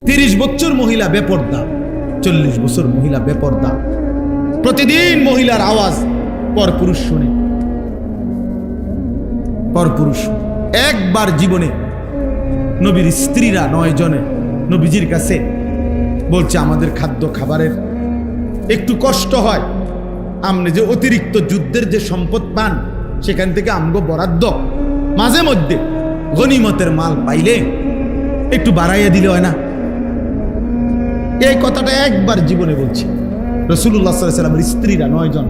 30 বছর মহিলা বেপর্দা, 40 বছর মহিলা বেপর্দা। প্রতিদিন মহিলার আওয়াজ পরপুরুষ শুনে, পরপুরুষ। একবার জীবনে নবীর স্ত্রীরা 9 জনে নবীজির কাছে বলছে, আমাদের খাদ্য খাবারের একটু কষ্ট হয়, আপনি যে অতিরিক্ত যুদ্ধের যে সম্পদ পান সেখান থেকে আমগো বরাদ্দ মাঝে মধ্যে গনিমতের মাল পাইলে একটু বাড়াইয়া দিলে হয় না? এই কথাটা একবার জীবনে বলছি। রাসূলুল্লাহ সাল্লাল্লাহু আলাইহি ওয়াসাল্লামের স্ত্রীরা 9 জন,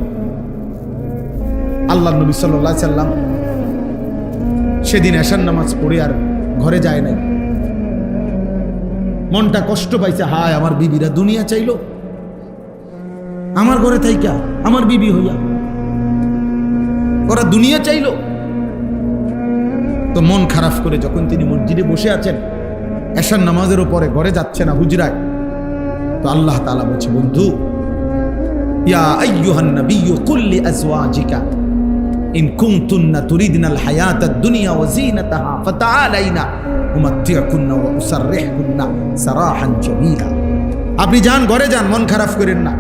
আল্লাহর নবী সাল্লাল্লাহু আলাইহি ওয়াসাল্লাম সেদিন এশার নামাজ পড়ে আর ঘরে যায় নাই। মনটা কষ্ট পাইছে, হায় আমার বিবিরা দুনিয়া চাইলো, আমার ঘরে থাইকা আমার বিবি হইয়া ওরা দুনিয়া চাইলো। তো মন খারাপ করে যখন তিনি মসজিদে বসে আছেন, এশার নামাজের উপরে ঘরে যাচ্ছে না হুজরায়, তো আল্লাহ তাআলা বলছে, বন্ধু, ইয়া আইয়ুহান নাবিয়্যু কুল লিআজওয়াজিকা ইন কুনতুন্না তুরিদনাল হায়াতাদ দুনিয়া ওয়া যিনাতাহা ফাতাআলাইনা উমাত্তিউকুন্না ওয়া উসাররিহুন্না সারাহান জামিলা। আপনি যান, ঘরে যান, মন খারাপ করেন না।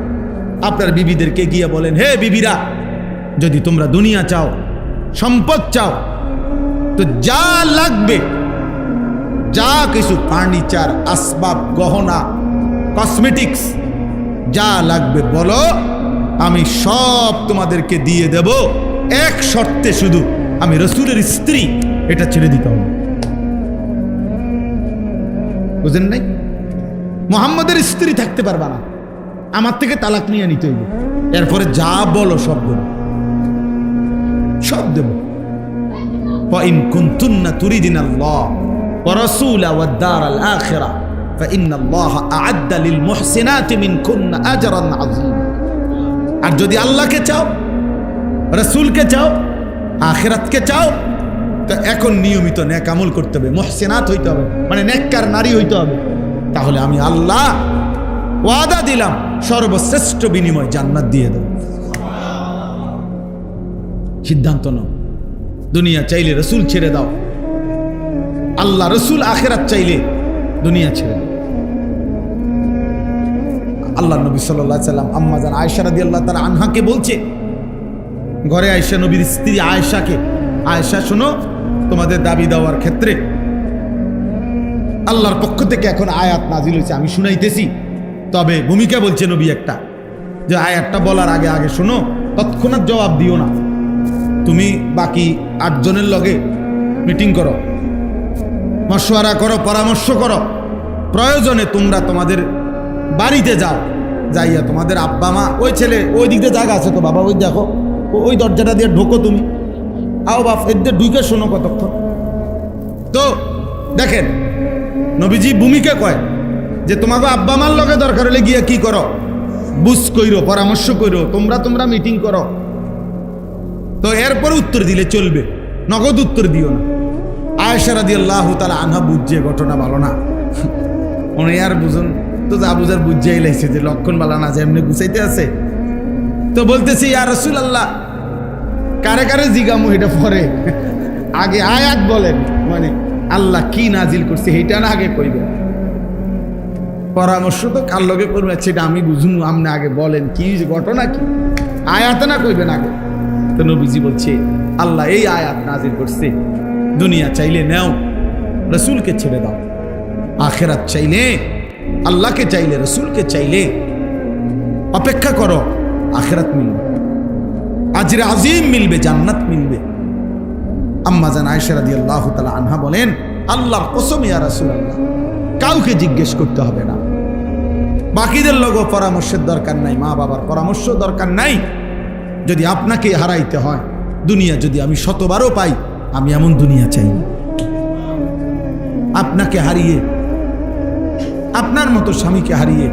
আপনার বিবিদেরকে গিয়ে বলেন, হে বিবিরা, যদি তোমরা দুনিয়া চাও, সম্পদ চাও, তো যা লাগবে, যা কিছু ফার্নিচার, আসবাব, গহনা, কসমেটিক্স যা লাগবে বলো, আমি সব তোমাদেরকে দিয়ে দেব, এক শর্তে, শুধু আমি রাসূলের স্ত্রী, এটা ছেড়ে দিতে হবে। বুঝেন নাই? মুহাম্মদের স্ত্রী থাকতে পারবা না, আমার থেকে তালাক নিয়ে নিতে হইবে, এরপরে যা বলো সব দেব, সব দেব। وَإِن كُنتُنَّ تُرِيدْنَ اللَّهَ وَرَسُولَهُ وَالدَّارَ الْآخِرَةَ فَإِنَّ اللَّهَ أَعَدَّ لِلْمُحْسِنَاتِ مِنكُنَّ أَجْرًا عَظِيمًا। আর যদি আল্লাহকে চাও, রাসূলকে চাও, আখিরাতকে চাও, তো এখন নিয়মিত নেক আমল করতে হবে, মুহসিনাত হইতে হবে, মানে নেককার নারী হইতে হবে। তাহলে আমি আল্লাহ ওয়াদা দিলাম, সর্বশ্রেষ্ঠ বিনিময় জান্নাত দিয়ে দেব। সিদ্ধান্ত নাও, দুনিয়া চাইলে রাসূল ছেড়ে দাও, আল্লাহ রাসূল আখিরাত চাইলে দুনিয়া ছেড়ে দাও। আল্লাহ নবী সাল্লাল্লাহু আলাইহি ওয়াসাল্লাম আম্মা জান আয়েশা রাদিয়াল্লাহু তাআলা আনহাকে বলছে, ঘরে আয়েশা, নবীর স্ত্রী আয়েশাকে, আয়েশা শোনো, তোমাদের দাবি দেওয়ার ক্ষেত্রে আল্লাহর পক্ষ থেকে এখন আয়াত নাজিল হয়েছে, আমি শুনাইতেছি, তবে ভূমিকা বলছে নবী একটা, যে আয়াতটা বলার আগে আগে শোনো, তৎক্ষণাৎ জবাব দিও না। তুমি বাকি 8 জনের লগে মিটিং করো, মশওয়ারা করো, পরামর্শ করো, প্রয়োজনে তোমরা তোমাদের বাড়িতে যাও, যাইয়া তোমাদের আব্বা মা, ওই ছেলে ওই দিক দিয়ে জায়গা আছে তো বাবা, ওই দেখো, ওই দরজাটা দিয়ে ঢোকো, তুমি আও বাপ, এদের ঢুকে শোনো কতক্ষণ। তো দেখেন নবীজি ভূমিকা কয় যে তোমাকে আব্বা মার লগে দরকার হলে গিয়া কি করো, বুঝ কইরো, পরামর্শ কইরো, তোমরা মিটিং করো। তো এরপর উত্তর দিলে চলবে, নগদ উত্তর দিও না। আয়েশা রাদিয়াল্লাহু তাআলা আনহা বুঝছে ঘটনা ভালো না, উনি আর বুঝুন তো, যা বুঝার বুঝাই লাইছে যে লক্ষণ বালা না, যে এমনি গুছাইতে আছে। তো বলতেছি, ইয়া রাসূলুল্লাহ, কারে কারে জিগামু এটা পরে, আগে আয়াত বলেন, মানে আল্লাহ কি নাজিল করছে এইটা না আগে কইবেন, পরামর্শ তো কার লগে করবেন সেটা আমি বুঝুন, আপনি আগে বলেন কি ঘটনা, কি আয়াত না কইবেন আগে। তো নবীজি বলছে, আল্লাহ এই আয়াত নাজিল করছে, দুনিয়া চাইলে নাও, রাসূলকে ছেড়ে দাও, আখিরাত চাইলে আল্লাহকে চাইলে, রাসূলকে চাইলে অপেক্ষা করো, আখিরাত মিলবে, আজরে আজিম মিলবে, জান্নাত মিলবে। আম্মা জান আয়েশা রাদিয়াল্লাহু তাআলা আনহা বলেন, আল্লাহর কসম ইয়া রাসূলুল্লাহ, কাউকে জিজ্ঞেস করতে হবে না, বাকিদের লগো পরামর্শের দরকার নাই, মা বাবার পরামর্শ দরকার নাই। যদি আপনাকে হারাইতে হয়, দুনিয়া যদি আমি 100বারও পাই, আমি এমন দুনিয়া চাই, আপনাকে হারিয়ে, আপনার মতো স্বামীকে হারিয়ে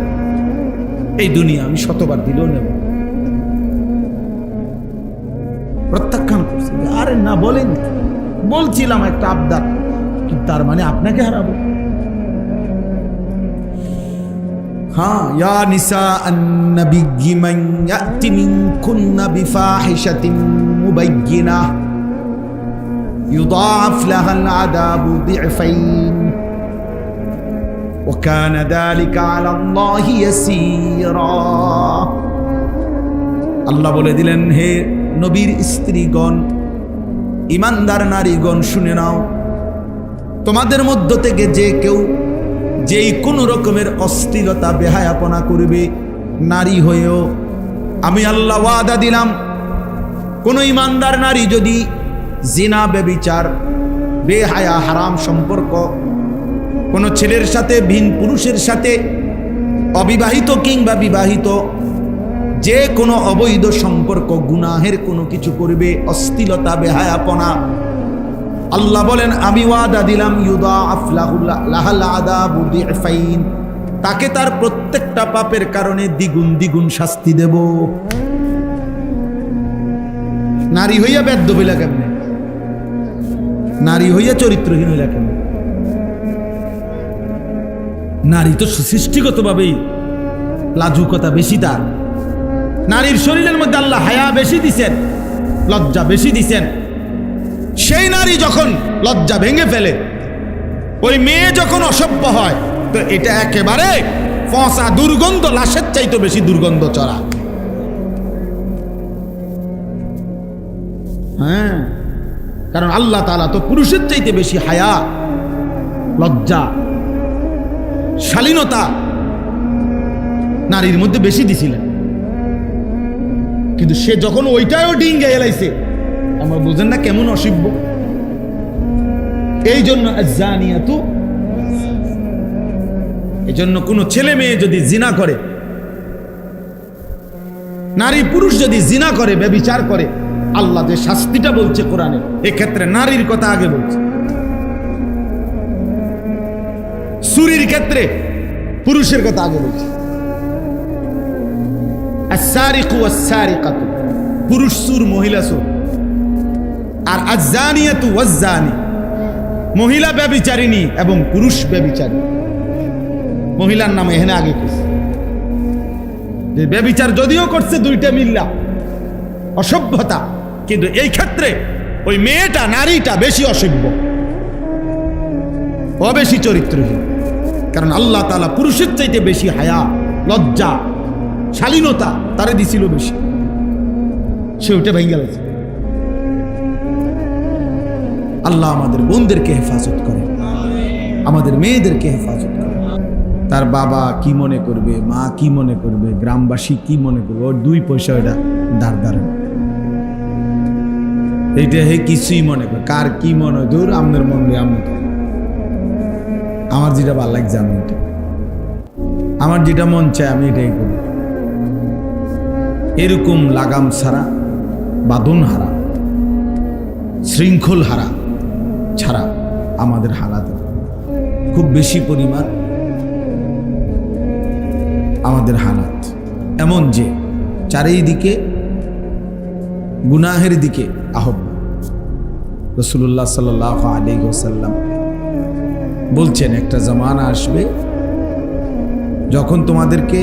এই দুনিয়া আমি 100বার দিলেও নেব। প্রত্যাখ্যান করছি, আরে না বলেন, বলছিলাম একটা আবদার, কিন্তু তার মানে আপনাকে হারাবো? হ্যাঁ, ইয়া নিসা আন-নবিয়্যি মান ইয়াতি মিনকুন্না বিফাহিশাতিন মুবায়্যিনাহ ইউদাআফ লাহাল আযাবু দি'ফাইন। وكان ذلك على الله يسيرا। আল্লাহ বলে দিলেন, হে নবীর স্ত্রীগণ, ইমানদার নারীগণ, শুনে নাও, তোমাদের মধ্য থেকে যে কেউ যেই কোনো রকমের অশ্লীলতা বেহায়াপনা করবে, নারী হয়েও আমি আল্লাহ ওয়াদা দিলাম, কোন ইমানদার নারী যদি জিনা, ব্যভিচার, বেহায়া, হারাম সম্পর্ক কোন ছেলের সাথে, ভিন পুরুষের সাথে, অবিবাহিত কিংবা বিবাহিত, যে কোনো অবৈধ সম্পর্ক, গুনাহের কোনো কিছু করবে, অশ্লীলতা, বেহায়াপনা, আল্লাহ বলেন আমি ওয়াদা দিলাম, ইউদাআফ লাহাল আযাবু দি'ফাইন, তাকে তার প্রত্যেকটা পাপের কারণে দ্বিগুণ দ্বিগুণ শাস্তি দেব। নারী হইয়া বেদ্য হইলা কেমনে? নারী হইয়া চরিত্রহীন হইলা কেমনে? নারী তো সৃষ্টিগতভাবেই লাজুকতা বেশি তার। নারীর শরীরের মধ্যে আল্লাহ হায়া বেশি দিছেন, লজ্জা বেশি দিছেন। সেই নারী যখন লজ্জা ভেঙে ফেলে, ওই মেয়ে যখন অসভ্য হয়, তো এটা একেবারে ফসা দুর্গন্ধ, লাশের চাইতে বেশি দুর্গন্ধ চড়া। হ্যাঁ, কারণ আল্লাহ তাআলা তো পুরুষের চাইতে বেশি হায়া, লজ্জা, শালীনতা নারীর মধ্যে বেশি দিছিলেন। কিন্তু সে যখন ওইটাও ডিঙ্গে এলাইছে, আমরা বুঝেন না কেমন অসভ্য। এই জন্য আয-যানিয়াতু, এই জন্য কোনো ছেলে মেয়ে যদি জিনা করে, নারী পুরুষ যদি জিনা করে, ব্যভিচার করে, আল্লাহ যে শাস্তিটা বলছে কোরআনে, এক্ষেত্রে নারীর কথা আগে বলছে। চুরির ক্ষেত্রে পুরুষের কথা আগে বলছে। আস-সারিকু ওয়াস-সারিকাতু, পুরুষ চোর, মহিলা চোর। আর আয-যানিয়াতু ওয়াজ-যানি, মহিলা ব্যভিচারিণী এবং পুরুষ ব্যভিচারী। মহিলার নাম এখানে আগে কইছে যে ব্যভিচার যদিও করছে দুইটা মিল্লা, অসভ্যতা, কিন্তু এই ক্ষেত্রে ওই মেয়েটা, নারীটা বেশি অসভ্য, ও বেশি চরিত্রহীন। কারণ আল্লাহ তাআলা পুরুষের চাইতে বেশি হায়া, লজ্জা, শালীনতা তারে দিছিল বেশি, সে ওটা ভেঙে গেছে। আল্লাহ আমাদের বোনদেরকে হেফাজত করে, আমাদের মেয়েদেরকে হেফাজত করে। তার বাবা কি মনে করবে, মা কি মনে করবে, গ্রামবাসী কি মনে করবে, ওর দুই পয়সা ওটা দাঁড় এইটা হে কিছুই মনে করে। কার কি মনে হয়, দূর, আমাদের মন দিয়ে আমি, আমার যেটা ভালো লাগছে আমি এটা, আমার যেটা মন চায় আমি এটাই করি। এরকম লাগাম ছাড়া, বাঁধন হারা, শৃঙ্খল হারা ছাড়া আমাদের হালাত খুব বেশি পরিমাণ, আমাদের হালাত এমন যে চারিদিকে গুনাহের দিকে আহ্বান। রাসূলুল্লাহ সাল্লাল্লাহু আলাইহি ওয়াসাল্লাম বলছেন, একটা জামানা আসবে যখন তোমাদেরকে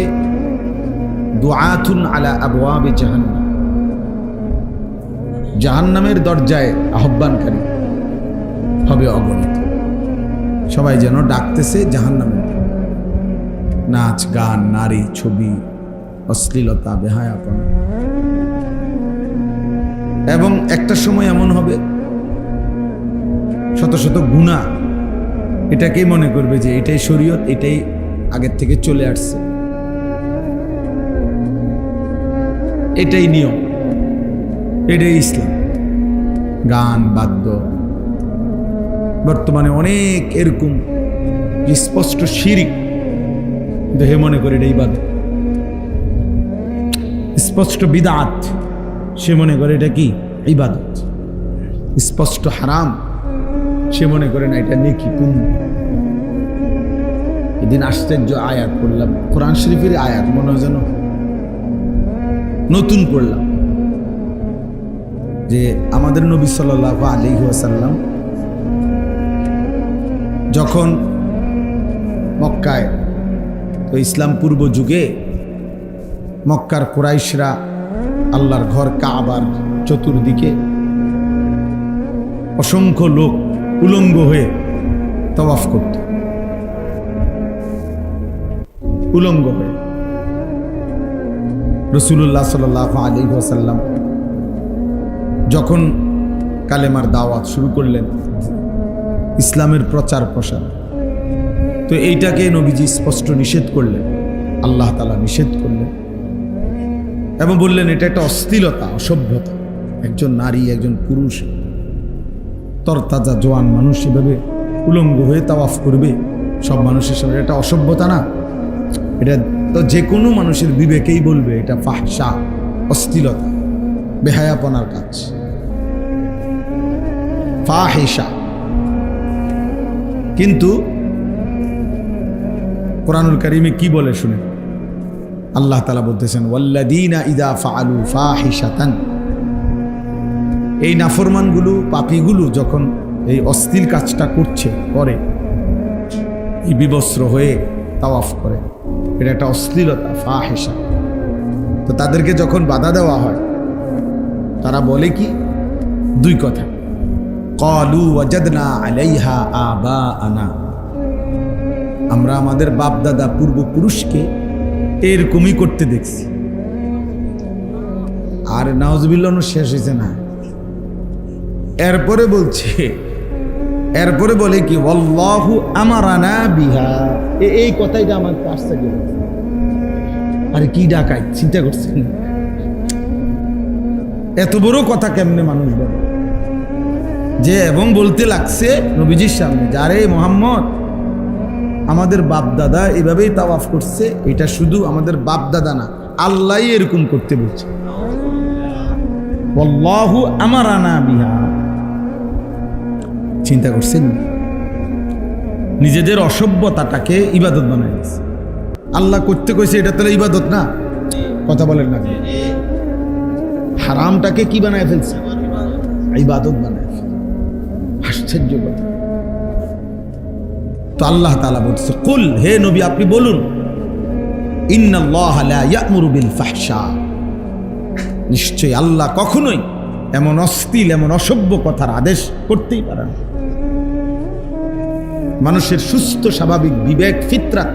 দুআতুন আলা আবওয়াবি জাহান্নাম, জাহান্নামের দরজায় আহ্বানকারী হবে অগণিত। সবাই যেন ডাকতেছে জাহান্নামের, নাচ, গান, নারী, ছবি, অশ্লীলতা, বেহায়াপনা। এবং একটা সময় এমন হবে শত শত গুনাহ এটাকেই মনে করবে যে এটাই শরীয়ত, এটাই আগের থেকে চলে আসছে, এটাই নিয়ম, এটাই ইসলাম। গান, বাদ্য, বর্তমানে অনেক এরকম স্পষ্ট শিরিক, দেখে মনে করে এটা ইবাদত। স্পষ্ট বিদআত, সে মনে করে এটা কি ইবাদত। স্পষ্ট হারাম, সে মনে করে না এটা নেকি, পুণ্য। এদিন আশ্চর্য আয়াত পড়লাম, কোরআন শরীফের আয়াত, মনে হয় যেন নতুন পড়লাম, যে আমাদের নবী সাল্লাল্লাহু আলাইহি ওয়াসাল্লাম যখন মক্কায়, তো ইসলাম পূর্ব যুগে মক্কার কুরাইশরা আল্লাহর ঘর কাবার চতুর্দিকে অসংখ্য লোক উলঙ্গ হয়ে তওয়াফ করত। উলঙ্গ হয়ে। রাসূলুল্লাহ সাল্লাল্লাহু আলাইহি ওয়াসাল্লাম যখন কালেমার দাওয়াত শুরু করলেন, ইসলামের প্রচার প্রসার, তো এইটাকে নবীজি স্পষ্ট নিষেধ করলেন, আল্লাহ তাআলা নিষেধ করলেন এবং বললেন এটা একটা অশ্লীলতা, অসভ্যতা। একজন নারী, একজন পুরুষ, তরতাজা জোয়ান মানুষ এভাবে উলঙ্গ হয়ে তাওয়াফ করবে সব মানুষের সামনে, এটা অসভ্যতা না? এটা তো যে কোনো মানুষের বিবেকেই বলবে এটা ফাহশা, অশ্লীলতা, বেহায়াপনার কাজ, ফাহিশা। কিন্তু কোরআনুল কারীমে কি বলে শুনে, আল্লাহ তাআলা বলতেছেন ওয়াল্লাযীনা ইযা ফাআলু ফাহিশাতান, এই নাফরমানগুলো, পাপীগুলো যখন এই অশ্লীল কাজটা করে, এই বিবস্ত্র হয়ে তাওয়াফ করে, এটা একটা অশ্লীলতা, ফাহিশা। তো তাদেরকে যখন বাধা দেওয়া হয় তারা বলে কি? দুই কথা, ক্বালু ওয়াজাদনা আলাইহা আবাআনা, আমরা আমাদের বাপ দাদা পূর্বপুরুষকে এরকমই করতে দেখছি। আর নাউজুবিল্লাহ শেষ হয়েছে না, এরপরে বলে কি ওয়াল্লাহু আমারানা বিহা, এই কথাইটা আমার আসছে। আরে কি ডাকাই, চিন্তা করছেন? এত বড় কথা কেমনে মানুষ বলে? যে এবং বলতে লাগছে নবীজির সামনে, যারে মুহাম্মদ আমাদের বাপ দাদা এভাবেই তাওয়াফ করছে, এটা শুধু আমাদের বাপ দাদা না, আল্লাহই এরকম করতে বলছে। ওয়াল্লাহু আমারানা বিহা, চিন্তা করছেন? নিজেদের অসভ্যতাটাকে ইবাদত বানাই দিয়েছে। আল্লাহ করতে কইছে, এটা তাহলে ইবাদত না? কথা বলেন না? হারামটাকে কি বানায় ফেলছে? ইবাদত বানায় ফেলছে। আশ্চর্য কথা। তো আল্লাহ তাআলা বলছে, কুল, হে নবী আপনি বলুন, ইন্নাল্লাহা লা ইয়া'মুরু বিল ফাহশা, নিশ্চয়ই আল্লাহ কখনোই এমন অশ্লীল, এমন অসভ্য কথার আদেশ করতেই পারে না। মানুষের সুস্থ স্বাভাবিক বিবেক, ফিতরাত,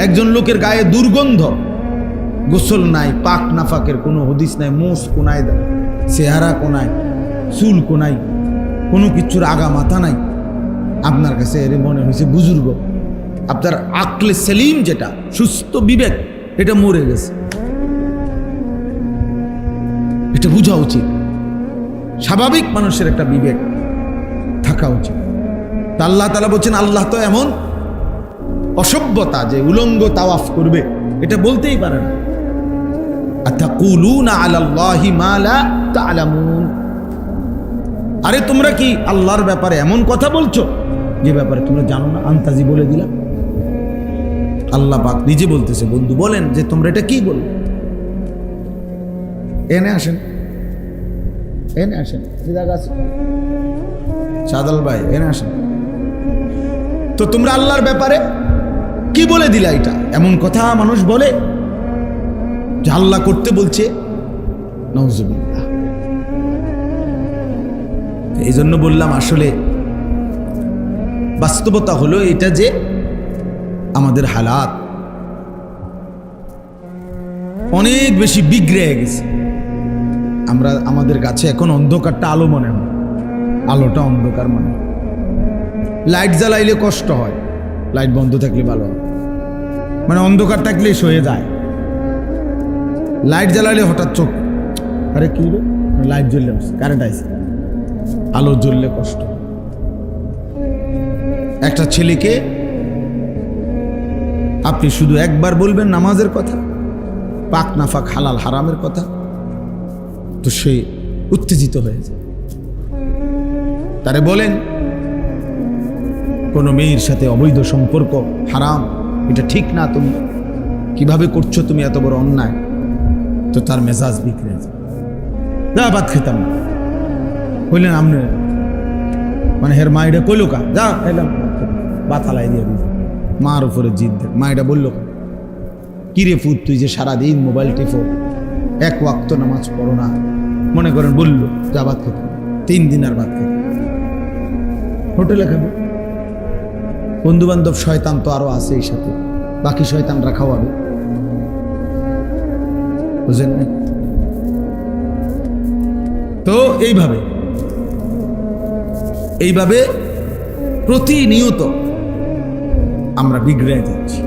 একজন লোকের গায়ে দুর্গন্ধ, গোসল নাই, পাক নাফাকের কোনো হদিস নাই, মোষ কোনায়, চেহারা কোনায়, চুল কোনায়, কোনো কিছুর আগা মাথা নাই, আপনার কাছে এর মনে হয়েছে বুজুর্গ, আপনার আকলে সেলিম, যেটা সুস্থ বিবেক, এটা মরে গেছে। এটা বোঝা উচিত, স্বাভাবিক মানুষের একটা বিবেক থাকা উচিত। তা আল্লাহ তাআলা বলছেন, আল্লাহ তো এমন অসভ্যতা যে উলঙ্গ তাওয়াফ করবে, এটা বলতেই পারে না। আতাকুলুনা আলাল্লাহি মা লা তা'লামুন, আরে তোমরা কি আল্লাহর ব্যাপারে এমন কথা বলছো যে ব্যাপারে তোমরা জানো না? আন্তাজি বলে দিলাম। আল্লাহ পাক নিজে বলতেছে, বন্ধু বলেন যে তোমরা এটা কি বলবে। এনে আসেন, সাদাল ভাই এনে আসেন। তো তোমরা আল্লাহর ব্যাপারে কি বলে দিলা? এটা এমন কথা মানুষ বলে যে আল্লাহ করতে বলছে? নাউজুবিল্লাহ। এই জন্য বললাম, আসলে বাস্তবতা হলো এটা যে আমাদের হালাত অনেক বেশি বিগড়ে গেছে। আমরা, আমাদের কাছে এখন অন্ধকারটা আলো মনে হয়, আলোটা অন্ধকার মনে হয়। লাইট জ্বালাইলে কষ্ট হয়, লাইট বন্ধ থাকলে ভালো হয়। মানে অন্ধকার থাকলে সয়ে যায়, লাইট জ্বালাইলে হঠাৎ চোখ, আরে কি হলো, লাইট জ্বললে কারেন্ট আইছে, আলো জ্বললে কষ্ট। একটা ছেলেকে আপনি শুধু একবার বলবেন নামাজের কথা, পাক নাফাক হালাল হারামের কথা, তো সে উত্তেজিত হয়ে যায়। তারে বলেন কোনো মেয়ের সাথে অবৈধ সম্পর্ক হারাম, এটা ঠিক না, তুমি কিভাবে করছো, তুমি এত বড় অন্যায়, তো তার মেজাজ বিগড়ে যায়। যা ভাত খেতাম না, বললেন আপনি, মানে হের মা এটা কইলো কা, যা খাইলাম, ভাত হালাই দিয়ে দিল। মার উপরে জিদ দেখ, মা এটা বললো কিরে ফুট, তুই যে সারাদিন মোবাইল টিপো, এক ওয়াক্ত নামাজ পড়ো না, মনে করেন বললো যা ভাত খেতে, 3 দিন আর ভাত খেতে, হোটেলে খাবে, বন্ধু বান্ধব শয়তান তো আরো আছে এই সাথে, বাকি শয়তানরা খাওয়াবে, বুঝেন না? তো এইভাবে প্রতিনিয়ত আমরা বিগড়ে যাচ্ছি।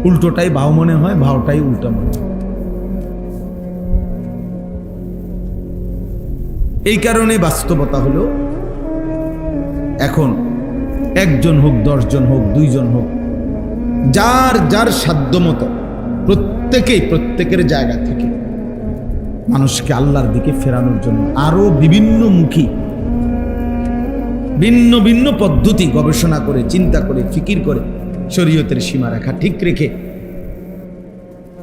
উল্টোটাই ভাও মনে হয়, ভাওটাই উল্টা মনে হয়। এই কারণে বাস্তবতা হলো, এখন একজন হোক, 10 জন হোক, 2 জন হোক, যার যার সাধ্য মতো প্রত্যেকের জায়গা থেকে মানুষকে আল্লাহর দিকে ফেরানোর জন্য আরো বিভিন্নমুখী ভিন্ন ভিন্ন পদ্ধতি গবেষণা করে, চিন্তা করে, ফিকির করে, শরীয়তের সীমারেখা ঠিক রেখে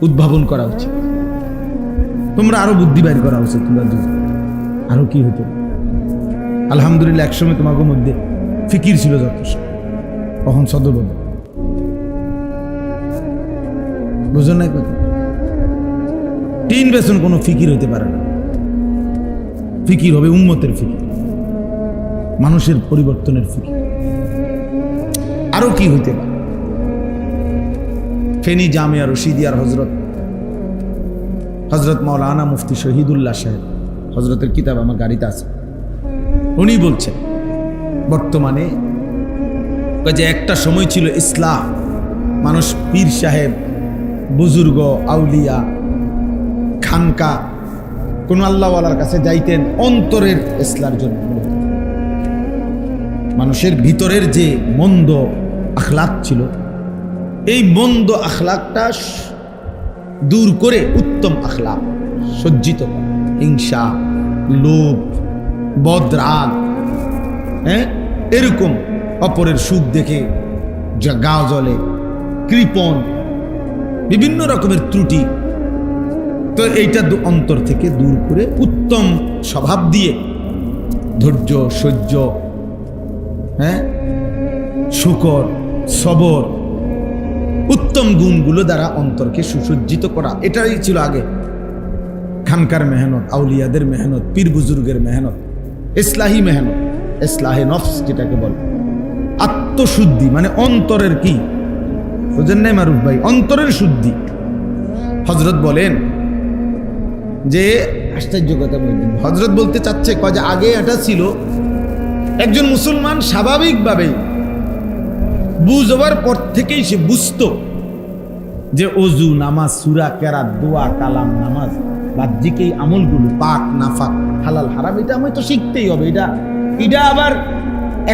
উদ্ভাবন করা উচিত। তোমরা আরো বুদ্ধি বাইর করা উচিত। তোমরা আরো কি হতো? আলহামদুলিল্লাহ একসময় তোমাদের মধ্যে ফিকির ছিল যথেষ্ট, কখন সদবদ, বুঝো না? কথা তিন বেতন কোনো ফিকির হতে পারে না। ফিকির হবে উম্মতের ফিকির, মানুষের পরিবর্তনের ফিকির। আরো কি হইতে পারে? ফেনী জামিয়া রশিদিয়ার হজরত মাওলানা মুফতি শহীদুল্লাহ সাহেব, হজরতের কিতাব আমার গাড়িতে আছে, উনি বলছেন বর্তমানে যে একটা সময় ছিল ইসলাম, মানুষ পীর সাহেব, বুজুর্গ, আউলিয়া, খানকা, কোন আল্লাহওয়ালার কাছে যাইতেন অন্তরের ইসলার জন্য। মানুষের ভিতরের যে মন্দ আখলাক ছিল, এই মন্দ আখলাকটা দূর করে উত্তম আখলাক সজ্জিত করা। হিংসা, লোভ, বদরাগ, এরকম অপরের সুখ দেখে যা গা জ্বলে, কৃপণ, বিভিন্ন রকমের ত্রুটি, তো এইটা অন্তর থেকে দূর করে উত্তম স্বভাব দিয়ে ধৈর্য, সহ্য, শুকর, সবর, উত্তম গুণগুলো দ্বারা অন্তরকে সুসজ্জিত করা। এটাই ছিল আগে খানকার মেহনত, আউলিয়াদের মেহনত, পীর বুজুর্গের মেহনত, ইসলাহি মেহনত, ইসলাহে নফস যেটাকে বলে। আত্মশুদ্ধি মানে অন্তরের কি বুঝেন নাই মারুফ ভাই? অন্তরের শুদ্ধি। হযরত বলেন যে আশ্চর্য কথা বলছেন, হযরত বলতে চাচ্ছে যে আগে এটা ছিল একজন মুসলমান স্বাভাবিকভাবে বুঝবার পর থেকেই সে বুঝতো যে অজু, নামাজ, সূরা, কেরাত, দোয়া, কালাম, নামাজ, বাহ্যিক এই আমলগুলো, পাক নাফাক, হালাল হারাম, এটা আমি তো শিখতেই হবে। এটা আবার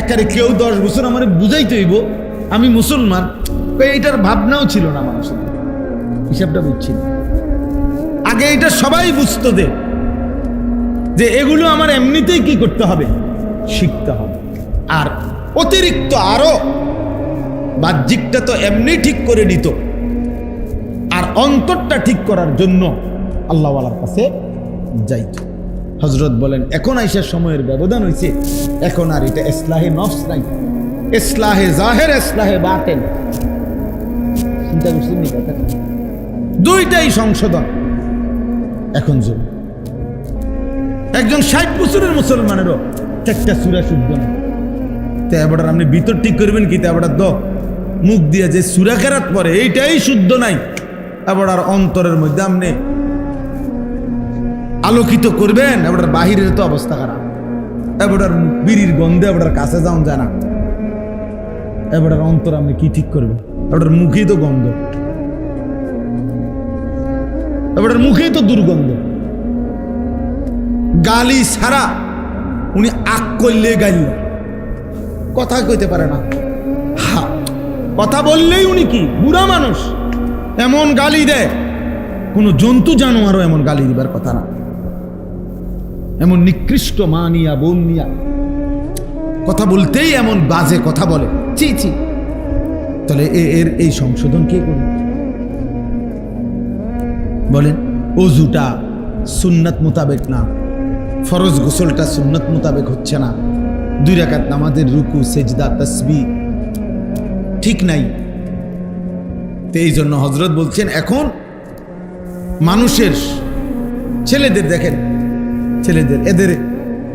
একারে কেউ 10 বছর আমার বুঝাইতে হইব আমি মুসলমান, এইটার ভাবনাও ছিল না মানুষের, হিসাবটা বুঝছি না। আগে এটা সবাই বুঝতো যে এগুলো আমার এমনিতেই কি করতে হবে, শিখতে হবে। আর অতিরিক্ত আরো বাহ্যিকটা তো এমনি ঠিক করে নিত, আর অন্তরটা ঠিক করার জন্য আল্লাহওয়ালার কাছে যাইত। হযরত বলেন এখন আইসার সময়ের ব্যবধান হয়েছে, এখন আর এটা ইসলাহে নফস নাই, ইসলাহে জাহির, ইসলাহে বাতিন। চিন্তা করছেন নি কথা? দুইটাই সংশোধন এখন জন্য। একজন 60 বছরের মুসলমানেরও 4টা সূরা শুদ্ধ না, তে এবার আপনি ভিতর ঠিক করবেন কি? এবার মুখ দিয়ে যে সূরা কেরাত পড়ে এইটাই শুদ্ধ নাই, এবার আর অন্তরের মধ্যে আপনি আলোকিত করবেন, এবার বাহিরের তো অবস্থা খারাপ। এবার বিড়ির গন্ধে এবার কাছে যাওয়া যায় না, এবার অন্তর আপনি কি ঠিক করবেন? এবার মুখেই তো গন্ধ, এবার মুখেই তো দুর্গন্ধ। গালি ছাড়া উনি আক করলে গাইল, কথা কইতে পারে না, কথা বললেই উনি কি বুড়া মানুষ, এমন গালি দেয় কোন জন্তু জানোয়ারও এমন গালি দিবার কথা না। এমন নিকৃষ্ট মা নিয়া, বোন নিয়া কথা বলতেই এমন বাজে কথা বলে, ছি ছি। তাহলে এর এই সংশোধন কে করবে বলেন? ওযুটা সুন্নাত মোতাবেক না, ফরজ গোসলটা সুন্নাত মোতাবেক হচ্ছে না, 2 রাকাত নামাজের রুকু, সেজদা, তাসবিহ ঠিক নাই। তো এই জন্য হযরত বলছেন এখন মানুষের ছেলেদের দেখেন, ছেলেদের এদের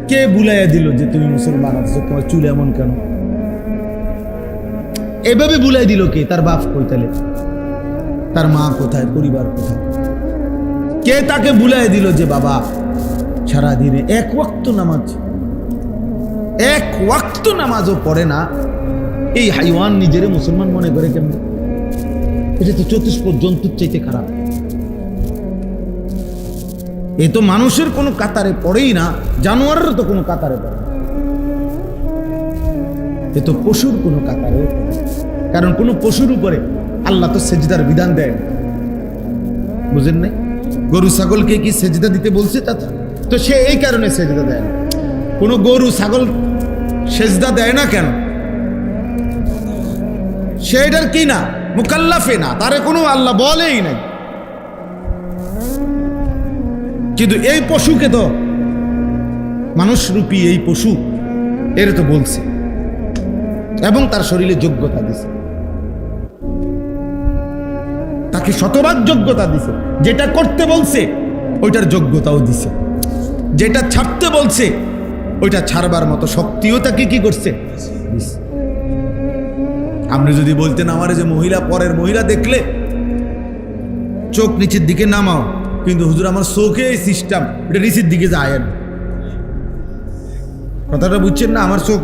কে বুলাইয়া দিল যে তুমি মুসলমান আছো, তোমার চুল এমন কেন? এভাবে বুলাই দিল কে? তার বাপ কই তাহলে? তার মা কোথায়? পরিবার কোথায়? কে তাকে বুলাই দিল যে বাবা সারাদিনে এক ওয়াক্ত নামাজ, এক ওয়াক্ত নামাজও পড়ে না, এই হাইওয়ান নিজেরে মুসলমান মনে করে কেমন? এটা তো চতুষ্প জন্তুর চাইতে খারাপ। এ তো মানুষের কোনো কাতারে পড়েই না, জানোয়ারের তো কোনো কাতারে পড়ে না, এ তো পশুর কোনো কাতারে। কারণ কোনো পশুর উপরে আল্লাহ তো সেজদার বিধান দেয় না, বুঝেন নাই? গরু ছাগলকে কি সেজদা দিতে বলছে? তা তো সে এই কারণে সেজদা দেয় না। কোনো গরু ছাগল সেজদা দেয় না কেন? সেটার কি না, মুকাল্লাফে না, তারে কোনো আল্লাহ বলেই নাই। কিন্তু এই পশুকে তো, মানুষরূপী এই পশু, এর তো বলছে এবং তার শরীরে যোগ্যতা দিছে, তাকে শতভাগ যোগ্যতা দিছে। যেটা করতে বলছে ওইটার যোগ্যতাও দিছে, যেটা ছাড়তে বলছে ওইটা ছাড়বার মতো শক্তিও তাকে কি করছে? আপনি যদি বলতেন আমার যে মহিলা, পরের মহিলা দেখলে চোখ নিচের দিকে নামাও, কিন্তু হুজুর আমার চোখে এই সিস্টেম, এটা নিচের দিকে যায় না, কথাটা বুঝছেন না? আমার চোখ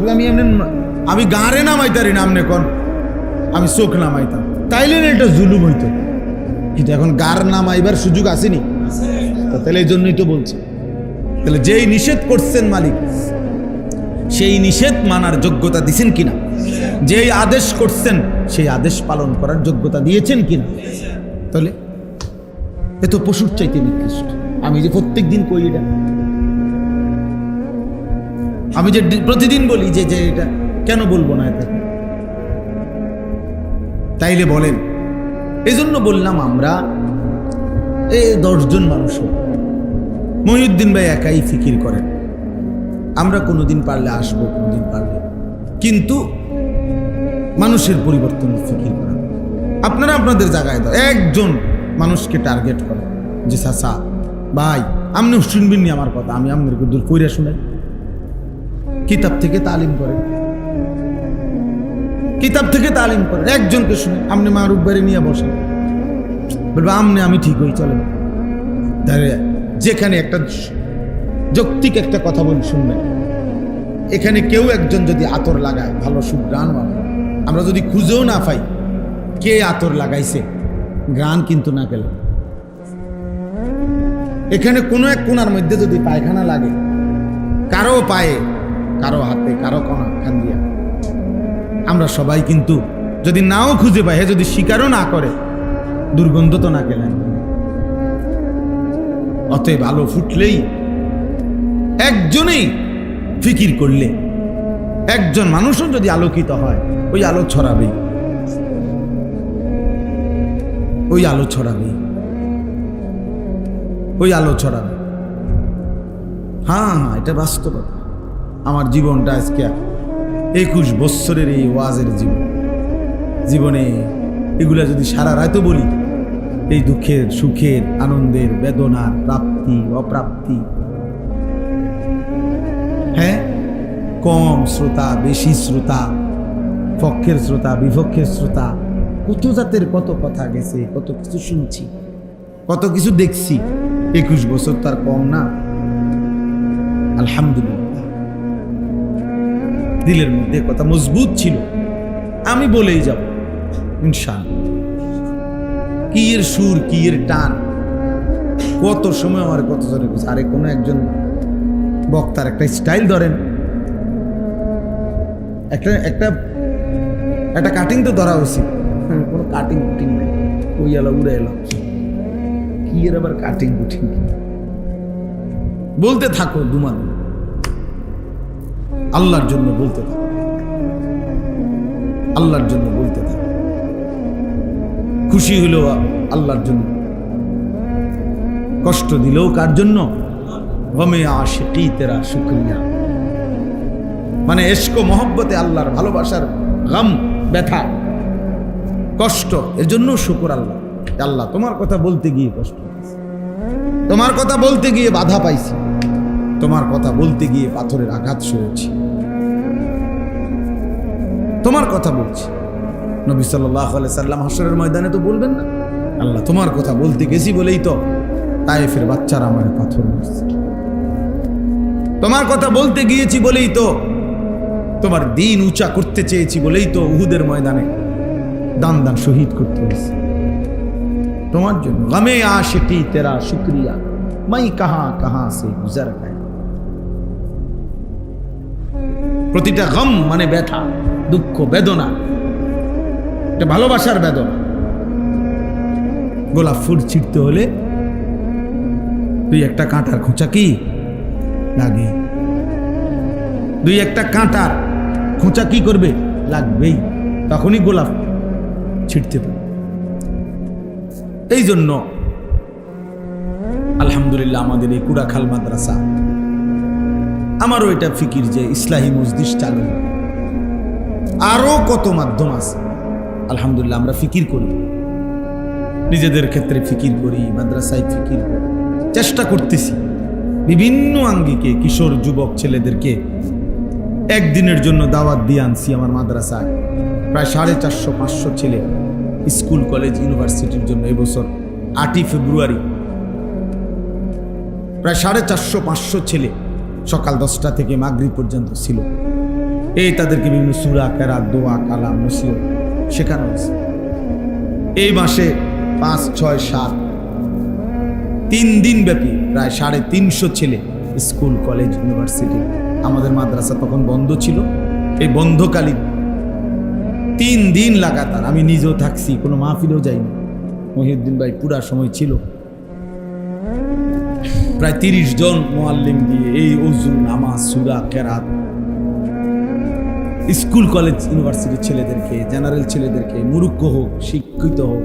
আমি গাঁরে নামাইতারি না, আপনি কোন আমি চোখ নামাইতাম, তাইলে এটা জুলুম হইতো। কিন্তু এখন গার নামাইবার সুযোগ আসেনি, তাহলে এই জন্যই তো বলছে। তাহলে যেই নিষেধ করছেন মালিক, সেই নিষেধ মানার যোগ্যতা দিয়েছেন কিনা? যেই আদেশ করছেন সেই আদেশ পালন করার যোগ্যতা দিয়েছেন কিনা? তাহলে এ তো পশুর চাইতে নিকৃষ্ট। আমি যে প্রত্যেক দিন কই এটা, আমি যে প্রতিদিন বলি যে এটা কেন বলবো না এটা? তাইলে বলেন, এই জন্য বললাম আমরা এই 10 জন মানুষ, মহিউদ্দিন ভাই একাই ফিকির করেন, আমরা কোনোদিন পারলে আসবো, কোনোদিন পারলে, কিন্তু মানুষের পরিবর্তন ফিকির করেন। আপনারা আপনাদের জায়গায় তো একজন মানুষকে টার্গেট করেন যে চাচা ভাই আপনি শুনবেন নি আমার কথা, আমি আপনাদেরকে দূর কইরা শুনাই। কিতাব থেকে তালিম করেন, কিতাব থেকে তালিম করেন, একজনকে শুনে আপনি মারুফ বাড়ি নিয়ে বসেন, বলবে আমনে আমি ঠিক হই চলেন। যেখানে একটা যৌক্তিক একটা কথা বলি শুনবেন, এখানে কেউ একজন যদি আতর লাগায় ভালো সুঘ্রাণ পাবে, আমরা যদি খুঁজেও না পাই কে আতর লাগাইছে, গ্রাণ কিন্তু না গেল। এখানে কোনো এক কোনার মধ্যে যদি পায়খানা লাগে, কারো পায়ে, কারো হাতে, কারো কোনা খান দিয়া, আমরা সবাই কিন্তু যদি নাও খুঁজে পাই, যদি স্বীকারও না করে, দুর্গন্ধ তো না গেলেন। অতএব আলো ফুটলেই, একজনেই ফিকির করলে, একজন মানুষও যদি আলোকিত হয়, ওই আলো ছড়াবে, ওই আলো ছড়াবে, ওই আলো ছড়াবে। হ্যাঁ, এটা বাস্তবতা। আমার জীবনটা আজকে 21 বৎসরের এই ওয়াজের জীবনে এগুলা যদি সারা রাত বলি, এই দুঃখের, সুখের, আনন্দের, বেদনার, প্রাপ্তি, অপ্রাপ্তি, হ্যাঁ, কম শ্রোতা, বেশি শ্রোতা, পক্ষের শ্রোতা, বিপক্ষের শ্রোতা, কত জাতের কত কথা গেছে, কত কিছু শুনছি, কত কিছু দেখছি। 21 বছর তার কম না, আলহামদুলিল্লাহ। দিলের মধ্যে কথা মজবুত ছিল, আমি বলেই যাব ইনশাআল্লাহ। কি এর সুর, কি এর টান, কত সময় আমার কত জনে বলছে, আরে কোনো একজন বক্তার একটা স্টাইল ধরেন, একটা কাটিং তো ধরা উচিত। কোনো কাটিং কুটিং নেই, ওই এলো উড়ে এলো, কি এর আবার কাটিং কুটিং? বলতে থাকো দুমান, আল্লাহর জন্য বলতে থাকো, আল্লাহর জন্য বলতে থাকো। খুশি হইলেও আল্লাহর জন্য, কষ্ট দিলেও কার জন্য? গমে আশিকি তেরা শুকরিয়া, মানে এশক মহব্বতে আল্লাহর ভালোবাসার গম, ব্যথা, কষ্ট, এর জন্য শুকর আল্লাহ। আল্লাহ তোমার কথা বলতে গিয়ে কষ্ট পাইছি, তোমার কথা বলতে গিয়ে বাধা পাইছি, তোমার কথা বলতে গিয়ে পাথরের আঘাত সয়েছি, তোমার কথা বলছি। নবী সাল্লাল্লাহু আলাইহি সাল্লাম হাশরের ময়দানে তো বলবেন না, আল্লাহ তোমার কথা বলতে গেছি বলেই তো তায়েফের বাচ্চারা আমার পাথর মারছে, তোমার কথা বলতে গিয়েছি বলেই তো, তোমার দিন উঁচা করতে চেয়েছি বলেই তো উহুদের ময়দানে দান দান শহীদ করতে হয়েছে তোমার জন্য। গমে আশিকি তেরা শুকরিয়া মাই কাহা কাহা সে গুজর গায়ে। প্রতিটা গম মানে ব্যথা, দুঃখ, বেদনা, এটা ভালোবাসার বেদনা। গোলাপ ফুল ছিঁড়তে হলে দুই একটা কাঁটার খোঁচা কি লাগে, দুই একটা কাঁটার খোঁচা কি করবে, লাগবেই, তখনই গোলাপ ছিঁড়তে পারে। এই জন্য আলহামদুলিল্লাহ আমাদের এই কুড়াখাল মাদ্রাসা, আমারও এটা ফিকির যে ইসলাহি মজলিস চালু, আরো কত মাধ্যম আছে আলহামদুলিল্লাহ আমরা ফিকির করি, নিজেদের ক্ষেত্রে ফিকির করি, মাদ্রাসায় ফিকির করি, চেষ্টা করতেছি বিভিন্ন আঙ্গিকে কিশোর যুবক ছেলেদেরকে একদিনের জন্য দাওয়াত দিয়ে আনছি আমার মাদ্রাসায়। প্রায় 450-500 ছেলে স্কুল কলেজ ইউনিভার্সিটির জন্য এবছর 8ই ফেব্রুয়ারি প্রায় 450-500 ছেলে সকাল 10টা থেকে মাগরিব পর্যন্ত ছিল। এই তাদেরকে বিভিন্ন সূরা, কেরাত, দোয়া, কালাম, নসিহত শেখানো হয়েছে। এই মাসে 5, 6, 7 3 দিন ব্যাপী প্রায় 350 ছেলে স্কুল কলেজ ইউনিভার্সিটি, আমাদের মাদ্রাসা তখন বন্ধ ছিল, এই বন্ধকালীন 3 দিন লাগাতার আমি নিজেও থাকছি, কোনো মাহফিলেও যাইনি, মহিউদ্দিন ভাই পুরা সময় ছিল। প্রায় 30 জন মুআল্লিম দিয়ে এই ওযু, নামাজ, সূরা, কেরাত স্কুল কলেজ ইউনিভার্সিটির ছেলেদেরকে, জেনারেল ছেলেদেরকে, মুরুক্ষ হোক, শিক্ষিত হোক,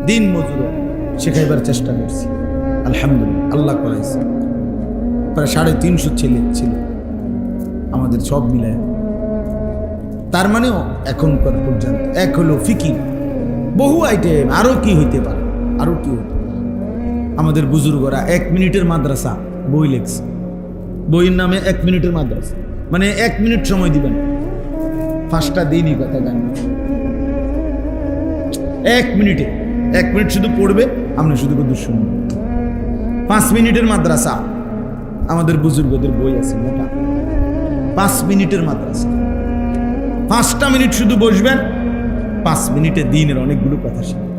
দিন মজুর হোক, শেখাইবার চেষ্টা করছি। আলহামদুলিল্লাহ আল্লাহ করাইছে। প্রায় 350 ছেলে ছিল আমাদের সব মিলে। তার মানেও এখনকার পর্যন্ত এক হলো ফিকির, বহু আইটেম, আরো কি হইতে পারে, আরো কি হইতে পারে। আমাদের বুজুর্গরা 1 মিনিটের মাদ্রাসা বই লেখছে, বইয়ের নামে 1 মিনিটের মাদ্রাসা, মানে 1 মিনিট সময় দিবেন, 5টা দিনই কথা জানবেন, 1 মিনিটে 1 মিনিট শুধু পড়বে, আপনি শুধু কথা শুনবেন। 5 মিনিটের মাদ্রাসা, আমাদের বুজুর্গদের বই আছে মোটা, 5 মিনিটের মাদ্রাসা, 5টা মিনিট শুধু বসবেন, 5 মিনিটে দিনের অনেকগুলো কথা শুনবেন,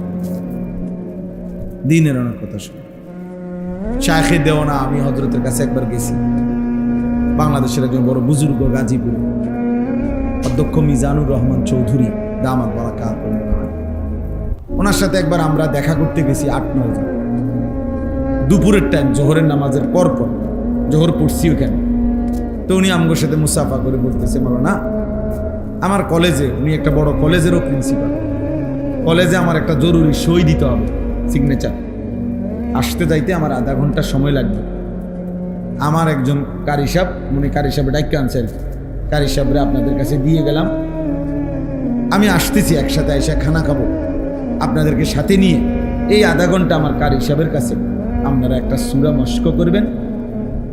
দিনের অনেক কথা শুনবেন। শায়েখে দেওয়ানা আমি হযরতের কাছে একবার গেছি, বাংলাদেশের একজন বড় বুজুর্গ, গাজীপুরে অধ্যক্ষ মিজানুর রহমান চৌধুরী দামাত বারাকাতুহু, ওনার সাথে একবার আমরা দেখা করতে গেছি 8-9 জন, দুপুরের টাইম, জোহরের নামাজের পর পর, জোহর পড়ছি ওখানে। তো উনি আমগোর সাথে মুসাফা করে বলতেছে, মাওলানা আমার কলেজে, উনি একটা বড় কলেজেরও প্রিন্সিপাল, কলেজে আমার একটা জরুরি সই দিতে হবে, সিগনেচার, আসতে যাইতে আমার আধা ঘন্টা সময় লাগবে। আমার একজন কারি সাহেব, উনি কারি সাহেব ডাইকে আনছেন, কারি সাহেবরে আপনাদের কাছে দিয়ে গেলাম, আমি আসতেছি, একসাথে এসে খানা খাবো, আপনাদেরকে সাথে নিয়ে এই আধা ঘন্টা আমার কারি সাহেবের কাছে আপনারা একটা সূরা মস্ক করবেন,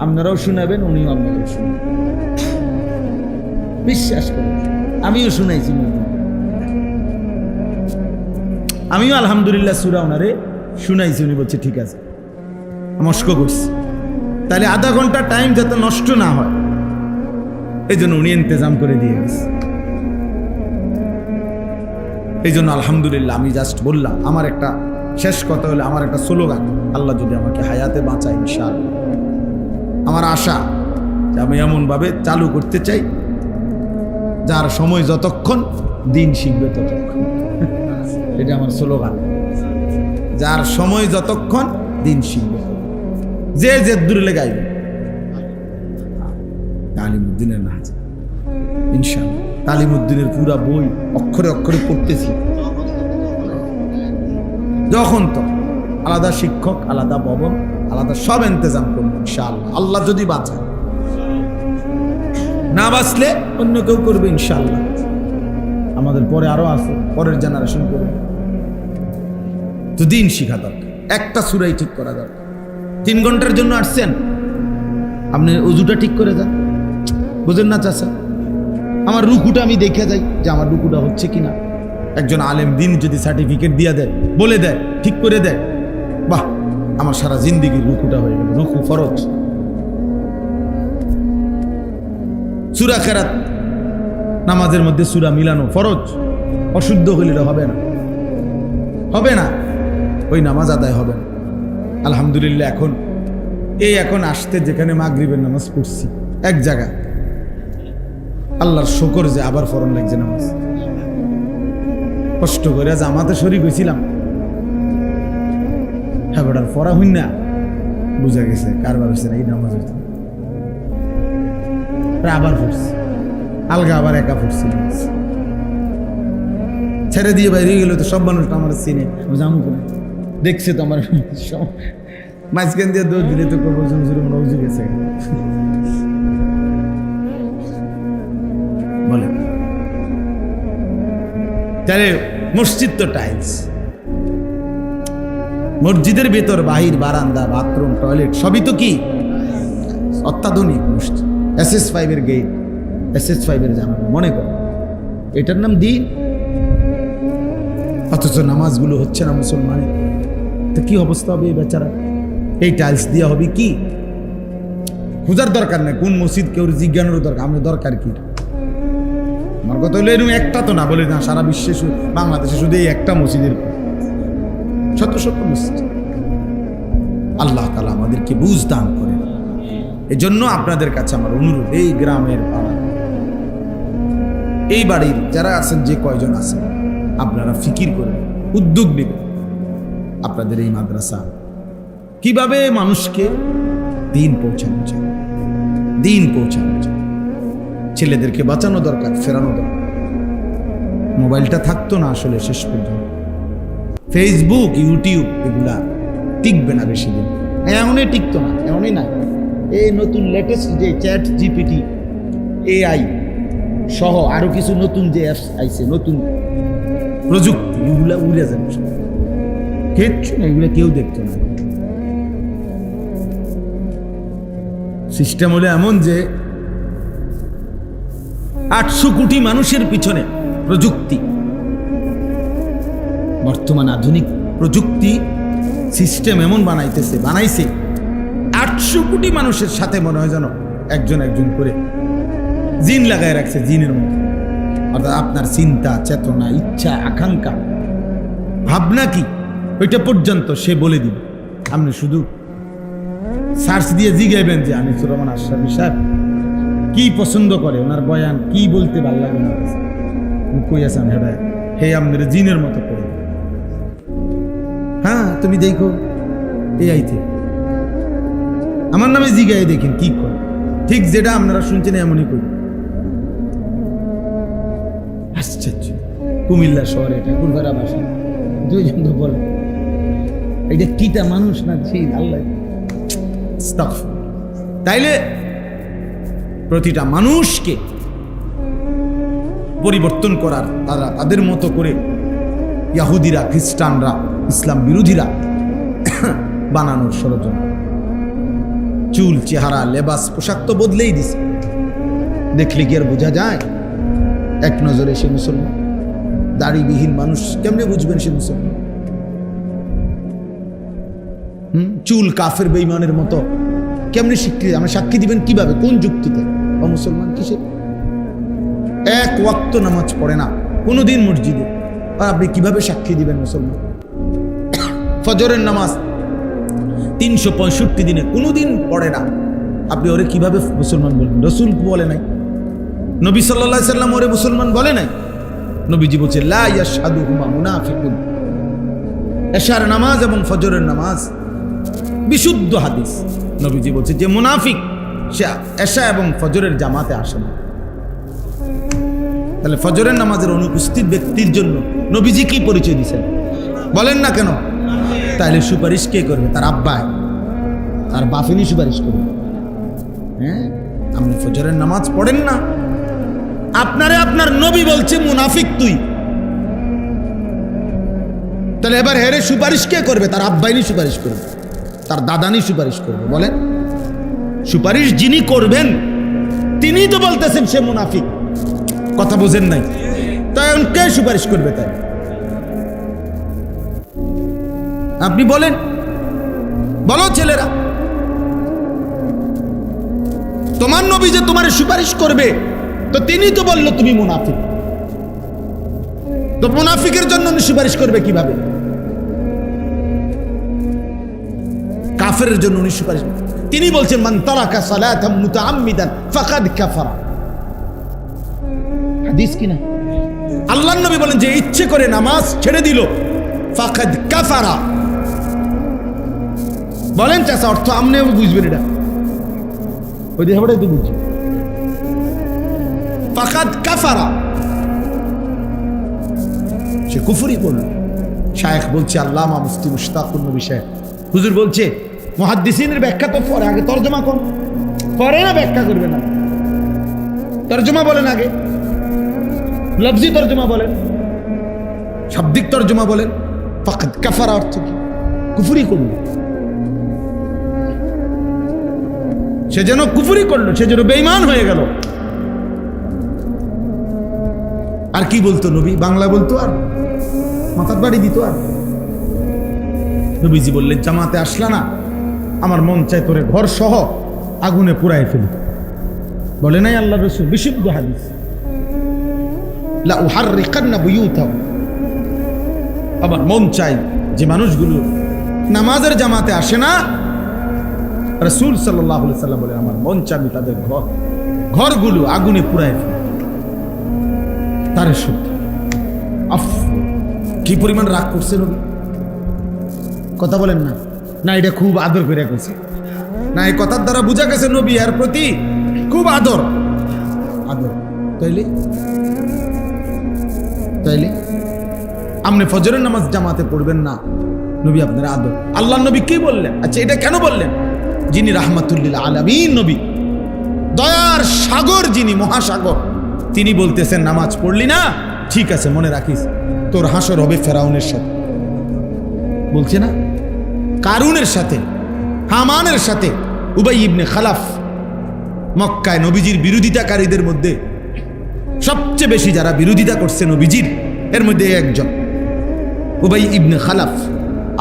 আপনারাও শোনাবেন, উনিও আপনারাও শুনবেন। বিশ্বাস করেন আমিও শুনাইছি, আমিও আলহামদুলিল্লাহ সূরা ওনারে শুনাইছি, উনি বলছে ঠিক আছে, মস্ক করছি। তাহলে আধা ঘন্টা টাইম যাতে নষ্ট না হয়, এই জন্য উনি ইন্তজাম করে দিয়ে গেছে। এই জন্য আলহামদুলিল্লাহ আমি জাস্ট বললাম, আমার একটা শেষ কথা হলো, আমার একটা স্লোগান, আল্লাহ যদি আমাকে হায়াতে বাঁচায় ইনশাআল্লাহ, আমার আশা যে আমি এমনভাবে চালু করতে চাই যার সময় যতক্ষণ দিন শিখবে ততক্ষণ, এটা আমার স্লোগান, যার সময় যতক্ষণ দিন শিখবে, যে দূরে লেগাইবে তালিমুদ্দিনের নাচ ইনশাআল্লাহ। তালিমুদ্দিনের পুরা বই অক্ষরে অক্ষরে পড়তেছি, যখন তো আলাদা শিক্ষক, আলাদা ভবন, আলাদা সব ইন্তজাম করবো ইনশাআল্লাহ, আল্লাহ যদি বাঁচায়, না বাঁচলে অন্য কেউ করবে ইনশাআল্লাহ, আমাদের পরে আরো আছে, পরের জেনারেশন করবে। তো দিন শিখা দরকার, একটা সূরাই ঠিক করা দরকার। 3 ঘন্টার জন্য আসছেন, আপনি ওযুটা ঠিক করে যান, বুঝেন না চাচা? আমার রুকুটা আমি দেখে যাই যে আমার রুকুটা হচ্ছে কিনা, একজন আলেম দিন যদি সার্টিফিকেট দিয়ে দেয়, বলে দেয়, ঠিক করে দেয়, বাহ, আমার সারা জিন্দিগির রুকুটা হয়ে গেল। রুকু ফরজ। সূরা কেরাত নামাজের মধ্যে সূরা মিলানো ফরজ। অশুদ্ধ হইলে হবে না, হবে না, ওই নামাজ আদায় হবে না। আলহামদুলিল্লাহ এখন আসতে যেখানে মাগরিবের নামাজ পড়ছি এক জায়গা, আল্লাহর শুকর যে আবার ফরন লাগছে নামাজ। কষ্ট করে জামাতে শরীক হয়েছিলাম, হ্যাঁ বেটার পড়া হইন না, বুঝা গেছে কারবার হচ্ছে না এই নামাজ হইতে, আবার পড়ছি আলগা, আবার একা পড়ছি নামাজ। ছেড়ে দিয়ে বাইরে গেল তো সব মানুষ আমার চিনে, জামু করে দেখছে তো আমার মাঝখান দিয়ে দৌড় দিলে তো করবো রোজু গেছে। বলে তাহলে মসজিদ তো টাইলস, মসজিদের ভেতর বাহির বারান্দা বাথরুম টয়লেট সবই তো কি অত্যাধুনিক মসজিদ। SS5 এর গেট, SS5 এর জানাবো মনে করো, এটার নাম দিন। অথচ নামাজগুলো হচ্ছে না মুসলমানের, তো কি অবস্থা হবে এই বেচারা? এই টাইলস দিয়া হবে কি? খোঁজার দরকার নেই কোন মসজিদ, কেউ জিজ্ঞানোর দরকার, আমরা দরকার কি? আমার কথা হলো এরকম একটা তো না, বলে না সারা বিশ্বে বাংলাদেশে শুধু এই একটা মসজিদের, শত শত মসজিদ। আল্লাহ তাআলা আমাদেরকে বুঝ দান করেন। এই জন্য আপনাদের কাছে আমার অনুরোধ, এই গ্রামের পাড়া, এই বাড়ির যারা আছেন, যে কয়জন আছেন, আপনারা ফিকির করবেন, উদ্যোগ নেবেন। আপনাদের এই মাদ্রাসা কিভাবে মানুষকে দিন পৌঁছানো যায়, দিন পৌঁছানো যায়। ছেলেদেরকে বাঁচানো দরকার, ফেরানো দরকার। মোবাইলটা থাকতো না আসলে শেষ পর্যন্ত। ফেসবুক, ইউটিউব এগুলা টিকবে না বেশি দিন, এমনই টিকতো না, এমনই না। এই নতুন লেটেস্ট যে চ্যাট জিপিটি, AI সহ আরো কিছু নতুন যে অ্যাপস আইছে, নতুন প্রযুক্তি, এগুলা উড়ে যাবে, কিচ্ছু না, এগুলো কেউ দেখতো না। সিস্টেম হলো এমন যে 800 কোটি মানুষের পিছনে প্রযুক্তি, বর্তমান আধুনিক প্রযুক্তি সিস্টেম এমন বানাইছে 800 কোটি মানুষের সাথে মনে হয় যেন একজন একজন করে জিন লাগায় রাখছে, জিনের মতো। অর্থাৎ আপনার চিন্তা, চেতনা, ইচ্ছা, আকাঙ্ক্ষা, ভাবনা কি, ওইটা পর্যন্ত সে বলে দিবে। আপনি শুধু সার্চ দিয়ে জিগাইবেন যে আনিসুর রহমান আশরাফী সাহেব কি পছন্দ করে, ওনার বয়ান কি বলতে ভালো লাগে, ওনার কাছে কই আছেন, হে আপনার জিনের মতো করে। হ্যাঁ, তুমি দেখো AIতে আমার নামে জিগাই দেখেন কি করে, ঠিক যেটা আপনারা শুনছেন এমনই করি। আশ্চর্য। কুমিল্লা শহরে ঠাকুরপাড়া বাসা দুইজন তো বলে এটা কিটা মানুষ না জিন, আল্লাহ। তাইলে প্রতিটা মানুষকে পরিবর্তন করার, তারা তাদের মতো করে ইহুদিরা, খ্রিস্টানরা, ইসলাম বিরোধীরা বানানোর ষড়যন্ত্র। চুল, চেহারা, লেবাস, পোশাক তো বদলেই দিছে, দেখলে কি আর বোঝা যায় এক নজরে সে মুসলমান? দাড়িবিহীন মানুষ কেমনে বুঝবেন সে মুসলমান? চুল কাফের বেঈমানের মতো কেমনে স্বীকৃতি, আমরা সাক্ষী দিবেন কিভাবে, কোন যুক্তিতে? ও মুসলমান কিসে? এক ওয়াক্ত নামাজ পড়ে না কোনোদিন মসজিদে, আর আপনি কিভাবে সাক্ষী দিবেন মুসলমান? ফজরের নামাজ 365 দিনে কোনোদিন পড়ে না, আপনি ওরে কিভাবে মুসলমান বলবেন? রসুল বলে নাই, নবী সাল্লাল্লাহু আলাইহি সাল্লাম ওরে মুসলমান বলে নাই। নবীজি বলছে লা ইয়াশহাদুহুমা মুনাফিকুন। এশার নামাজ এবং ফজরের নামাজ বিশুদ্ধ হাদিস, নবীজি বলছে যে মুনাফিক সে এশা এবং ফজরের জামাতে আসে না। তাহলে ফজরের নামাজের অনুপস্থিত ব্যক্তির জন্য নবীজি কি পরিচয় দিয়েছেন বলেন না কেন? তাহলে সুপারিশ কে করবে? তার আব্বায়, তার বাফিনি সুপারিশ করবে। হ্যাঁ, আপনি ফজরের নামাজ পড়েন না, আপনারে আপনার নবী বলছে মুনাফিক তুই, তাহলে এবার হেরে সুপারিশ কে করবে? তার আব্বাইনি সুপারিশ করবে, তার দাদানি সুপারিশ করবে। বলেন, সুপারিশ যিনি করবেন তিনিই তো বলতেছেন সে মুনাফিক। কথা বোঝেন নাই? তাই কে সুপারিশ করবে? তাই আপনি বলেন, বলো ছেলেরা, তোমার নবী যে তোমার সুপারিশ করবে, তো তিনি তো বললো তুমি মুনাফিক, তো মুনাফিকের জন্য উনি সুপারিশ করবে কিভাবে? কাফেরের জন্য উনি সুপারিশ, তিনি বলছেন মান তারাকা সালাতাম মুতাআম্মিদান ফাকাদ কাফারা। হাদিস কিনা? আল্লাহর নবী বলেন যে ইচ্ছে করে নামাজ ছেড়ে দিল ফাকাদ কাফারা। বলেন চাচা, অর্থ আমনেও বুঝবেন, এটা ওই দেহটাই তো বুঝছি। ফাকাদ কাফারা, সে কুফরি করল। শায়েখ বলছে, আল্লামা মুফতি মুশতাকুর নবী সাহেব হুজুর বলছে, মুহাদ্দিসিনের ব্যাখ্যা তো পরে, আগে তরজমা কোন, পরে না ব্যাখ্যা করবে না, তরজমা বলেন আগে, লফজি তরজমা বলেন, শাব্দিক তরজমা বলেন। ফাকাদ কাফারা অর্থ কি? কুফরি করল, সে যেন কুফরি করলো, সে যেন বেঈমান হয়ে গেল। আর কি বলতো নবী? বাংলা বলতো আর মাথার বাড়ি দিত। আর নবীজি বললেন, জামাতে আসলা না, আমার মন চাই তোরে ঘর সহ আগুনে পুড়াই ফেলি। বলে নাই আল্লাহ রাসূল, বিশুদ্ধ হাদিস, লা উহাররিকান্না বুয়ুতাহুম, আমার মন চাই যে মানুষগুলো নামাজের জামাতে আসে না, রাসূল সাল্লাল্লাহু আলাইহি সাল্লাম বলেন, আমার মন চাই আমি তাদের ঘরগুলো আগুনে পুড়াই ফেলি। তার শুদ্ধ আফ, কি পরিমাণ রাগ করছে নবী, কথা বলেন না? না এটা খুব আদর করে গেছে, না এই কথার দ্বারা বোঝা গেছে নবী এর প্রতি খুব আদর। আদর তাইলে তাইলে আপনি ফজরের নামাজ জামাতে পড়বেন না, নবী আপনার আদর। আল্লাহ নবী কি বললেন? আচ্ছা এটা কেন বললেন? যিনি রাহমাতুল লিল আলামিন নবী, দয়ার সাগর, যিনি মহাসাগর, তিনি বলতেছেন নামাজ পড়লি না, ঠিক আছে মনে রাখিস তোর হাসর হবে ফেরাউনের সাথে। বলছে না, কারুনের সাথে, হামানের সাথে। উবাই ইবনে খালাফ মক্কায় নবীজির বিরোধিতাকারীদের মধ্যে সবচেয়ে বেশি যারা বিরোধিতা করছে নবীজির, এর মধ্যে একজন উবাই ইবনে খালাফ,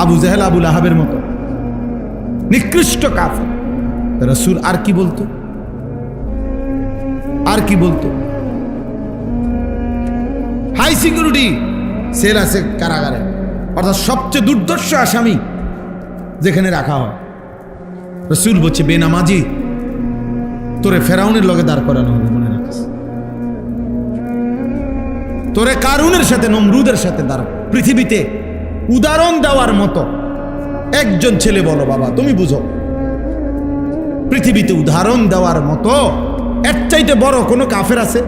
আবু জাহেল আবু লাহাবের মতো নিকৃষ্ট কাফের। রাসূল আর কি বলতো? আর কি বলতো? হাই সিকিউরিটি সেল আছে কারাগারে, অর্থাৎ সবচেয়ে দুর্দর্শ আসামি যেখানে রাখা হয়। রাসূল বলছে, বেনামাজি তোরে ফেরাউনের লগে দাঁড় করানো হবে, মনে রাখিস। তোরে কারুনের সাথে, নমরুদের সাথে দাঁড়। পৃথিবীতে উদাহরণ দেওয়ার মতো একজন ছেলে বলো বাবা, তুমি বুঝো, পৃথিবীতে উদাহরণ দেওয়ার মতো এর চাইতে বড় কোনো কাফের আছে?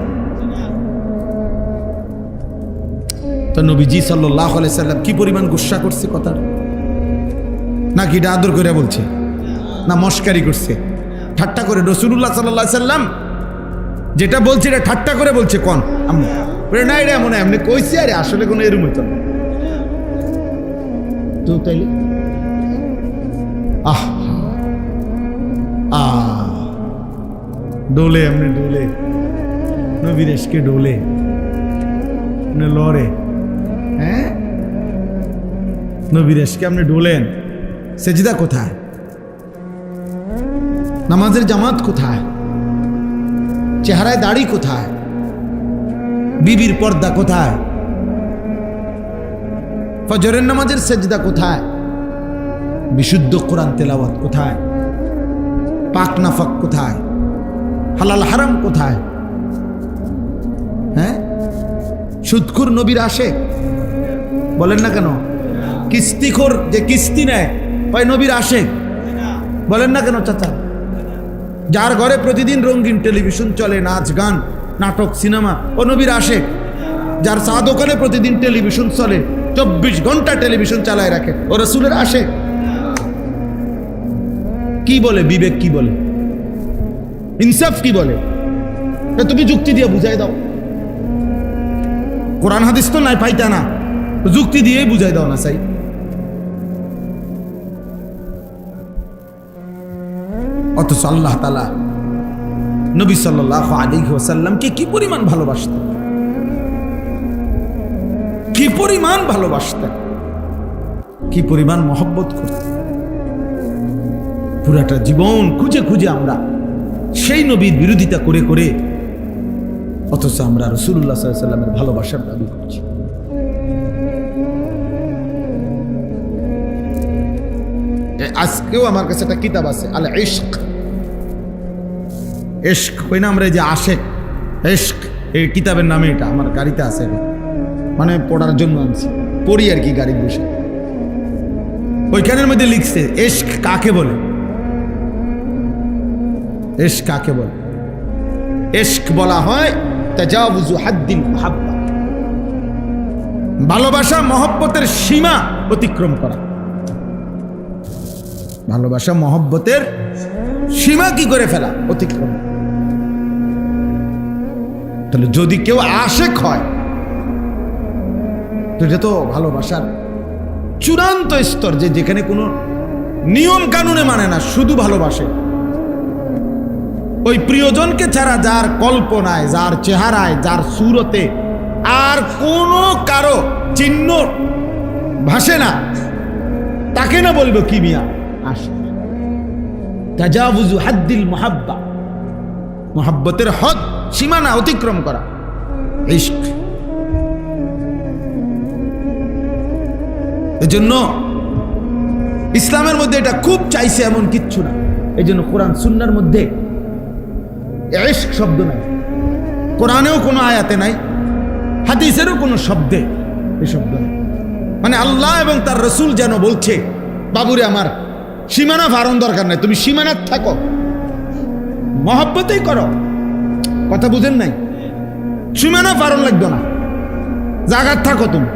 তো নবীজি সাল্লাল্লাহু আলাইহি সাল্লাম কি পরিমাণ গুসা করছে কথাটা, নাকি এটা আদর করে বলছে, না মস্কারি করছে, ঠাট্টা করে? রাসূলুল্লাহ সাল্লাল্লাহু আলাইহি সাল্লাম যেটা বলছে এটা ঠাট্টা করে বলছে কোন? না এটা মনে হয় এমনি কইছে, আরে আসলে কোনো এরম হইতো না তো। তাইলে আহ ডোলে, এমনি ডোলে, নবীর এসকে ডোলে লড়ে, হ্যাঁ নবীর এসকে আপনি ডোলেন। সেজদা কোথায়? নামাজের জামাত কোথায়? চেহারায় দাড়ি কোথায়? বিবির পর্দা কোথায়? ফজরের নামাজের সেজদা কোথায়? বিশুদ্ধ কোরআন তেলাওয়াত কোথায়? পাক নাফাক কোথায়? হালাল হারাম কোথায়? হ্যাঁ, সুদখোর নবীর আশিক বলেন না কেন? কিস্তিখোর যে কিস্তি নেয় ওই নবীর আশিক বলেন না কেন চাচা? যার ঘরে প্রতিদিন রঙিন টেলিভিশন চলে, নাচ গান নাটক সিনেমা, ও নবীর আশিক। যার চা দোকানে প্রতিদিন টেলিভিশন চলে, 24 ঘন্টা টেলিভিশন চালায় রাখে, ও রাসূলের আশিক। কি বলে বিবেক, কি বলে ইনসাফ, কি বলে? তুমি যুক্তি দিয়ে বুঝাই দাও। কোরআন হাদিস তো নাই পাইতা না, যুক্তি দিয়েই বুঝাই দাও না চাই। অথচ আল্লাহ তাআলা নবী সাল্লাল্লাহু আলাইহি ওয়াসাল্লামকে কি পরিমাণ ভালোবাসতেন, কি পরিমাণ ভালোবাসতেন। কি পরিমাণ মহব্বত করত। পুরাটা জীবন খুঁজে খুঁজে আমরা সেই নবীর বিরোধিতা করে করে, অথচ আমরা রাসূলুল্লাহ সাল্লাল্লাহু আলাইহি ওয়াসাল্লামের ভালোবাসার দাবি করছি। আজকেও আমার কাছে একটা কিতাব আছে, আল ইশক। ইশক কই না আমরা, যে আশেক, ইশক, এই কিতাবের নামে এটা আমার গাড়িতে আছে, মানে পড়ার জন্য আনছি, পড়ি আর কি গাড়ি বসে। ওইখানের মধ্যে লিখছে ইশক কাকে বলে। ইশক কাকে বলে? ইশক বলা হয় তাজাউযু হাদ্দিল মুহাব্বা, ভালোবাসা মহব্বতের সীমা অতিক্রম করা। ভালোবাসা মহব্বতের সীমা কি করে ফেলা? অতিক্রম। তাহলে যদি কেউ আশেক হয়, তো এটা তো ভালোবাসার চূড়ান্ত স্তর, যে যেখানে কোনো নিয়ম কানুনে মানে না, শুধু ভালোবাসে। ওই প্রিয়জনকে ছাড়া যার কল্পনায়, যার চেহারায়, যার সুরতে আর কোনো কারো চিহ্ন ভাসে না, তাকে না বলবো কি মিয়া আশিক। তাজাউযু হাদ্দিল মুহাব্বা, মুহাব্বতের হদ, সীমানা অতিক্রম করা, ইশক। এজন্য ইসলামের মধ্যে এটা খুব চাইছে এমন কিচ্ছু না। এই জন্য কোরআন সুন্নাহর মধ্যে ইশক শব্দ নাই, কোরআনেও কোনো আয়াতে নাই, হাদিসেরও কোনো শব্দে এই শব্দ নেই। মানে আল্লাহ এবং তার রাসূল যেন বলছে, বাবুরে আমার সীমানা ফারণ দরকার নাই, তুমি সীমানাত থাকো, মহব্বতেই করো। কথা বুঝেন নাই? সীমানা ফারণ লাগবে না, জাগাত থাকো, তুমি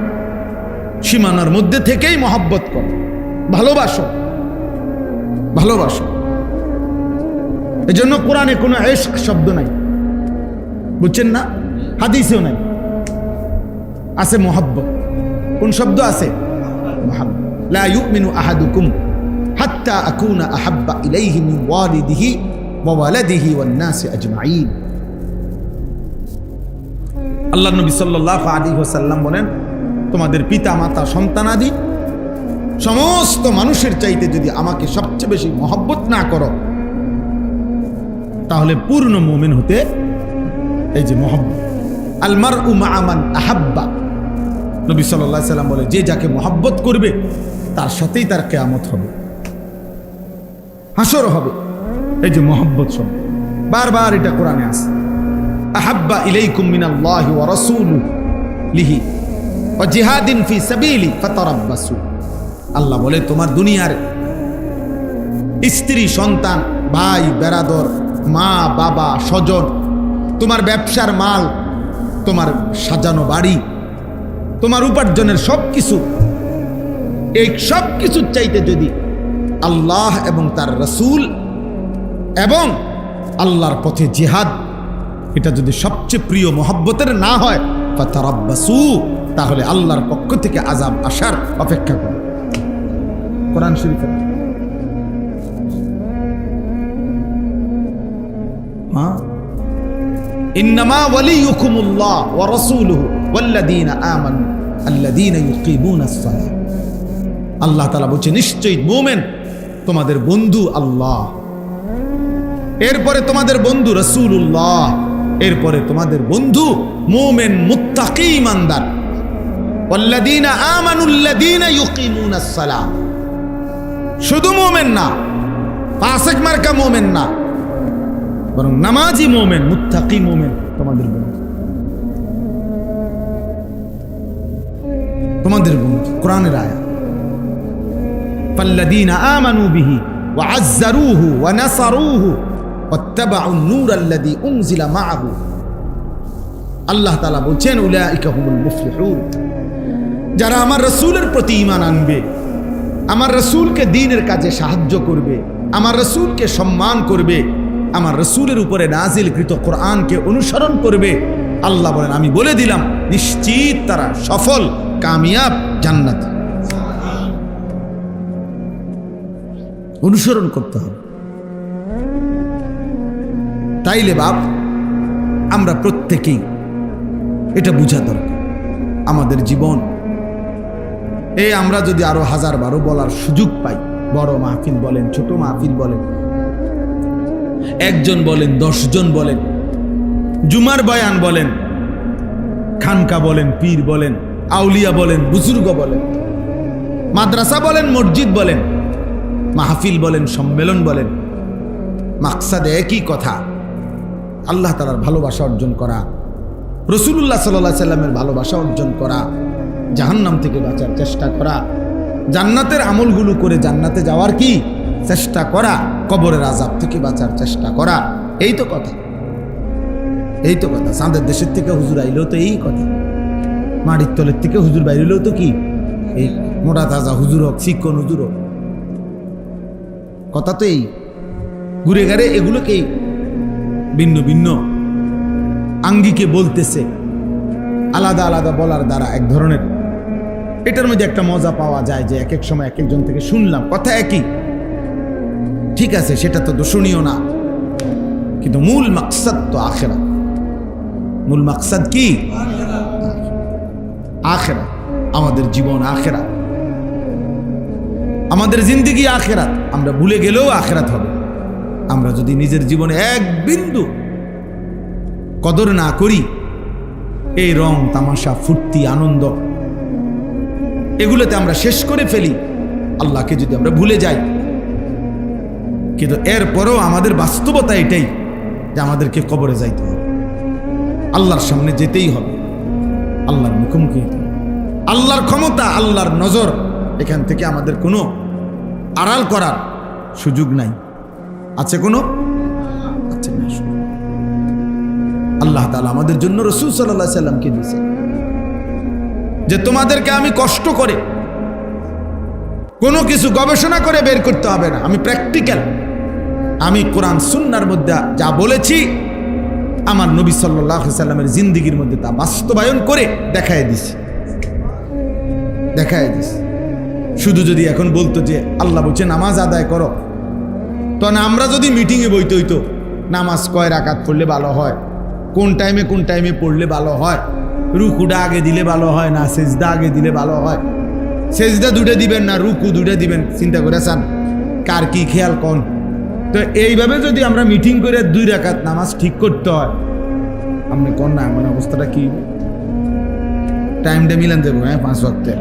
সীমানার মধ্যে থেকেই মহব্বত করো, ভালোবাসো, ভালোবাসো। এজন্য কোরআনে কোনো ইশক শব্দ নাই, বুঝছেন না? হাদিসেও নাই, আছে মহব্বত। কোন শব্দ আছে? মহব্বত। লা ইউমিনু আহাদুকুম হাত্তা আকুনা আহাব্বা ইলাইহি মিন ওয়ালিদিহি ওয়া ওয়ালাদিহি ওয়ান নাসি আজমাইন। আল্লাহর নবী সাল্লাল্লাহু আলাইহি ওয়াসাল্লাম বলেন, তোমাদের পিতা মাতা সন্তানাদি সমস্ত মানুষের চাইতে যদি আমাকে সবচেয়ে বেশি মহব্বত না করো, তাহলে পূর্ণ মুমিন হতে এই যে মহব্বত। আল মারউ মা'a মান আহাব্বা, নবী সাল্লাল্লাহু আলাইহি ওয়াসাল্লাম বলে, যে যাকে মহব্বত করবে তার সাথেই তার কিয়ামত হবে, হাসর হবে। এই যে মহব্বত শব্দ বারবার এটা কোরআনে আছে। আহাব্বা ইলাইকুম মিনাল্লাহি ওয়া রাসূলিহি ওয়া জিহাদিন ফি সাবিলি ফাতারাব্বাসু। আল্লাহ বলে, তোমার দুনিয়ার স্ত্রী, সন্তান, ভাই, বেরাদর, মা, বাবা, স্বজন, তোমার ব্যবসার মাল, তোমার সাজানো বাড়ি, তোমার উপার্জনের সব কিছু, এই সব কিছুর চাইতে যদি আল্লাহ এবং তার রাসূল এবং আল্লাহর পথে জিহাদ, এটা যদি সবচেয়ে প্রিয় মহব্বতের না হয়, ফাতারাব্বাসু, তাহলে আল্লাহর পক্ষ থেকে আযাব আসার অপেক্ষা করো। কোরআন শরীফে ইন্নামা ওয়ালিয়ুকুমুল্লাহ ওয়া রাসূলুহু ওয়াল্লাযীনা আমানু আল্লাযীনা ইউকিমুনাস সালাহ। আল্লাহ তাআলা বলছে, নিশ্চয়ই মুমিন তোমাদের বন্ধু আল্লাহ, এরপরে তোমাদের বন্ধু রাসূলুল্লাহ, এরপরে তোমাদের বন্ধু মুমিন মুত্তাকি ইমানদার। ওয়াল্লাযীনা আমানু আল্লাযীনা ইউকিমুনাস সালাহ, শুধু মুমিন না, ফাসিক মার্কা মুমিন না, বরং নামাজি মুমিন, মুত্তাকি মুমিন তোমাদের বন্ধু, তোমাদের বন্ধু। কোরআনের আয়াত, ফাল্লাযীনা আমানু বিহি ওয়া আযযারুহু ওয়া নাসারুহু ওয়াত্তাবাউ নূর আল্লাযী উনজিলা মাআহু। আল্লাহ তাআলা বলছেন, উলাইকা হুমুল মুফলিহুন, যারা আমার রাসূলের প্রতি ঈমান আনবে, আমার রাসূলকে দ্বীনের কাজে সাহায্য করবে, আমার রাসূলকে সম্মান করবে, আমার রাসূলের উপরে নাজিলকৃত কোরআনকে অনুসরণ করবে, আল্লাহ বলেন, আমি বলে দিলাম নিশ্চিত তারা সফল, কামিয়াব, জান্নাত। অনুসরণ করতে হবে। তাইলে বাপ, আমরা প্রত্যেকেই এটা বুঝা দরকার, আমাদের জীবন আমরা যদি আরো 1000-12 বলার সুযোগ পাই, বড় মাহফিল বলেন, ছোট মাহফিল বলেন, 1 জন বলেন, 10 জন বলেন, জুমার বয়ান বলেন, খানকা বলেন, পীর বলেন, আউলিয়া বলেন, বুজুর্গ বলেন, মাদ্রাসা বলেন, মসজিদ বলেন, মাহফিল বলেন, সম্মেলন বলেন, মাকসাদ একই কথা, আল্লাহ তাআলার ভালোবাসা অর্জন করা, রাসূলুল্লাহ সাল্লাল্লাহু আলাইহি সাল্লামের ভালোবাসা অর্জন করা, জাহান্নাম থেকে বাঁচার চেষ্টা করা, জান্নাতের আমলগুলো করে জান্নাতে যাওয়ার কি চেষ্টা করা, কবরের আযাব থেকে বাঁচার চেষ্টা করা। এই তো কথা, এই তো কথা। চাঁদের দেশের থেকে হুজুর আইলেও তো এই কথা, মাটির তলের থেকে হুজুর বাইরেও তো কি এই মোটা তাজা হুজুর হোক, শিক্ষণ হুজুর হোক, কথা তো এই। ঘুরে ঘাড়ে এগুলোকেই ভিন্ন ভিন্ন আঙ্গিকে বলতেছে, আলাদা আলাদা বলার দ্বারা এক ধরনের, এটার মধ্যে একটা মজা পাওয়া যায় যে এক এক সময় এক একজন থেকে শুনলাম কথা একই, ঠিক আছে, সেটা তো দোষণীয় না, কিন্তু মূল মাকসাদ তো আখিরাত। মূল মাকসাদ কি? আখিরাত। আমাদের জীবন আখিরাত, আমাদের জিন্দেগি আখিরাত। আমরা ভুলে গেলেও আখিরাত হবে। আমরা যদি নিজের জীবনে এক বিন্দু কদর না করি, এই রং তামাশা, ফুর্তি, আনন্দ, এগুলোতে আমরা শেষ করে ফেলি, আল্লাহকে যদি আমরা ভুলে যাই, কিন্তু এরপরও আমাদের বাস্তবতা এটাই যে আমাদেরকে কবরে যাইতে হবে, আল্লাহর সামনে যেতেই হবে, আল্লাহর মুখোমুখি হতে হবে। আল্লাহর ক্ষমতা, আল্লাহর নজর, এখান থেকে আমাদের কোনো আড়াল করার সুযোগ নাই। আছে কোনো? আছে না। আল্লাহ তাআলা আমাদের জন্য রাসূল সাল্লাল্লাহু আলাইহি সাল্লামকে দিয়েছে যে তোমাদেরকে আমি কষ্ট করে কোনো কিছু গবেষণা করে বের করতে হবে না, আমি প্র্যাকটিক্যাল, আমি কোরআন সুন্নাহর মধ্যে যা বলেছি আমার নবী সাল্লাল্লাহু আলাইহি সাল্লামের জিন্দেগির মধ্যে তা বাস্তবায়ন করে দেখায় দিছি। শুধু যদি এখন বলতো যে আল্লাহ বলছে নামাজ আদায় করো, তো না আমরা যদি মিটিংয়ে বইতে হইতো নামাজ কয় রাকাত পড়লে ভালো হয়, কোন টাইমে পড়লে ভালো হয়, রুকুটা আগে দিলে ভালো হয় না সেজদা আগে দিলে ভালো হয়, সেজদা দুটো দিবেন না রুকু দুটো দিবেন, চিন্তা করে চান কার কি খেয়াল কোন। তো এইভাবে যদি আমরা মিটিং করে 2 রাকাত নামাজ ঠিক করতে হয়, আপনি কোন না এমন অবস্থাটা কি? টাইমটা মিলান যাবো, 5 ওয়াক্তে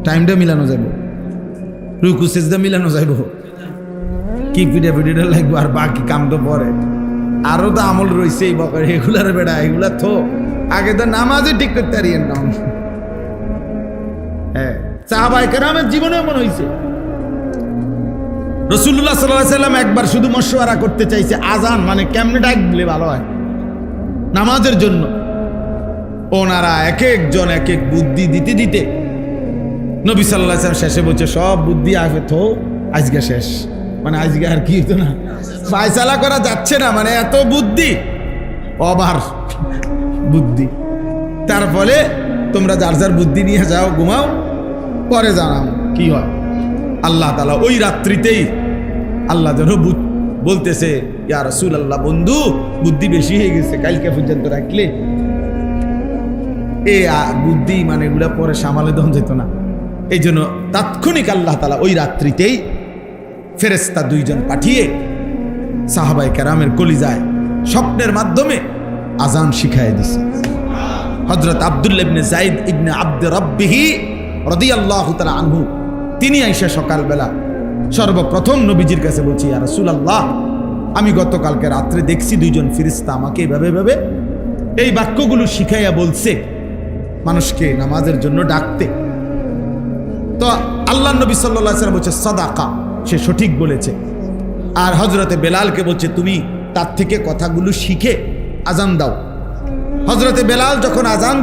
টাইমটা মিলানো যাব, রুকু সেজদা মিলানো যাইব, কি পিঠা লাগবে, আর বাকি কাম তো পরে, আরো তো আমল রয়েছে এই বকর, এগুলার বেড়া এগুলা তো আগে তো নামাজে ঠিক করতে পারিয়েন না। হ্যাঁ, সাহাবায়ে কেরামের জীবনে এমন হয়েছে। রাসূলুল্লাহ সাল্লাল্লাহু আলাইহি সাল্লাম একবার শুধু মশওয়ারা করতে চাইছে, আজান মানে কেমনে ডাকলে ভালো হয় নামাজের জন্য। ওনারা এক একজন এক এক বুদ্ধি দিতে দিতে নবী সাল্লাল্লাহু আলাইহি ওয়াসাল্লাম শেষে বলছে সব বুদ্ধি আগে তো আজকে শেষ, মানে আজকে আর কি হতো না, ফায়সালা করা যাচ্ছে না, মানে এত বুদ্ধি, অবার বুদ্ধি। তার ফলে তোমরা যার যার বুদ্ধি নিয়ে যাও, ঘুমাও, পরে জানাও কি হয়। আল্লাহ তাআলা ওই রাত্রিতেই আল্লাহ যেন বলতেছে, ইয়া রাসূলুল্লাহ, বন্ধু বুদ্ধি বেশি হয়ে গেছে, কালকে পর্যন্ত রাখলে এ বুদ্ধি মানে এগুলা পরে সামালে দন যেত না। এই জন্য তাৎক্ষণিক আল্লাহ তাআলা ওই রাত্রিতেই ফেরেশতা 2 জন পাঠিয়ে সাহাবায়ে কেরামের কলিজায় স্বপ্নের মাধ্যমে আজান শিখায় দিছে। হযরত আব্দুল্লাহ ইবনে যায়েদ ইবনে আব্দ রাব্বিহি রাদিয়াল্লাহু তাআলা আনহু, তিনি আইসা সকালবেলা সর্বপ্রথম নবীজির কাছে বলছি, ইয়া রাসূলুল্লাহ, আমি গতকালকে রাত্রে দেখছি 2 জন ফেরেশতা আমাকে এভাবে এই বাক্যগুলো শিখাইয়া বলছে মানুষকে নামাজের জন্য ডাকতে। তো আল্লাহ নবী সাল্লাল্লাহু আলাইহি ওয়াসাল্লাম বলছে সাদাকা, সে সঠিক বলেছে। আর হযরতে বেলালকে বলছে তুমি তার থেকে কথাগুলো শিখে আজান দাও। হযরতে বেলাল যখন আজান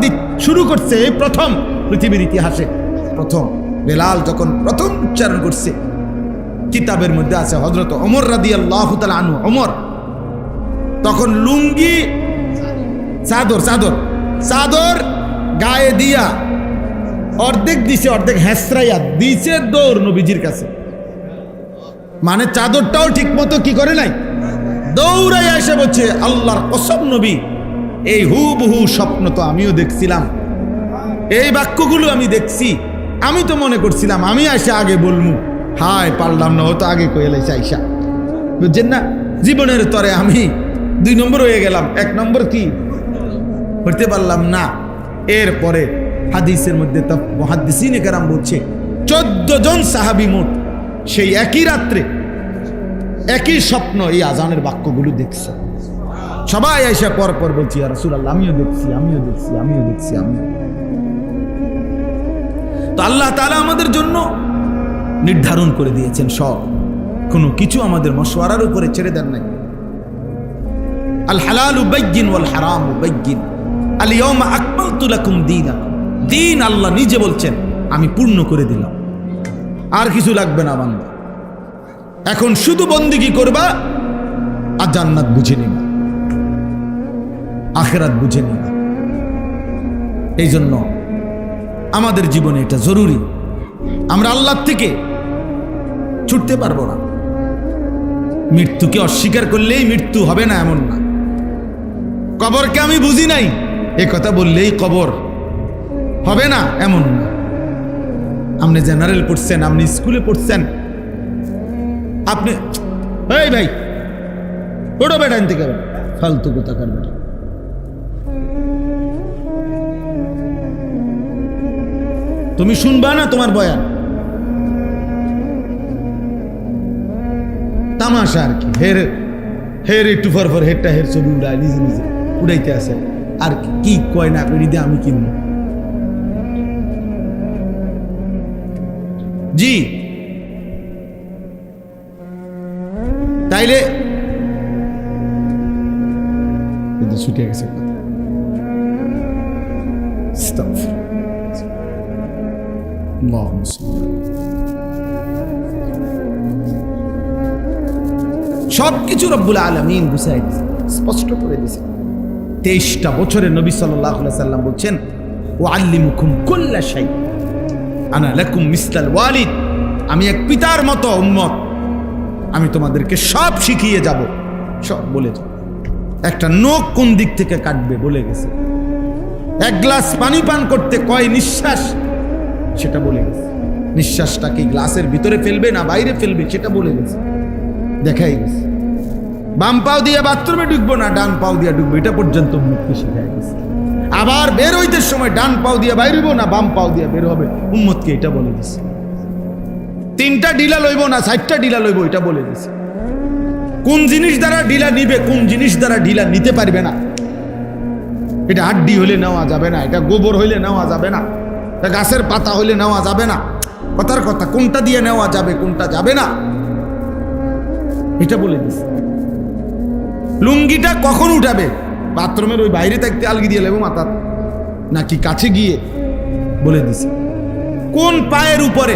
শুরু করছে, এই প্রথম পৃথিবীর ইতিহাসে প্রথম বেলাল যখন প্রথম উচ্চারণ করছে, কিতাবের মধ্যে আছে হযরত ওমর রাদিয়াল্লাহু তাআলা আনহু, ওমর তখন লুঙ্গি চাদর গায়ে দিয়া অর্ধেক দিছে, অর্ধেক হেসরাইয়া দিছে, দৌড় নবীজির কাছে, মানে চাদরটাও ঠিক মতো কি করে নাই, দৌড়াইয়া এসে বলছে, আল্লাহর কসম নবী, এই হুবহু স্বপ্ন তো আমিও দেখছিলাম, এই বাক্যগুলো আমি দেখছি, আমি তো মনে করছিলাম আমি আইসা আগে বলমু, হায় পারলাম না, হয়তো আগে কইলাইছে আইসা, বুঝছেন না? জীবনের তরে আমি 2 নম্বর হয়ে গেলাম, 1 নম্বর কি করতে পারলাম না। এরপরে হাদিসের মধ্যে তো মুহাদ্দিসিনে কেরাম বলছে 14 জন সাহাবী মোট সেই একই রাত্রে একই স্বপ্ন এই আজানের বাক্যগুলো দেখছে। সবাই আইসা পর পর বলছি, ইয়া রাসূলুল্লাহ আমিও দেখছি, আমিও দেখছি, আমিও দেখছি, আমিও। তো আল্লাহ তাআলা আমাদের জন্য নির্ধারণ করে দিয়েছেন সব, কোনো কিছু আমাদের মশওয়ারার উপরে ছেড়ে দেন নাই। আল হালালু বাইয়িন ওয়াল হারামু বাইয়িন, আল ইয়াওমা আকমালতু লাকুম দীনাকুম। দিন আল্লাহ নিজে বলছেন আমি পূর্ণ করে দিলাম, আর কিছু লাগবে না বান্দা। এখন শুধু বন্দেগী করবা আর জান্নাত বুঝে নিবা, আখিরাত বুঝে নিবা। এই জন্য আমাদের জীবনে এটা জরুরি। আমরা আল্লাহর থেকে ছুটতে পারবো না। মৃত্যুকে অস্বীকার করলেই মৃত্যু হবে না এমন না। কবরকে আমি বুঝি নাই এ কথা বললেই কবর হবে না এমন না। আপনি জেনারেল পড়ছেন, আপনি স্কুলে পড়ছেন, আপনি এই ভাই ওটা বেটান থেকে ফালতু কথা করবেন। তুমি শুনবা না তোমার বয়ান, তামাশা আর কি। হের একটু ফর হেরটা হের ছবি উড়ায়, নিজে নিজে উড়াইতে আসে, আর কি কয় না করি দিয়ে আমি কিনব। জি তাইলে ছুটে গেছে। সবকিছু রব্বুল আলামিন বুঝাই দিয়েছে, স্পষ্ট করে দিয়েছে। 23টা বছরে নবী সাল্লাল্লাহু আলাইহি সাল্লাম বলছেন ওয়াল্লিমুকুম কুল্লা শাই আনা লাকুম মিসলাল ওয়ালিদ। আমি এক পিতার মতো উম্মত, আমি তোমাদেরকে সব শিখিয়ে যাব, সব বলে যাব। একটা নখ কোন দিক থেকে কাটবে বলে গেছে, 1 গ্লাস পানি পান করতে কয় নিঃশ্বাস সেটা বলে গেছে, নিঃশ্বাসটা কি গ্লাসের ভিতরে ফেলবে না বাইরে ফেলবে সেটা বলে গেছে, দেখাই গেছে। বাম পাও দিয়ে বাথরুমে ঢুকবো না ডান পাও দিয়ে ঢুকবো, এটা পর্যন্ত উম্মতকে শিখাই গেছে। আবার বের হইতে সময় ডান পাও দিয়ে বাইর হইব না বাম পাও দিয়ে বের হবে, উম্মতকে এটা বলে দিছে। 3টা ঢিলা লইব না 4টা ঢিলা লইব, এটা বলে দিছে। কোন জিনিস দ্বারা ঢিলা নিবে, কোন জিনিস দ্বারা ঢিলা নিতে পারবে না, এটা হাড্ডি হইলে নেওয়া যাবে না, এটা গোবর হইলে নেওয়া যাবে না, এটা গাছের পাতা হইলে নেওয়া যাবে না। কথার কথা, কোনটা দিয়ে নেওয়া যাবে কোনটা যাবে না এটা বলে দিছে। লুঙ্গিটা কখন উঠাবে, বাথরুমের ওই বাইরে থাকতে আলগি দিয়ে লেবো মাথা নাকি কাছে গিয়ে, বলে দিছে। কোন পায়ের উপরে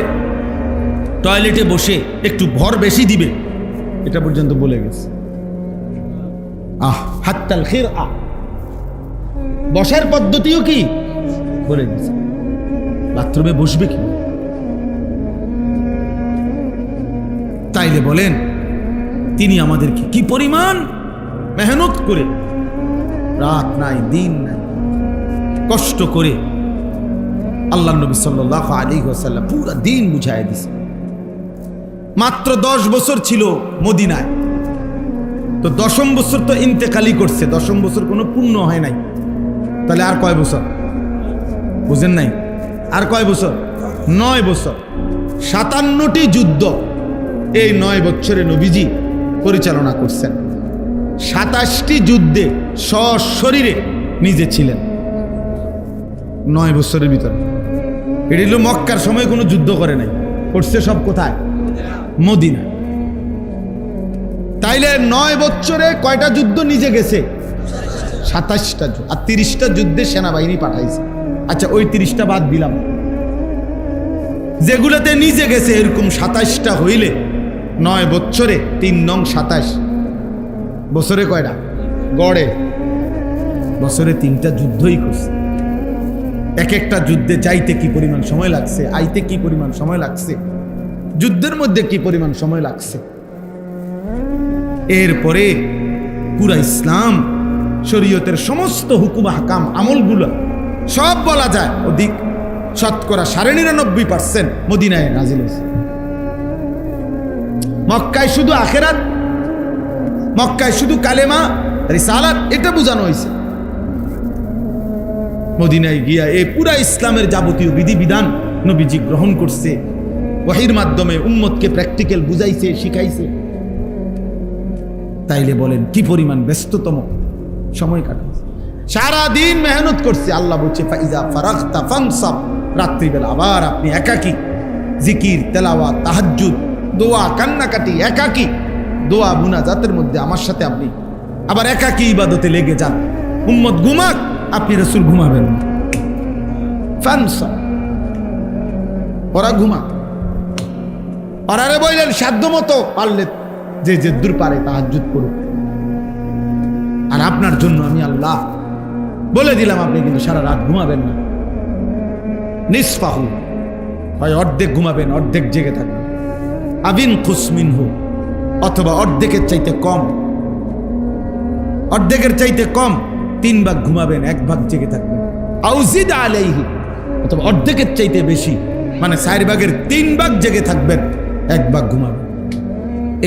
টয়লেটে বসে একটু ভর বেশি দিবে, এটা পর্যন্ত বলে গেছে। হাত্তাল খির বসার পদ্ধতিও কি বলে দিছে। বাথরুমে বসবে কি, তাইলে বলেন তিনি আমাদেরকে কি পরিমাণ মেহনত করে, রাত নাই দিন নাই কষ্ট করে আল্লাহ নবী সাল্লাল্লাহু আলাইহি ওয়াসাল্লাম পুরো দিন বুঝায় দিছে। মাত্র 10 বছর ছিল মদিনায়, তো 10ম বছর তো ইন্তেকালি করছে, 10ম বছর কোনো পূর্ণ হয় নাই। তাহলে আর কয় বছর বুঝেন নাই, আর কয় বছর? 9 বছর। 57টি যুদ্ধ এই 9 বছরে নবীজি পরিচালনা করছেন। 27টি যুদ্ধে সশরীরে নিজে ছিলেন 9 বছরের ভিতরে। এটা হলো মক্কার সময় কোনো যুদ্ধ করে নাই, করছে সব কোথায়? মদিনা। তাইলে 9 বছরে কয়টা যুদ্ধ নিজে গেছে? 27টা। আর 30টা যুদ্ধে সেনাবাহিনী পাঠাইছে। আচ্ছা ওই 30টা বাদ দিলাম, যেগুলোতে নিজে গেছে এরকম 27টা হইলে 9 বছরে 3 নং 27, বছরে কয়টা? গড়ে বছরে 3টা যুদ্ধই করছে। এক একটা যুদ্ধে যাইতে কি পরিমাণ সময় লাগছে, আইতে কি পরিমাণ সময় লাগছে, যুদ্ধের মধ্যে কি পরিমাণ সময় লাগছে। এরপরে পুরা ইসলাম শরীয়তের সমস্ত হুকুম হাকাম আমলগুলো সব বলা যায় অধিক শতকরা 99.5% মদিনায় নাজিল হয়েছে। মক্কায় শুধু আখেরাত, মক্কায় শুধু কালেমা রিসালাত এটা বোঝানো হয়েছে। মদিনায় গিয়া এই পুরা ইসলামের যাবতীয় বিধিবিধান নবীজি গ্রহণ করছে, ওয়াহির মাধ্যমে উম্মতকে প্র্যাকটিক্যাল বুঝাইছে, শিখাইছে। তাইলে বলেন কি পরিমাণ ব্যস্ততম সময় কাটাচ্ছে, সারাদিন মেহনত করছে। আল্লাহ বলছে ফাইজা ফারাগতা ফানসাব, রাত্রিবেলা আবার আপনি একাকী জিকির, তেলাওয়াত, তাহাজ্জুদ, দোয়া, কান্নাকাটি, একাকী দোয়া মুনাজাতের মধ্যে আমার সাথে আপনি আবার একাকী ইবাদতে লেগে যান। উম্মত ঘুমাক, আপনি রাসূল ঘুমাবেন। ফানসাব, ওরা ঘুমাক। ওরারে বললেন সাধ্য মতো পারলে যে যে দূর পারে তাহাজ্জুদ করুক। আর আপনার জন্য আমি আল্লাহ বলে দিলাম আপনি কিন্তু সারা রাত ঘুমাবেন না। নিসফাহু, হয় অর্ধেক ঘুমাবেন, অর্ধেক জেগে থাকবেন। আবিন খুসমিনহু, অথবা অর্ধেকের চাইতে কম, অর্ধেকের চাইতে কম 3 ভাগ ঘুমাবেন, 1 ভাগ জেগে থাকবেন। আউজিদ আলাইহি, অথবা অর্ধেকের চাইতে বেশি, মানে 4 ভাগের 3 ভাগ জেগে থাকবেন, 1 ভাগ ঘুমাবেন।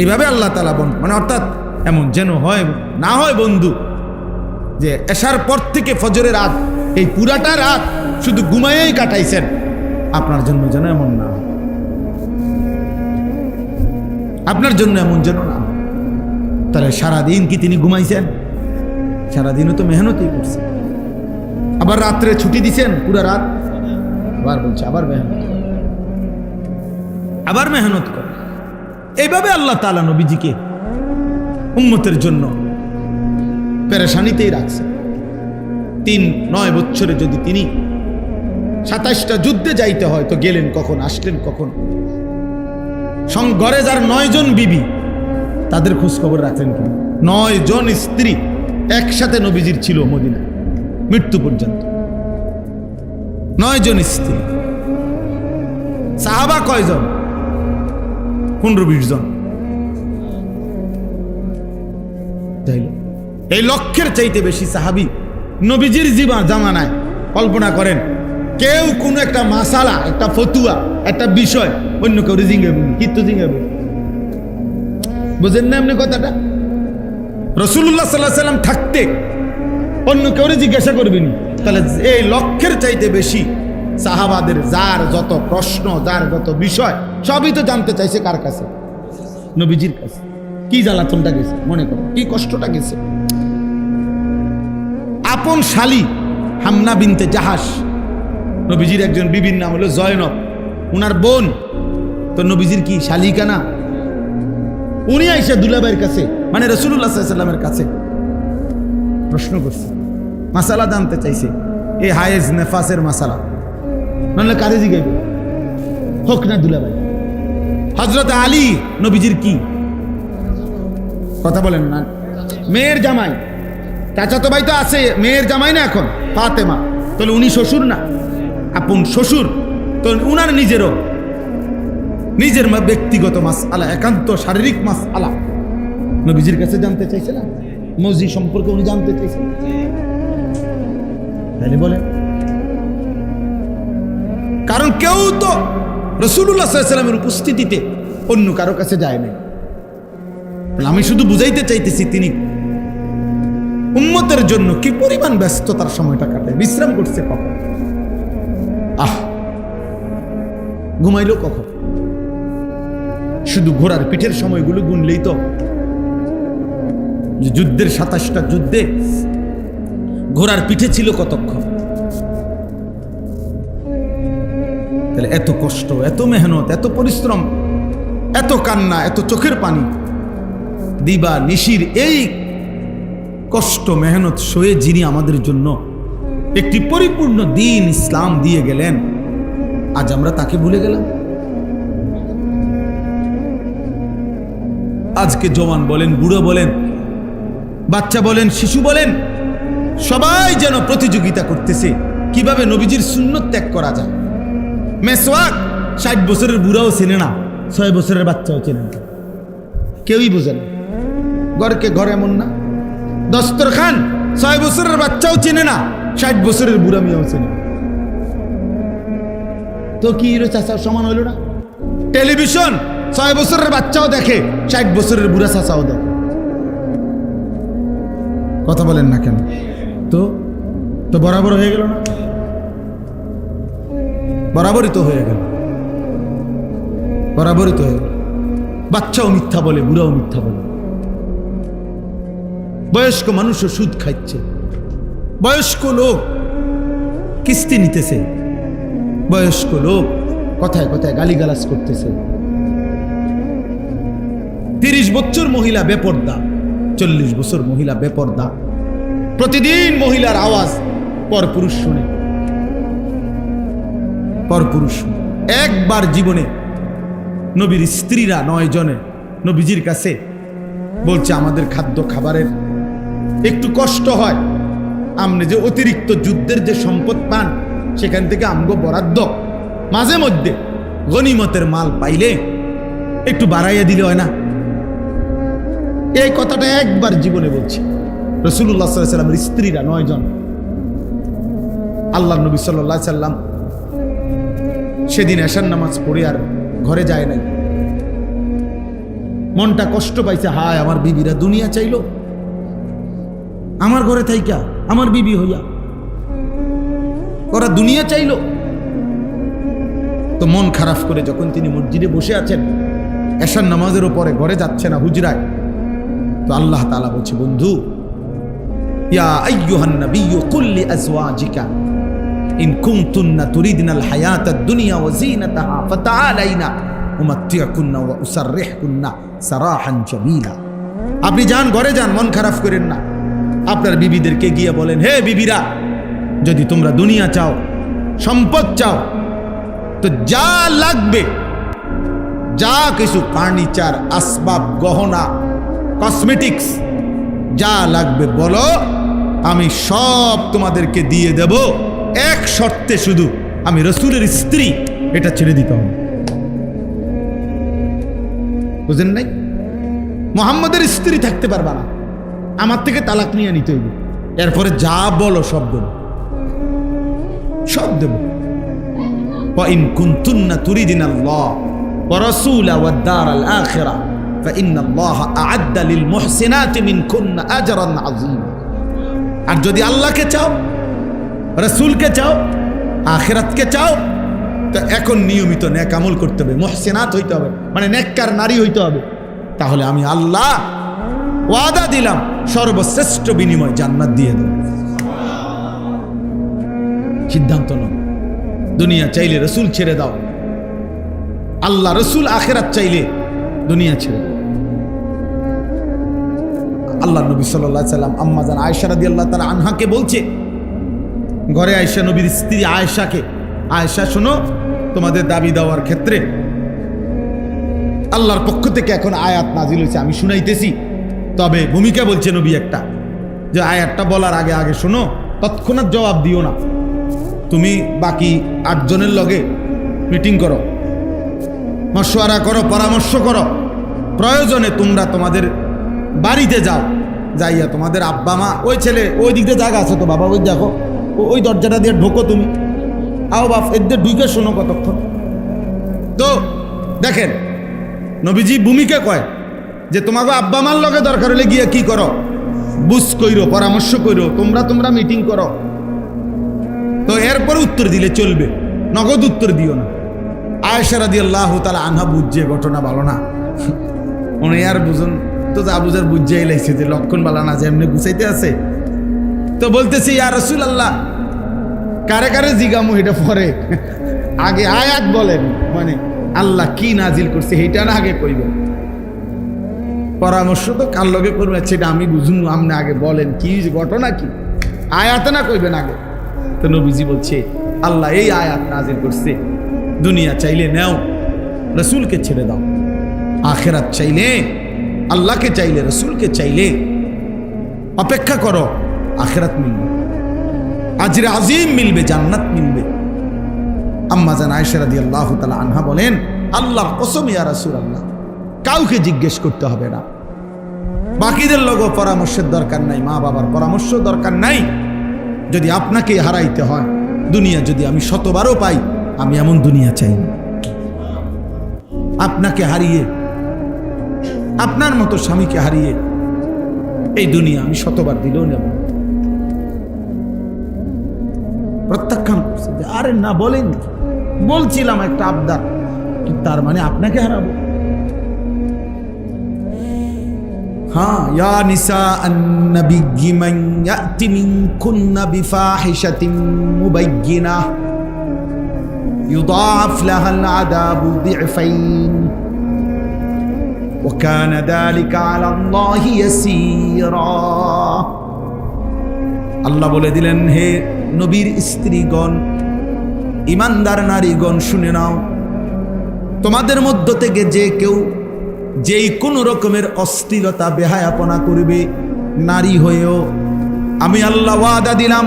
এইভাবে আল্লাহ তাআলা মানে অর্থাৎ এমন যেন হয় না হয় বন্ধু যে এশার পর থেকে ফজরের রাত, এই পুরাটা রাত শুধু ঘুমায়েই কাটাইছেন, আপনার জন্য যেন এমন না, আপনার জন্য এমন যেন না। তাহলে সারাদিন কি তিনি ঘুমাইছেন? সারাদিনও তো মেহনতই করছেন। আবার রাত্রে ছুটি দিছেন পুরা রাত, আবার বলছে আবার মেহনত, আবার মেহনত করে। এইভাবে আল্লাহ তাআলা নবীজিকে উম্মতের জন্য পেরেশানিতেই রাখছে। 9 বছরে যদি তিনি 27টা যুদ্ধে যাইতে হয় তো গেলেন কখন, আসলেন কখন? ঘরে যার 9 জন বিবি, তাদের খোঁজ খবর রাখলেন কি? 9 জন স্ত্রী একসাথে নবীজির ছিল মদিনায় মৃত্যু পর্যন্ত। 9 জন স্ত্রী। সাহাবা কয়জন? 15-20 জন। এই লক্ষের চাইতে বেশি সাহাবী নবীজির জামানায়। কল্পনা করেন, কেউ কোনো একটা মাসালা, একটা ফতুয়া, একটা বিষয় অন্য কেউ জিঙ্গাবে, কিন্তু জিঙ্গাবে, বুঝেন না এমনি কথাটা? রাসূলুল্লাহ সাল্লাল্লাহু আলাইহি ওয়াসাল্লাম থাকতে অন্য কেউ জিজ্ঞাসা করবেনি। তাহলে এই লক্ষের চাইতে বেশি সাহাবাদের যার যত প্রশ্ন, যার যত বিষয়, সবই তো জানতে চাইছে কার কাছে? নবীজির কাছে। কি জ্বালাতনটা গেছে, মনে করো কি কষ্টটা গেছে। আপন শালী হামনা বিনতে জাহাস, নবীজির একজন বিবির নাম হলো জয়নব, উনার বোন তো নবীজির কি শালিকা না? উনি আইসা দুলাভাইয়ের কাছে, মানে রাসূলুল্লাহ সাল্লাল্লাহু আলাইহি ওয়াসাল্লামের কাছে প্রশ্ন করছে, মাসালা জানতে চাইছে, এই হায়েজ নেফাসের মাসালা। নাহলে কারে জিগাইবে? হোক না দুলাভাই। হযরত আলী নবীজির কি কথা বলেন না, মেয়ের জামাই, চাচাতো ভাই তো আছে, মেয়ের জামাই না এখন ফাতেমা, তাহলে উনি শ্বশুর না, আপন শ্বশুর। তো উনার নিজের ব্যক্তিগত মাসআলা, একান্ত শারীরিক মাসআলা নবীজির কাছে জানতে চাইছে না? মসজিদ সম্পর্কে উনি জানতে চাইছেন, তাহলে বলে কারণ কেউ তো রাসূলুল্লাহ সাল্লাল্লাহু আলাইহি ওয়াসাল্লামের উপস্থিতিতে অন্য কারো কাছে যায় না। আমি শুধু বুঝাইতে চাইতেছি তিনি উম্মতের জন্য কি পরিমাণ ব্যস্ততার সময়টা কাটায়, বিশ্রাম করছে কখন, ঘুমাইলো কখন? শুধু ঘোড়ার পিঠের সময়গুলো গুনলেই তো, যুদ্ধের 27টা যুদ্ধে ঘোড়ার পিঠে ছিল কতক্ষণ? তাহলে এত কষ্ট, এত মেহনত, এত পরিশ্রম, এত কান্না, এত চোখের পানি, দিবা নিশির এই কষ্ট মেহনত সয়ে যিনি আমাদের জন্য একটি পরিপূর্ণ দিন ইসলাম দিয়ে গেলেন, আজ আমরা তাকে ভুলে গেলাম। আজকে জওয়ান বলেন, বুড়ো বলেন, বাচ্চা বলেন, শিশু বলেন, সবাই যেন প্রতিযোগিতা করতেছে কিভাবে নবীজির সুন্নত ত্যাগ করা যায়। মেসওয়াক 60 বছরের বুড়াও চেনে না, 6 বছরের বাচ্চাও চেনে না, কেউই বোঝে না। ঘরকে ঘর এমন না, দস্তরখান 6 বছরের বাচ্চাও চেনে না, 60 বছরের বুড়া মেয়ে হচ্ছে না, তো কি চাচা সমান হইল না? টেলিভিশন 6 বছরের বাচ্চাও দেখে, 60 বছরের বুড়া চাচাও দেখে। কথা বলেন না কেন? তো তো বরাবর হয়ে গেল না? বরাবরই তো হয়ে গেল, বরাবরই তো হয়ে গেল। বাচ্চাও মিথ্যা বলে, বুড়াও মিথ্যা বলে। বয়স্ক মানুষও সুদ খাচ্ছে, বয়স্ক লোক কিস্তি নিতেছে, বয়স্ক লোক কথায় কথায় গালিগালাজ করতেছে। 30 বছর মহিলা বেপর্দা, 40 বছর মহিলা বেপর্দা। প্রতিদিন মহিলার আওয়াজ পরপুরুষ শুনে, পরপুরুষ শুনে। একবার জীবনে নবীর স্ত্রীরা 9 জনে নবীজির কাছে বলছে, আমাদের খাদ্য খাবারের একটু কষ্ট হয়, আপনি যে অতিরিক্ত যুদ্ধের যে সম্পদ পান সেখান থেকে আমগো বরাদ্দ মাঝে মধ্যে গনিমতের মাল পাইলে একটু বাড়াইয়া দিলে হয় না? এই কথাটা একবার জীবনে বলছি। রাসূলুল্লাহ সাল্লাল্লাহু আলাইহি ওয়াসাল্লামের স্ত্রীরা 9 জন, আল্লাহর নবী সাল্লাল্লাহু আলাইহি ওয়াসাল্লাম সেদিন এশার নামাজ পড়ে আর ঘরে যায় নাই। মনটা কষ্ট পাইছে, হায় আমার বিবিরা দুনিয়া চাইলো, আমার ঘরে থাইকা আমার বিবি হইয়া ওরা দুনিয়া চাইলো। তো মন খারাপ করে যখন তিনি মসজিদে বসে আছেন, এশার নামাজের উপরে ঘরে যাচ্ছে না, হুজরায়, তো আল্লাহ তাআলা বলছে, বন্ধু, ইয়া আইয়ুহান নাবিয়্যু কুল লিআজওয়াজিকা ইন কুনতুন্না তুরিদনাল হায়াতাদ দুনিয়া ওয়া যিনাতাহা ফাতাআলাইনা উমাত্তিউকুন্না ওয়া উসাররিহুকুন্না সারাহান জামিলা। আপনি যান, ঘরে যান, মন খারাপ করেন না। আপনার বিবিদেরকে গিয়ে বলেন, হে বিবিরা, যদি তোমরা দুনিয়া চাও, সম্পদ চাও, তো যা লাগবে, যা কিছু ফার্নিচার, আসবাব, গহনা, কসমেটিক্স যা লাগবে বলো, আমি সব তোমাদেরকে দিয়ে দেব, এক শর্তে, শুধু আমি রাসূলের স্ত্রী এটা ছেড়ে দিতে হবে। বুঝেন নাই? মুহাম্মদের স্ত্রী থাকতে পারবা না, আমার থেকে তালাক নিয়ে নিতে হইবে, এরপরে যা বলো সব দেব, সব দেব। وإن كنتن تريدن الله ورسوله والدار الآخرة فإن الله أعد للمحسنات منكن أجرا عظيما। আর যদি আল্লাহকে চাও, রাসূলকে চাও, আখিরাতকে চাও, তো এখন নিয়মিত নেক আমল করতে হবে, মুহসিনাত হইতে হবে, মানে নেককার নারী হইতে হবে। তাহলে আমি আল্লাহ ওয়াদা দিলাম, সর্বশ্রেষ্ঠ বিনিময় জান্নাত দিয়ে দেব। সিদ্ধান্ত নাও, দুনিয়া চাইলে রাসূল ছেড়ে দাও, আল্লাহ রাসূল আখিরাত চাইলে দুনিয়া ছেড়ে দাও। আল্লাহ নবী সাল্লাল্লাহু আলাইহি সাল্লাম আম্মা জান আয়েশা রাদিয়াল্লাহু তাআলা আনহাকে বলছে, ঘরে আয়েশা নবীর স্ত্রী আয়েশাকে, আয়েশা শোনো, তোমাদের দাবি দেওয়ার ক্ষেত্রে আল্লাহর পক্ষ থেকে এখন আয়াত নাজিল হয়েছে, আমি শুনাইতেছি। তবে ভূমিকা বলছে নবী একটা, যে আয়াতটা বলার আগে আগে শোনো, তৎক্ষণাৎ জবাব দিও না। তুমি বাকি 8 জনের লগে মিটিং করো, মশওয়ারা করো, পরামর্শ করো, প্রয়োজনে তোমরা তোমাদের বাড়িতে যাও, যাইয়া তোমাদের আব্বা মা, ওই ছেলে ওই দিক দিয়ে জায়গা আছে তো বাবা, ওই দেখো, ওই দরজাটা দিয়ে ঢোকো, তুমি আও বাপ, এদের ঢুকে শোনো কতক্ষণ। তো দেখেন নবীজি ভূমিকা কয় যে তোমাকে আব্বা মার লগে দরকার হলে গিয়ে কি করো, বুঝ কইরো, পরামর্শ কইরো, তোমরা মিটিং করো। তো এরপর উত্তর দিলে চলবে, নগদ উত্তর দিও না। আয়েশা রাদিয়াল্লাহু তাআলা আনহা বুঝছে ঘটনা ভালো না, উনি আর বুঝুন তো যা বুঝার বুঝাই লাইছে যে লক্ষণ বালা না, যে এমনি গুছাইতে আছে। তো বলতেছি, ইয়া রাসূলুল্লাহ, কারে কারে জিগামু এটা পরে, আগে আয়াত বলেন, মানে আল্লাহ কি নাজিল করছে এইটা না আগে কইবেন, পরামর্শ তো কার লগে করবেন সেটা আমি বুঝুন, আপনি আগে বলেন কি ঘটনা, কি আয়াত না কইবেন আগে। তো নবীজি বলছে, আল্লাহ এই আয়াত নাজিল করছে, দুনিয়া চাইলে নাও, রাসূলকে ছেড়ে দাও, আখিরাত চাইলে আল্লাহকে চাইলে, রাসূলকে চাইলে অপেক্ষা করো, আখিরাত মিলবে, আজরে আজিম মিলবে, জান্নাত মিলবে। আম্মা জান আয়েশা রাদিয়াল্লাহু তাআলা আনহা বলেন, আল্লাহর কসম ইয়া রাসূলুল্লাহ, কাউকে জিজ্ঞেস করতে হবে না, বাকিদের লগেও পরামর্শের দরকার নাই, মা বাবার পরামর্শ দরকার নাই, যদি আপনাকে হারাইতে হয়, দুনিয়া যদি আমি শতবারও পাই, আমি এমন দুনিয়া চাই না। আপনাকে হারিয়ে, আপনার মতো স্বামীকে হারিয়ে এই দুনিয়া আমি শতবার দিলেও নেব। প্রত্যাখ্যান করছে যে আরে না, বলেন, বলছিলাম একটা আবদার, তার মানে আপনাকে হারাবো? হ্যাঁ, ইয়া নিসা আন-নবী মান ইয়াতি মিনকুন্না বিফাহিশাতিন মুবায়্যিনাহ ইউদাআফ লাহাল আযাবু দি'ফাইন ওয়া কানা যালিকা আলা আল্লাহি ইয়াসীরা। আল্লাহ বলে দিলেন, হে নবীর স্ত্রীগণ, ইমানদার নারীগণ, শুনে নাও, তোমাদের মধ্য থেকে যে কেউ যেই কোনো রকমের অশ্লীলতা বেহায়াপনা করবে, নারী হয়েও আমি আল্লাহ ওয়াদা দিলাম,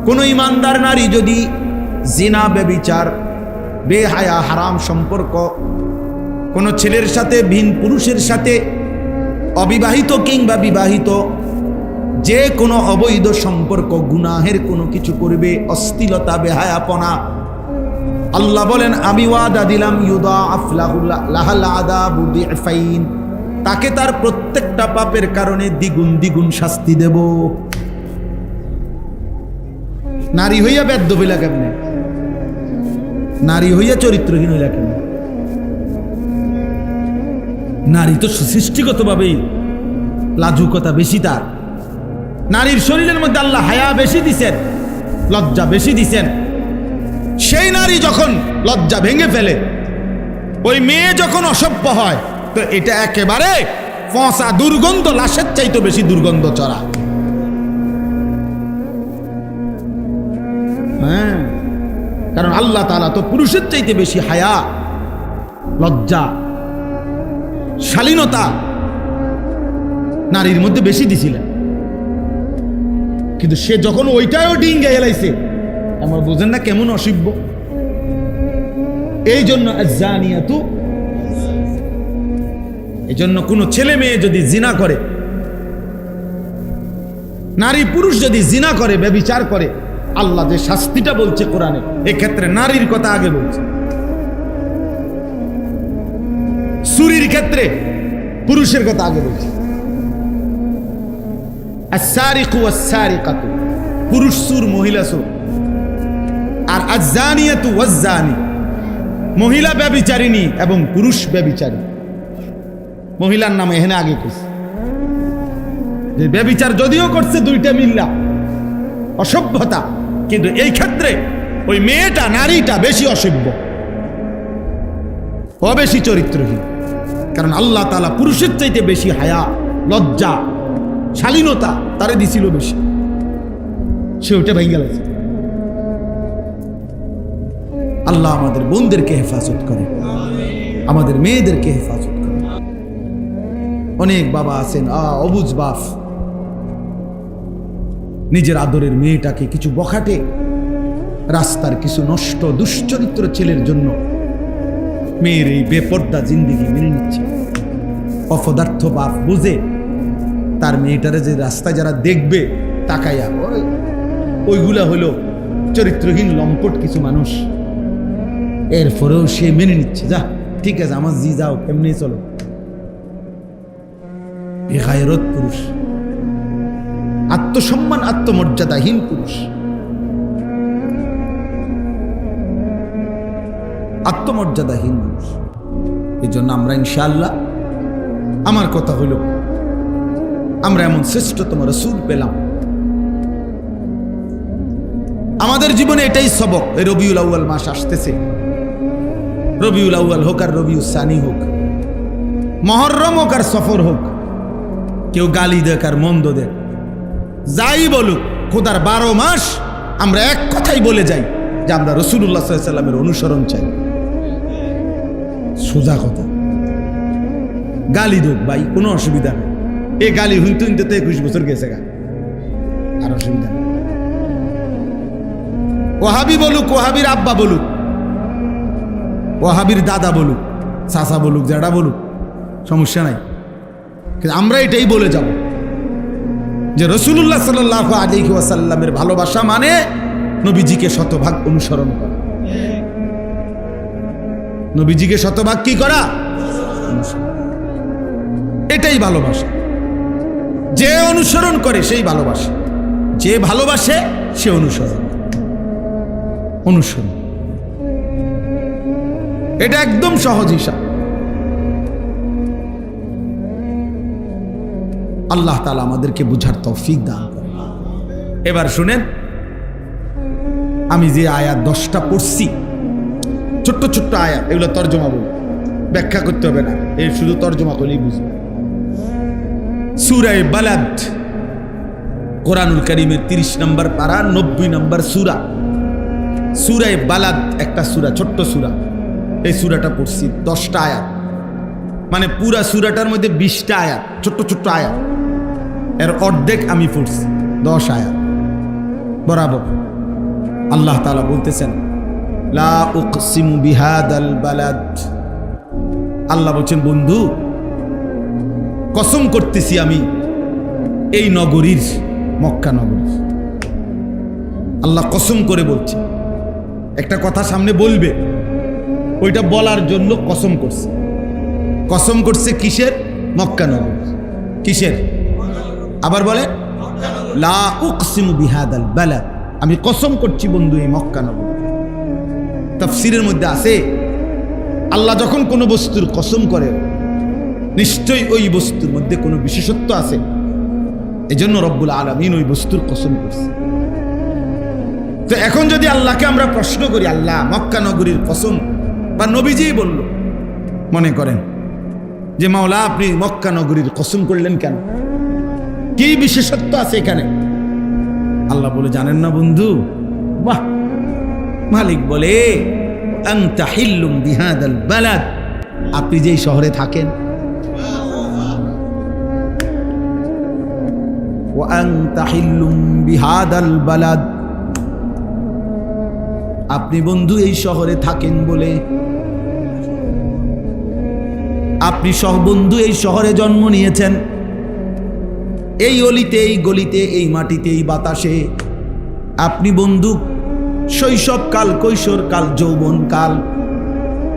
কোন ইমানদার নারী যদি জিনা, ব্যভিচার, বেহায়া, হারাম সম্পর্ক কোন ছেলের সাথে, ভিন পুরুষের সাথে, অবিবাহিত কিংবা বিবাহিত, যে কোনো অবৈধ সম্পর্ক, গুনাহের কোনো কিছু করবে, অশ্লীলতা, বেহায়াপনা, আল্লাহ বলেন আমি ওয়াদা দিলাম, ইউদাআফ লাহাল আযাবু দি'ফাইন, তাকে তার প্রত্যেকটা পাপের কারণে দ্বিগুণ দ্বিগুণ শাস্তি দেব। নারী হইয়া বেদ্য হইলা কেমনে? নারী হইয়া চরিত্রহীন হইলা কেমনে? নারী তো সৃষ্টিগতভাবেই লাজুকতা বেশি তার। নারীর শরীরের মধ্যে আল্লাহ হায়া বেশি দিছেন, লজ্জা বেশি দিছেন। সেই নারী যখন লজ্জা ভেঙে ফেলে, ওই মেয়ে যখন অসভ্য হয়, তো এটা একেবারে ফসা দুর্গন্ধ, লাশের চাইতে বেশি দুর্গন্ধ চড়া। হ্যাঁ, কারণ আল্লাহ তাআলা তো পুরুষের চাইতে বেশি হায়া, লজ্জা, শালীনতা নারীর মধ্যে বেশি দিছিলেন। কিন্তু সে যখন ওইটাও ডিঙ্গে এলাইছে, আমরা বুঝেন না কেমন অসভ্য। এই জন্য আয-যানিয়াতু, এই জন্য কোনো ছেলে মেয়ে যদি জিনা করে, নারী পুরুষ যদি জিনা করে, ব্যভিচার করে, আল্লাহ যে শাস্তিটা বলছে কোরআনে, এক্ষেত্রে নারীর কথা আগে বলছে। চুরির ক্ষেত্রে পুরুষের কথা আগে বলছে। আস-সারিকু ওয়াস-সারিকাতু, পুরুষ চোর, মহিলা চোর। আর আয-যানিয়াতু ওয়াজ-যানি, মহিলা ব্যভিচারিণী এবং পুরুষ ব্যভিচারী। মহিলার নাম এখানে আগে কইছে যে ব্যভিচার যদিও করছে দুইটা মিল্লা, অসভ্যতা, কিন্তু এই ক্ষেত্রে ওই মেয়েটা, নারীটা বেশি অসভ্য, ও বেশি চরিত্রহীন। কারণ আল্লাহ তাআলা পুরুষের চাইতে বেশি হায়া, লজ্জা, শালীনতা তারে দিছিল বেশি, সে ওটা ভেঙে গেছে। আল্লাহ আমাদের বোনদেরকে হেফাজত করে, আমাদের মেয়েদেরকে হেফাজত করে। অনেক বাবা আছেন অবুঝ বাপ, নিজের আদরের মেয়েটাকে কিছু বখাটে রাস্তার কিছু নষ্ট দুশ্চরিত্র ছেলের জন্য মেয়ের এই বেপর্দা জিন্দিগি মেনে নিচ্ছে। অপদার্থ বাপ বুঝে তার মেয়েটারে যে রাস্তায় যারা দেখবে তাকাইয়া, ওইগুলা হলো চরিত্রহীন লম্পট কিছু মানুষ। এরপরেও সে মেনে নিচ্ছে, যা ঠিক আছে, আমার জি যাও, কেমনি চলো। বেগায়রত পুরুষ, আত্মসম্মান, আত্মমর্যাদাহীন পুরুষ, আত্মমর্যাদাহীন মানুষ। এই জন্য আমরা ইনশাআল্লাহ, আমার কথা হইল, আমরা এমন শ্রেষ্ঠতম রাসূল পেলাম। আমাদের জীবনে এটাই সবক। এই রবিউল আউয়াল মাস আসতেছে, রবিউল আউয়াল হোক আর রবিউল সানি হোক, মুহররম হোক আর সফর হোক, কেউ গালি দেখ আর মন্দ দেখ, যাই বলুক, খোদার 12 মাস আমরা এক কথাই বলে যাই যে আমরা রাসূলুল্লাহ সাল্লাল্লাহু আলাইহি ওয়াসাল্লামের অনুসরণ চাই। সোজা কথা। গালি দেখ ভাই, কোনো অসুবিধা নেই। এই গালি হইতে হইতে তো 21 বছর গেছে গা, আর অসুবিধা নেই। ওয়াহাবি বলুক, ওয়াহাবির আব্বা বলুক, ওয়াহাবির দাদা বলুক, চাচা বলুক, জ্যাঠা বলুক, সমস্যা নাই। কিন্তু আমরা এটাই বলে যাব যে রাসূলুল্লাহ সাল্লাল্লাহু আলাইহি ওয়াসাল্লামের ভালোবাসা মানে নবীজিকে শতভাগ অনুসরণ করা। নবীজিকে শতভাগ কি করা? এটাই ভালোবাসা। যে অনুসরণ করে সেই ভালোবাসে, যে ভালোবাসে সে অনুসরণ। এটা একদম সহজ হিসাব। আল্লাহ তাআলা আমাদেরকে বুঝার তৌফিক দান করেন। এবার শুনেন, আমি যে আয়াত 10টা পড়ছি, ছোট্ট ছোট্ট আয়াত, এগুলো তর্জমা বলি, ব্যাখ্যা করতে হবে না, এই শুধু তর্জমা করলেই বুঝবে। সূরা বালাদ, কোরআনুল কারীমের 30 নম্বর পারা, 90 নম্বর সূরা। সূরা বালাদ একটা সূরা, ছোট্ট সূরা। এই সূরাটা পড়ছি 10টা আয়াত, মানে পুরা সূরাটার মধ্যে 20টা আয়াত, ছোট্ট ছোট্ট আয়াত। এর অর্ধেক আমি পড়ছি, 10 আয়াত বরাবর। আল্লাহ তাআলা বলতেছেন, লা উকসিমু বিহাদাল বালাদ। আল্লাহ বলছেন, বন্ধু কসম করতেছি আমি এই নগরীর, মক্কা নগরীর। আল্লাহ কসম করে বলছে, একটা কথা সামনে বলবে, ওইটা বলার জন্য কসম করছে। কসম করছে কিসের? মক্কা নগর। কিসের? আবার বলে, লা উকসিমু বিহাদাল বালাদ, আমি কসম করছি বন্ধু এই মক্কা নগর। তাফসীরের মধ্যে আছে, আল্লাহ যখন কোনো বস্তুর কসম করে নিশ্চয়ই ওই বস্তুর মধ্যে কোনো বিশেষত্ব আছে, এজন্য রব্বুল আলামিন ওই বস্তুর কসম করছে। তো এখন যদি আল্লাহকে আমরা প্রশ্ন করি, আল্লাহ মক্কা নগরীর কসম, বা নবীজিই বলল, মনে করেন যে মাওলা আপনি মক্কা নগরীর কসম করলেন কেন? কি বিশেষত্ব আছে এখানে? আল্লাহ বলে, জানেন না বন্ধু? বাহ! মালিক বলে, আনতা হিল্লুম বিহাদাল বালাদ, আপনি যেই শহরে থাকেন, ওয়া আনতা হিল্লুম বিহাদাল বালাদ, আপনি বন্ধু এই শহরে থাকেন বলে, আপনি বন্ধু এই শহরে জন্ম নিয়েছেন, এই অলিতে, এই গলিতে, এই মাটিতে, এই বাতাসে। আপনি বন্ধু শৈশবকাল, কৈশোরকাল, যৌবনকাল,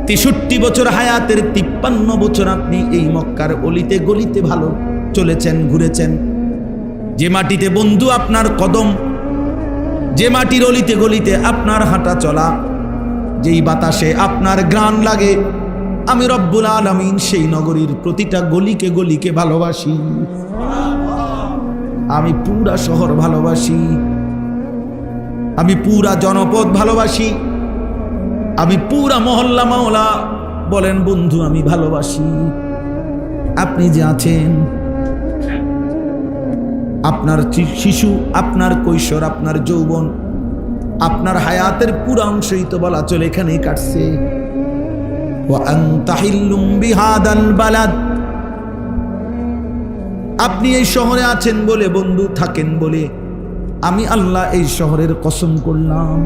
63 বছর হায়াতের 53 বছর আপনি এই মক্কার অলিতে গলিতে ভালো চলেছেন, ঘুরেছেন। যে মাটিতে বন্ধু আপনার কদম, যে মাটির অলিতে গলিতে আপনার হাঁটা চলা, যেই বাতাসে আপনার ঘ্রাণ লাগে, আমি রব্বুল আলামিন সেই নগরীর প্রতিটা গলিকে গলিকে ভালোবাসি। আমি পুরা শহর ভালোবাসি, আমি পুরা জনপদ ভালোবাসি, আমি পুরা মহল্লা মাওলা বলেন বন্ধু আমি ভালোবাসি। আপনি যে আছেন, আপনার শিশু, আপনার কৈশোর, আপনার যৌবন, আপনার হায়াতের পুরা অংশই তো বলা চলে এখানেই কাটছে। ওয়া আনতা হিল্লুম বিহাদাল বালাদ, আপনি এই শহরে আছেন বলে, বন্ধু থাকেন বলে, আমি আল্লাহ এই শহরের কসম করলাম।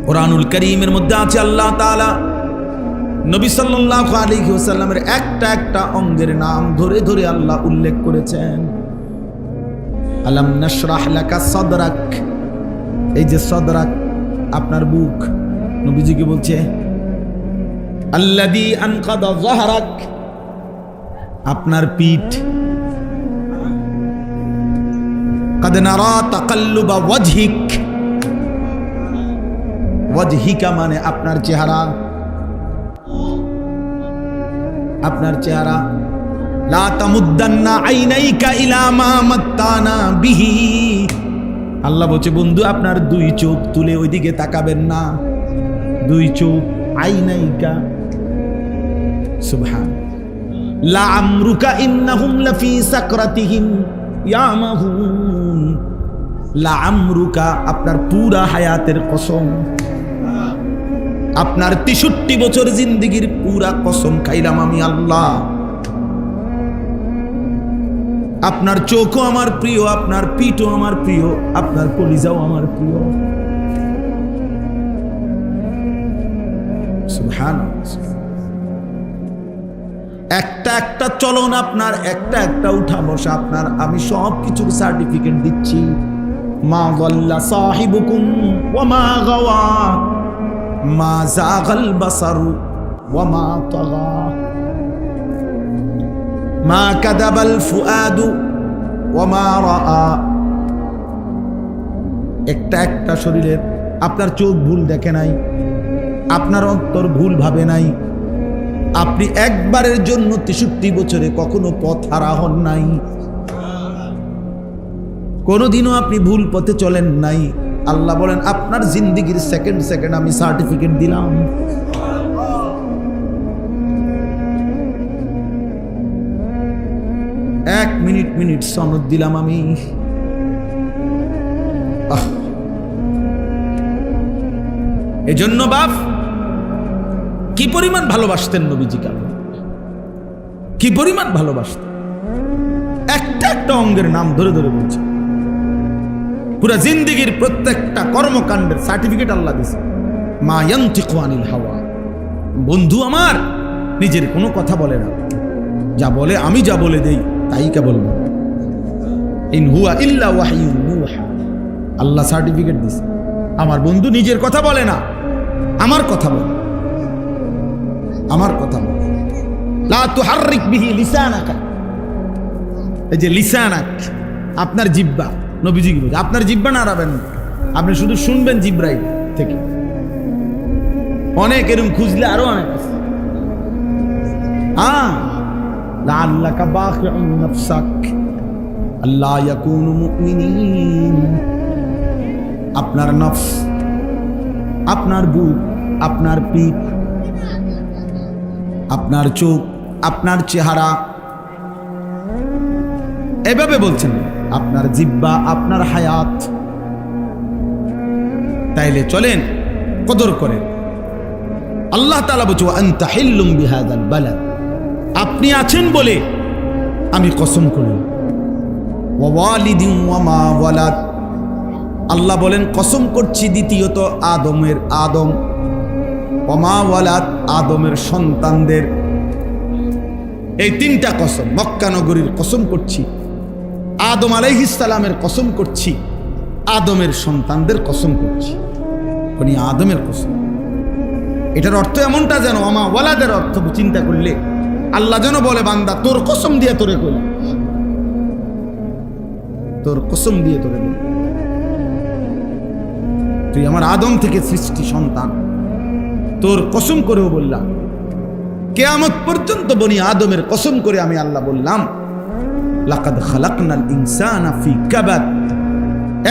কোরআনুল কারীমের মধ্যে আছে আল্লাহ তাআলা নবী সাল্লাল্লাহু আলাইহি ওয়াসাল্লামের একটা একটা অঙ্গের নাম ধরে ধরে আল্লাহ উল্লেখ করেছেন। আলাম নাশরাহ লাকা সাদরাক, এই যে সাদরাক আপনার বুক, নবীজিকে বলছে আল্লাযী আনকাদা যাহরাক, আপনার পিঠ। কাদ নারা তাকাল্লুবা ওয়াজহিক, ওয়াজহিকা মানে আপনার চেহারা, আপনার চেহারা। লা তামুদ্দান্না আইনাইকা ইলা মা মাত্তানা বিহি, আল্লাহ বলছে বন্ধু আপনার 2 চোখ তুলে ওইদিকে তাকাবেন না। 2 চোখ, আইনাইকা, সুবহান। লা আমরুকা ইন্নাহুম লাফি সাকরাতিহিম ইয়ামাহুন, লা আমরুকা আপনার পুরা হায়াতের কসম, আপনার 63 বছর জিন্দেগির পুরা কসম খাইলাম আমি আল্লাহ। আপনার চোখও আমার প্রিয়, আপনার পিঠও আমার প্রিয়, আপনার কলিজাও আমার প্রিয়। সুবহানাল্লাহ। একটা একটা চলন আপনার, একটা একটা উঠা বসা আপনার, আমি সব কিছুর সার্টিফিকেট দিচ্ছি। মা গাল্লা সাহিবুকুম ওয়া মা গাওয়া, মা যাগাল বাসারু ওয়া মা তাগা, মা কাযাবাল ফুআদু ওয়া মা রাআ। একটা একটা শরীরের, আপনার চোখ ভুল দেখে নাই, আপনার অন্তর ভুল ভাবে নাই, আপনি একবারের জন্য 63 বছরে কখনো পথ হারা হন নাই, কোনোদিনও আপনি ভুল পথে চলেন নাই। আল্লাহ বলেন আপনার জিন্দেগির সেকেন্ড সেকেন্ড আমি সার্টিফিকেট দিলাম। এক মিনিট মিনিট সনদ দিলাম আমি। এজন্য বাপ কি পরিমাণ ভালোবাসতেন নবীজিকে, কি পরিমাণ ভালোবাসতেন, একটা একটা অঙ্গের নাম ধরে ধরে বলছে। পুরা জিন্দেগির প্রত্যেকটা কর্মকাণ্ডের সার্টিফিকেট আল্লাহ দিয়েছে। মা ইয়ানতিকু আনিল হাওয়া, বন্ধু আমার নিজের কোনো কথা বলে না, যা বলে আমি যা বলে দেই তাই কেবল বলে। ইন হুয়া ইল্লা ওয়াহয়ুন ইউহা, আল্লাহ সার্টিফিকেট দিয়েছে আমার বন্ধু নিজের কথা বলে না, আমার কথা বলে, আমার কথা বলে। লা তুহাররিক বিহি লিসানাকা, এই যে লিসানাক আপনার জিহ্বা, নবীজি কি বলে আপনার জিহ্বা নাড়াবেন না, আপনি শুধু শুনবেন জিব্রাইল থেকে। অনেক এরকম খুঁজলে আরো অনেক আছে। লাআল্লাকা বাখিউন নাফসাক আল্লা ইয়াকুনু মুমিনিন, আপনার নফস, আপনার বুক, আপনার পিঠ, আপনার চোখ, আপনার চেহারা, এভাবে বলছেন আপনার জিহ্বা, আপনার হায়াত। তাইলে চলেন কদর করেন। আল্লাহ তাআলা বলছে আনতা হিল্লুম বিহাযাল বালাদ, আপনি আছেন বলে আমি কসম করলাম। ওয়া ওয়ালিদিন ওয়া মা ওয়ালাদ, আল্লাহ বলেন কসম করছি দ্বিতীয়ত আদমের, আদম ওয়া মা ওয়ালাদ, আদমের সন্তানদের। এই তিনটা কসম, মক্কা নগরীর কসম করছি, আদম আলাইহিস সালামের কসম করছি, আদমের সন্তানদের কসম করছি। বনি আদমের কসম, এটার অর্থ এমনটা যেন ওয়া মা ওয়ালাদের অর্থ চিন্তা করলে আল্লাহ যেন বলে বান্দা তোর কসম দিয়ে তোরে কই, তোর কসম দিয়ে তোরে বলি, তুই আমার আদম থেকে সৃষ্টি সন্তান, তোর কসম করেও বললাম। কিয়ামত পর্যন্ত বনি আদমের কসম করে আমি আল্লাহ বললাম লাকাদ খালাকনাল ইনসানা ফি কাবাদ,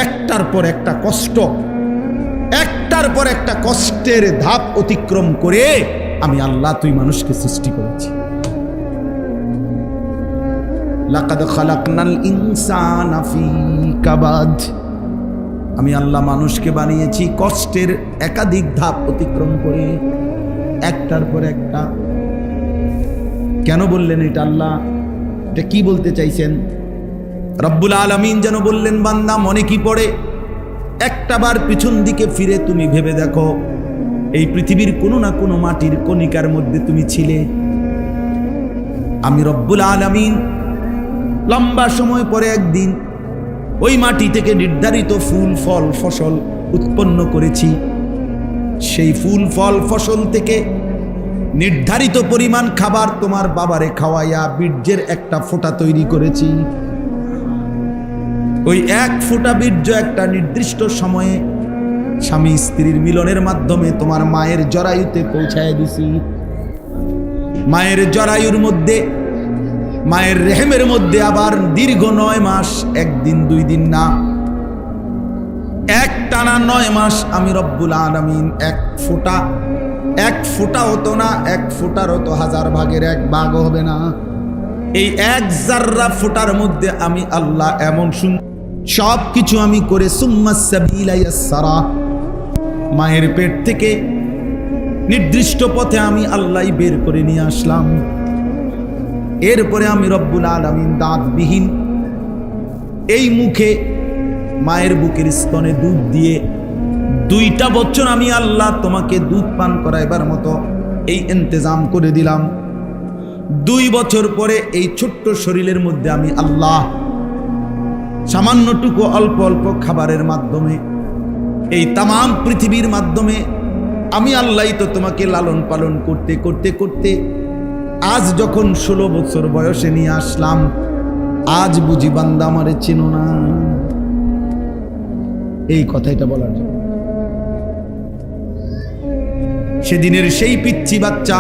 একটার পর একটা কষ্ট, একটার পর একটা কষ্টের ধাপ অতিক্রম করে আমি আল্লাহ তুই মানুষকে সৃষ্টি করেছি। লাকাদ খালাকনাল ইনসানা ফি কাবাদ, আমি আল্লাহ মানুষকে বানিয়েছি কষ্টের একাধিক ধাপ অতিক্রম করে, একটার পর একটা। কেন বললেন এটা আল্লাহ? এটা কি বলতে চাইছেন? রব্বুল আলামিন যেন বললেন বান্দা মনে কি পড়ে, একটা বার পিছন দিকে ফিরে তুমি ভেবে দেখো, এই পৃথিবীর কোনো না কোনো মাটির কণিকার মধ্যে তুমি ছিলে। আমি রব্বুল আলামিন লম্বা সময় পরে একদিন ওই মাটি থেকে নির্ধারিত ফুল ফল ফসল উৎপন্ন করেছি। সেই ফুল ফল ফসল থেকে নির্ধারিত পরিমাণ খাবার তোমার বাবারে খাওয়াইয়া বীর্যের একটা ফোঁটা তৈরি করেছি। ওই এক ফোঁটা বীর্য একটা নির্দিষ্ট সময়ে স্বামী স্ত্রীর মিলনের মাধ্যমে তোমার মায়ের জরায়ুতে পৌঁছায় দিছি। মায়ের জরায়ুর মধ্যে, মায়ের রেহেমের মধ্যে আবার দীর্ঘ 9 মাস, একদিন 2 দিন না, এক টানা 9 মাস আমি রব্বুল আলামিন এক ফোঁটা হতো না, এক ফোঁটারও তো 1000 ভাগের 1 ভাগ হবে না। এই এক জাররা ফোঁটার মধ্যে আমি আল্লাহ এমন সব কিছু আমি করে সুম্মাস সাবিলা ইয়াসসারা, মায়ের পেট থেকে নির্দিষ্ট পথে আমি আল্লাহ বের করে নিয়ে আসলাম। এরপরে আমি রব্বুল আলামিন দাঁতবিহীন এই মুখে মায়ের বুকের স্তনে দুধ দিয়ে 2টা বছর আমি আল্লাহ তোমাকে দুধ পান করাইবার মতো এই ইন্তজাম করে দিলাম। 2 বছর পরে এই ছোট্ট শরীরের মধ্যে আমি আল্লাহ সামান্যটুকু অল্প অল্প খাবারের মাধ্যমে এই তামাম পৃথিবীর মাধ্যমে আমি আল্লাহই তো তোমাকে লালন পালন করতে করতে করতে আজ যখন 16 বছর বয়সে নিয়ে আসলাম, আজ বুঝি বান্দা আমারে চেনো না। এই কথাটা বলার জন্য সেদিনের সেই পিচ্চি বাচ্চা,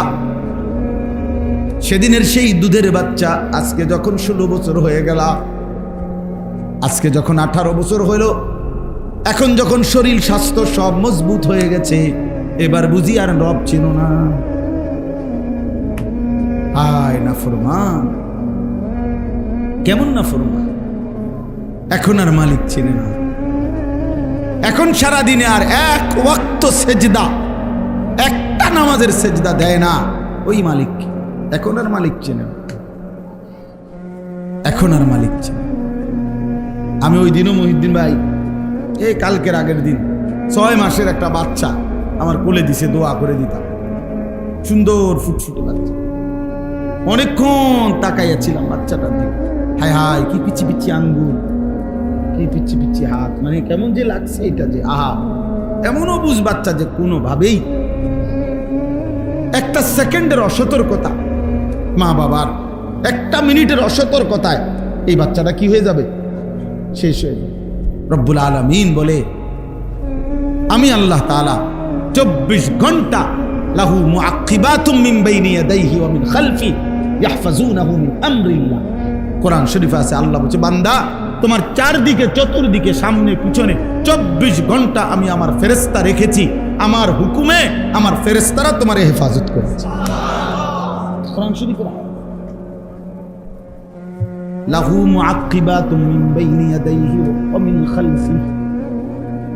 সেদিনের সেই দুধের বাচ্চা আজকে যখন 16 বছর হয়ে গেল, আজকে যখন 18 বছর হইল, এখন যখন শরীর স্বাস্থ্য সব মজবুত হয়ে গেছে, এবার বুঝি আর রব চিনো না। হায় নাফরমান, কেমন নাফরমান, এখন আর মালিক চিনে না। এখন সারা দিনে আর এক ওয়াক্ত সেজদা, একটা নামাজের সেজদা দেয় না ওই মালিক। এখন আর মালিক চেনে না, এখন আর মালিক চেনে। আমি ওই দিনও মহিউদ্দিন ভাই, এই কালকের আগের দিন 6 মাসের একটা বাচ্চা আমার কোলে দিছে, দোয়া করে দিতাম। সুন্দর ফুটফুটে বাচ্চা, অনেকক্ষণ তাকাইয়াছিলাম বাচ্চাটার দিকে। হায় হায়, কি পিচ্ছি পিচ্ছি আঙ্গুল, কি পিচ্ছি পিচ্ছি হাত, মানে কেমন যে লাগছে এটা, যে আহা, এমনও বুঝ বাচ্চা যে কোনোভাবেই একটা সেকেন্ডের অসতর্কতা, মা বাবার একটা মিনিটের অসতর্কতায় এই বাচ্চাটা কি হয়ে যাবে, শেষ হয়ে যাবে। রব্বুল আলামিন বলে, আমি আল্লাহ তাআলা 24 ঘন্টা লাহু মুআক্কিবাতুম মিন বাইনি ইয়াদাইহি ওয়া মিন খালফি ইয়াহফাজুনাহু মিন আমরিল্লাহ। কোরআন শরীফে আছে, আল্লাহ বলছে, বান্দা তোমার চারদিকে, চতুর্দিকে, সামনে পিছনে 24 ঘন্টা আমি আমার ফেরেশতা রেখেছি, আমার হুকুমে আমার ফেরেশতারা তোমার হেফাজত করেছে। কোরআন শরীফে লাহু মুআক্কিবাতুম মিন বাইনি ইয়াদাইহি ওয়া মিন খালফি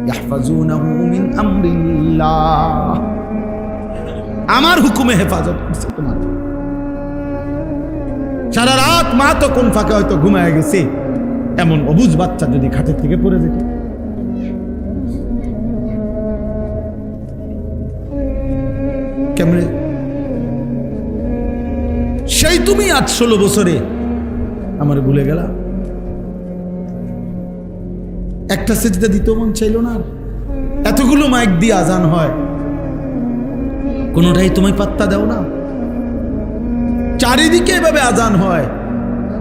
ইয়াহফাজুনাহু মিন আমরিল্লাহ। আমার হুকুমে হেফাজত করছে তোমার। সারা রাত মা তো কোন ফাঁকে হয়তো ঘুমায় গেছে, এমন অবুঝ বাচ্চা যদি খাটের থেকে পড়ে যেত, কেমনে? সেই তুমি আজ 16 বছরে আমার ভুলে গেলা, একটা সেজদা দিতে মন চাইল না। এতগুলো মাইক দিয়ে আজান হয়, কোনোটাই তুমি পাত্তা দাও না। চারিদিকে এভাবে আজান হয়,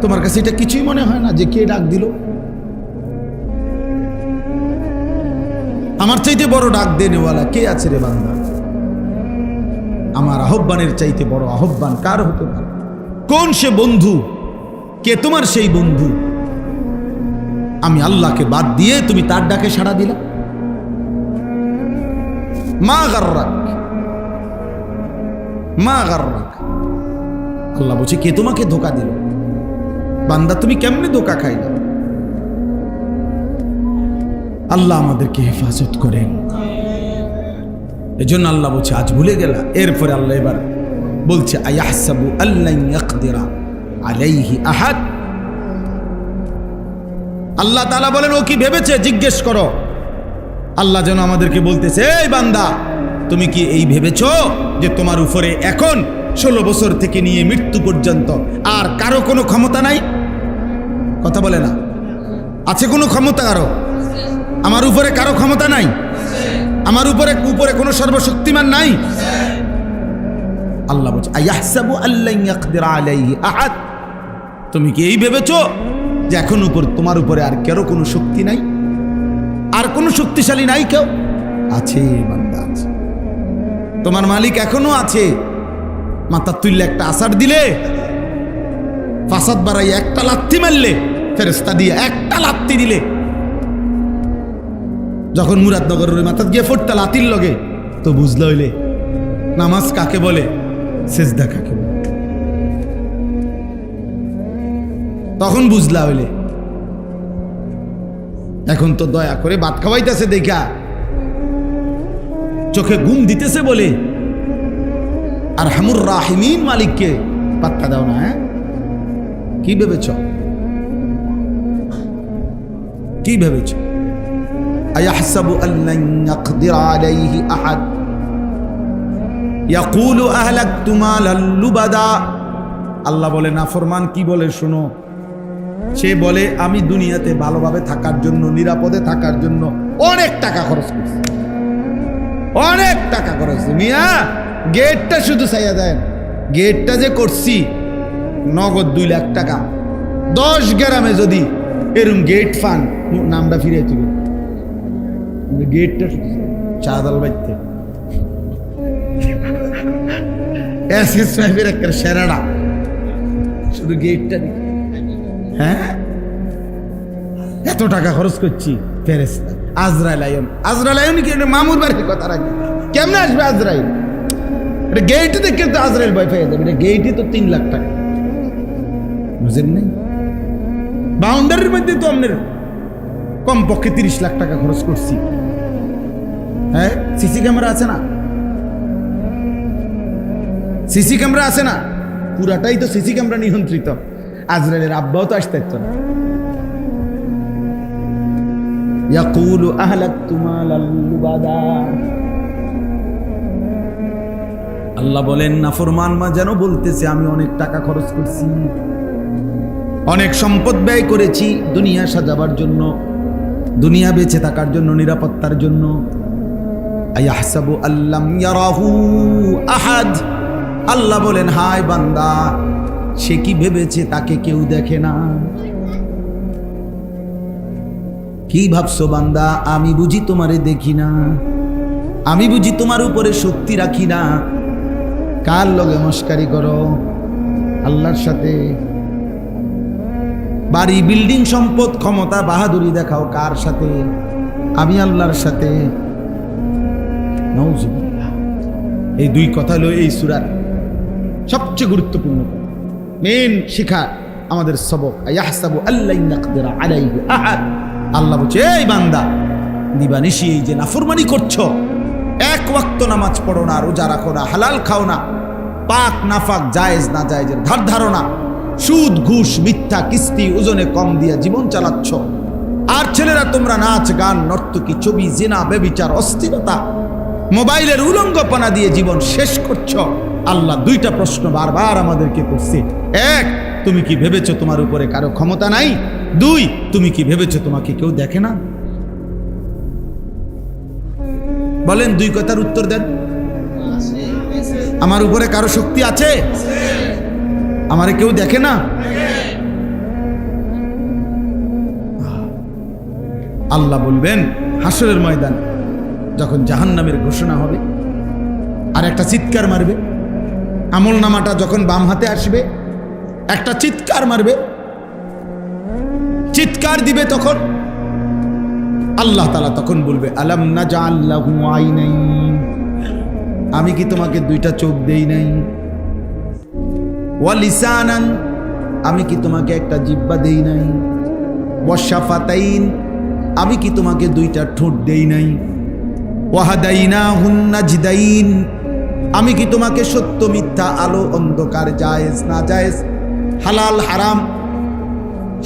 তোমার কাছে এটা কিছুই মনে হয় না যে কে ডাক দিল? আমার চাইতে বড় ডাক দেনেওয়ালা কে আছে রে বান্দা? আমার আহ্বানের চাইতে বড় আহ্বান কার হতে পারে? কোন সে বন্ধু? কে তোমার সেই বন্ধু? আমি আল্লাহকে বাদ দিয়ে তুমি তার ডাকে সাড়া দিলা। মা গাররাক, মা গাররাক। আল্লাহ বলছে, কে তোমাকে ধোঁকা দিল? বান্দা তুমি কেমনে ধোঁকা খাইলা? আল্লাহ আমাদেরকে হেফাজত করেন। এজন্য আল্লাহ বলছে, আজ ভুলে গেলা। এরপরে আল্লাহ এবার বলছে, আয়াহসাবু আল্লান ইয়াকদিরা আলাইহি আহাদ। আল্লাহ তাআলা বলেন, ও কি ভেবেছে? জিজ্ঞেস করো। আল্লাহ যেন আমাদেরকে বলতেছে, এই বান্দা, তুমি কি এই ভেবেছো যে তোমার উপরে এখন 16 বছর থেকে নিয়ে মৃত্যু পর্যন্ত আর কারো কোনো ক্ষমতা নাই? কথা বলে না? আছে কোনো ক্ষমতা কারো? আমার উপরে কারো ক্ষমতা নাই? আমার উপরে কোনো সর্বশক্তিমান নাই? আল্লাহ বলছে, আয়াহসাবু আল্লান ইয়াকদিরা আলাইহি আহাদ। তুমি কি এই ভেবেছো যে এখন তোমার উপরে আর কারো কোনো শক্তি নাই, আর কোনো শক্তিশালী নাই? কেউ আছে বান্দা, আছে। তোমার মালিক এখনো আছে। মাথা তুললে একটা আসার দিলে, ফাসাদ বাড়াই একটা লাত্তি মারলে, ফেরেশতা দিয়ে একটা লাত্তি দিলে, যখন মুরাদনগরের মাথা গিয়ে ফোটটা লাতির লগে, তো বুঝলো হইলে নামাজ কাকে বলে, সেজদা কাকে বলে। তখন বুঝলা হইলে। এখন তো দয়া করে ভাত খাওয়াইতেছে দেখা, চোখে ঘুম দিতেছে বলে আর হামুর রাহিমিন মালিককে পাত্তা দাও না। কি ভেবেছ? কি ভেবেছ? আয়াহসাবু আল্লান ইয়াকদিরা আলাইহি আহাদ ইয়াকুলু আহলাকতু মালাল লুবাদা। আল্লাহ বলে নাফরমান কি বলে শোনো, সে বলে আমি দুনিয়াতে ভালোভাবে থাকার জন্য, নিরাপদে থাকার জন্য অনেক টাকা খরচ করছি, অনেক টাকা খরচ। মিয়া গেটটা শুধু চাইয়া দেন, গেটটা যে করছি নগদ 2 লাখ টাকা। 10 গ্রামে যদি এরম গেট ফান, নামটা ফিরে চলে গেটটা শুধু চাঁদাল বাইতে একটা সেরাটা শুধু গেটটা দেখি। হ্যাঁ, এত টাকা খরচ করছি। ফেরেশতা আজরাইল আয়ন, আজরাইল আয়ন কি মামুর বাড়ির কথা রাখি, কেমনে আসবে আজরাইল? এটা গেট দেখে তো আজরাইল ভয় পেয়ে যাবে। এটা গেটই তো 3 লাখ টাকা, বুঝেন নাই? বাউন্ডারির মধ্যে তো আপনার কমপক্ষে 30 লাখ টাকা খরচ করছি। হ্যাঁ, সিসি ক্যামেরা আছে না? সিসি ক্যামেরা আছে না? পুরাটাই তো সিসি ক্যামেরা নিয়ন্ত্রিত। আজরাইলের আব্বাও তো আসতে পারত না। ইয়াকুলু আহলাকতু মালাল লুবাদা। আল্লাহ বলেন নাফরমান মা যেন বলতেছে আমি অনেক টাকা খরচ করছি, অনেক সম্পদ ব্যয় করেছি দুনিয়া সাজাবার জন্য, দুনিয়া বেঁচে থাকার জন্য, নিরাপত্তার জন্য। আয়াহসাবু আল্লাম ইয়ারাহু আহাদ। আল্লাহ বলেন হায় বান্দা, সে কি ভেবেছে তাকে কেউ দেখে না? কি ভাবছো বান্দা, আমি বুঝি তোমারে দেখি না? আমি বুঝি তোমার উপরে শক্তি রাখি না? কার লগে মস্কারি করো? আল্লাহর সাথে। বাড়ি, বিল্ডিং, সম্পদ, ক্ষমতা, বাহাদুরি দেখাও কার সাথে? আমি আল্লাহর সাথে। নাউজুবিল্লাহ। এই 2 কথা হলো এই সূরার সবচেয়ে গুরুত্বপূর্ণ মেন শিক্ষা, আমাদের সবক। আয়াহসাবু আল্লা ইয়াকদিরা আলাইহি আহাদ। আল্লাহ বলছে এই বান্দা, দিবানিশি এই যে নাফরমানি করছো, 1 ওয়াক্ত নামাজ পড়ো না, রোজা রাখো না, হালাল খাও না, পাক নাফাক জায়েজ না জায়েজের ধার ধারো না, সুদ ঘুষ মিথ্যা কিস্তি ওজনে কম দিয়া জীবন চালাচ্ছ। আর ছেলেরা তোমরা নাচ গান নর্তকী ছবি জিনা ব্যভিচার অস্থিরতা মোবাইলের উলঙ্গপনা দিয়ে জীবন শেষ করছো। আল্লাহ 2টা প্রশ্ন বারবার আমাদেরকে করছে। 1, তুমি কি ভেবেছো তোমার উপরে কারো ক্ষমতা নাই? 2, তুমি কি ভেবেছো তোমাকে কেউ দেখে না? বলেন 2 কথার উত্তর দেন। আমার উপরে কারো শক্তি আছে? আমারে কেউ দেখে না? আল্লাহ বলবেন হাসরের ময়দান যখন জাহান্নামের ঘোষণা হবে, আর একটা চিৎকার মারবে, আমল নামাটা যখন বাম হাতে আসবে একটা চিৎকার মারবে, চিৎকার দিবে, তখন আল্লাহ তাআলা তখন বলবে আলাম নাজআল লাহু আইনাইন, আমি কি তোমাকে 2টা চোখ দেই নাই? ওয়া লিসানান, আমি কি তোমাকে একটা জিহ্বা দেই নাই? ওয়া শাফাতাইন, আমি কি তোমাকে 2টা ঠোঁট দেই নাই? ওয়া হাদাইনাহুন নাজদাইন, আমি কি তোমাকে সত্য মিথ্যা, আলো অন্ধকার, জায়েজ না জায়েজ, হালাল হারাম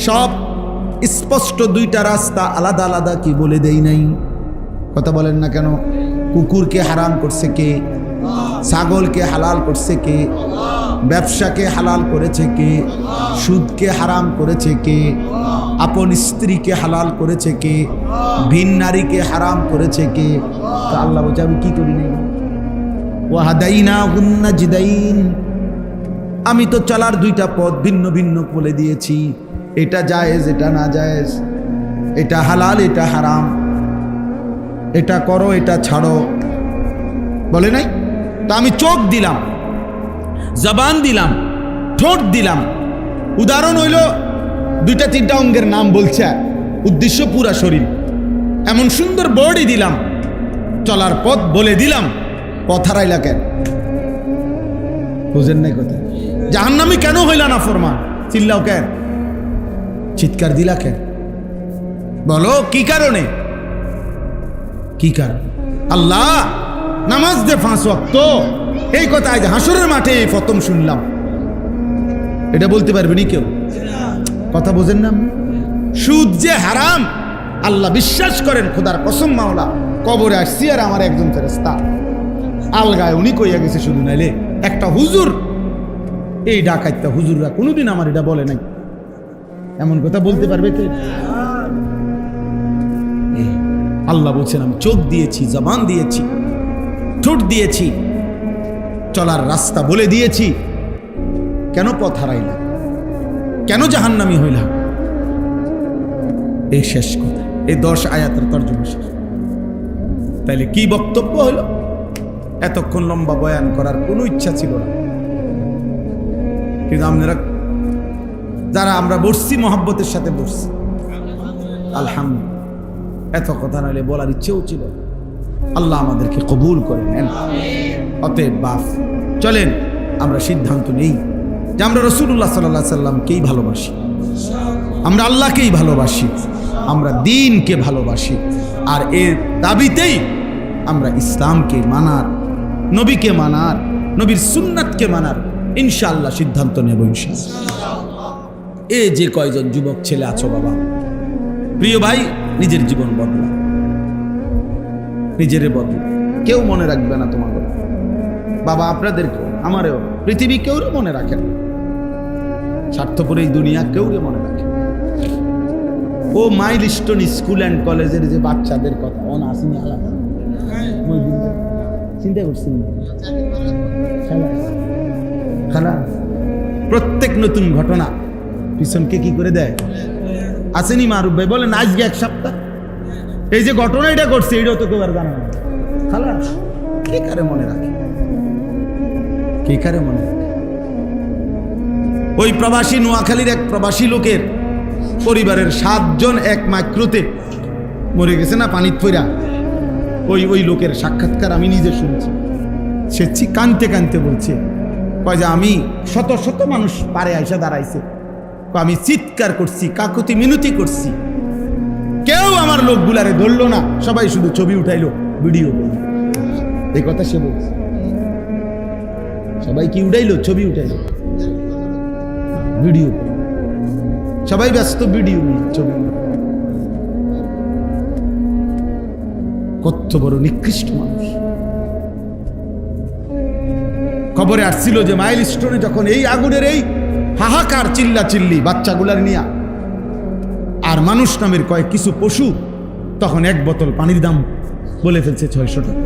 সব স্পষ্ট 2টা রাস্তা আলাদা আলাদা কি বলে দেই নাই? কথা বলেন না কেন? কুকুরকে হারাম করছে কে? ছাগলকে হালাল করছে কে? ব্যবসাকে হালাল করেছে কে? সুদকে হারাম করেছে কে? আপন স্ত্রীকে হালাল করেছে কে? ভিন নারীকে হারাম করেছে কে? তো আল্লাহ বলছে আমি কি করি নাই? ওয়া হাদাইনাহুন নাজদাইন, আমি তো চলার 2টা পথ ভিন্ন ভিন্ন বলে দিয়েছি, এটা জায়েজ এটা না জায়েজ, এটা হালাল এটা হারাম, এটা করো এটা ছাড়ো, বলে নাই? তা আমি চোখ দিলাম, জবান দিলাম, ঠোঁট দিলাম। উদাহরণ হইল 2টা 3টা অঙ্গের নাম বলছে, উদ্দেশ্য পুরা শরীর। এমন সুন্দর বডি দিলাম, চলার পথ বলে দিলাম, পথ হারাইলা কেন? বুঝেন নাই কথা? জাহান্নামী কেন হইলা না ফরমান? চিল্লাও কেন? চিৎকার দিলা কেন? বলো কি কারণে? কি কারণ? আল্লাহ নামাজ দে 5 ওয়াক্ত, এই কথা আজ হাসরের মাঠে প্রথম শুনলাম। এটা বলতে পারবে নি কেউ? কথা বোঝেন না? সুদ যে হারাম আল্লাহ বিশ্বাস করেন, খোদার কসম মাওলা, কবরে আসছি আর আমার একজন ফেরেশতা আলগায় উনি কইয়া গেছে, শুধু নাইলে একটা হুজুর এই ডাকাইতা হুজুররা কোনোদিন আমার এটা বলে নাই, এমন কথা বলতে পারবে কে? আল্লাহ বলছেন আমি চোখ দিয়েছি, জবান দিয়েছি, ঠোঁট দিয়েছি, চলার রাস্তা বলে দিয়েছি, কেন পথ হারাইলাম, কেন জাহান্নামী হইলাম? এই শেষ কথা, এই 10 আয়াতের তর্জমা শেষ। তাইলে কি বক্তব্য হলো? এতক্ষণ লম্বা বয়ান করার কোনো ইচ্ছা ছিল না, কিন্তু আপনারা যারা আমরা বসছি মহব্বতের সাথে বসছি, আলহামদুলিল্লাহ। এত কথা নাহলে বলার ইচ্ছেও ছিল। আল্লাহ আমাদেরকে কবুল করে নেন। অতএব বাপ চলেন আমরা সিদ্ধান্ত নেই যে আমরা রাসূলুল্লাহ সাল্লাল্লাহু আলাইহি সাল্লামকেই ভালোবাসি, আমরা আল্লাহকেই ভালোবাসি, আমরা দ্বীনকে ভালোবাসি, আর এর দাবিতেই আমরা ইসলামকে মানার, নবীকে মানার, নবীর সুন্নাতকে মানার ইনশাআল্লাহ সিদ্ধান্ত নেব ইনশাআল্লাহ। এই যে কয়জন যুবক ছেলে আছো বাবা, প্রিয় ভাই, নিজের জীবন বদলা, নিজেরে বদলা। কেউ মনে রাখবে না তোমার বাবা, আপনাদেরকেও, আমারও, পৃথিবী কেউ মনে রাখেন, স্বার্থপর এই দুনিয়া কেউ মনে রাখে। ও মাইলস্টোন স্কুল অ্যান্ড কলেজের যে বাচ্চাদের কথা, ও না আসেনি আলাদা চিন্তা করছি, প্রত্যেক নতুন ঘটনা পিছনকে কি করে দেয়, আসেনি মারুফ ভাই বলেন আজকে 1 সপ্তাহ এই যে ঘটনা এটা করছে, এটাও তো কেউ আর জানে না। খালাস কে কারে মনে রাখে, কে কারে মনে রাখে? ওই প্রবাসী নোয়াখালীর এক প্রবাসী লোকের পরিবারের 7 জন এক মাইক্রোতে মরে গেছে না পানিত পইরা। ওই লোকের সাক্ষাৎকার আমি নিজে শুনছি। সে কানতে কানতে বলছে, কয় যে আমি শত শত মানুষ পারে আইসা দাঁড়াইছে, আমি চিৎকার করছি, কাকুতি মিনতি করছি, কেউ আমার লোকগুলারে ধরলো না, সবাই শুধু ছবি উঠাইলো, ভিডিও করলো। এই কথা সে বলছে। সবাই কি উঠাইলো? ছবি উঠাইলো, ভিডিও, সবাই ব্যস্ত ভিডিও নিয়ে, ছবি। কত বড় নিকৃষ্ট মানুষ। খবরে আসছিল যে মাইলস্টোনে যখন এই আগুনের এই হাহাকার, চিল্লা চিল্লি বাচ্চাগুলার নিয়া আর মানুষ নামের কয়েক কিছু পশু, তখন 1 বোতল পানির দাম বলে ফেলছে 600 টাকা।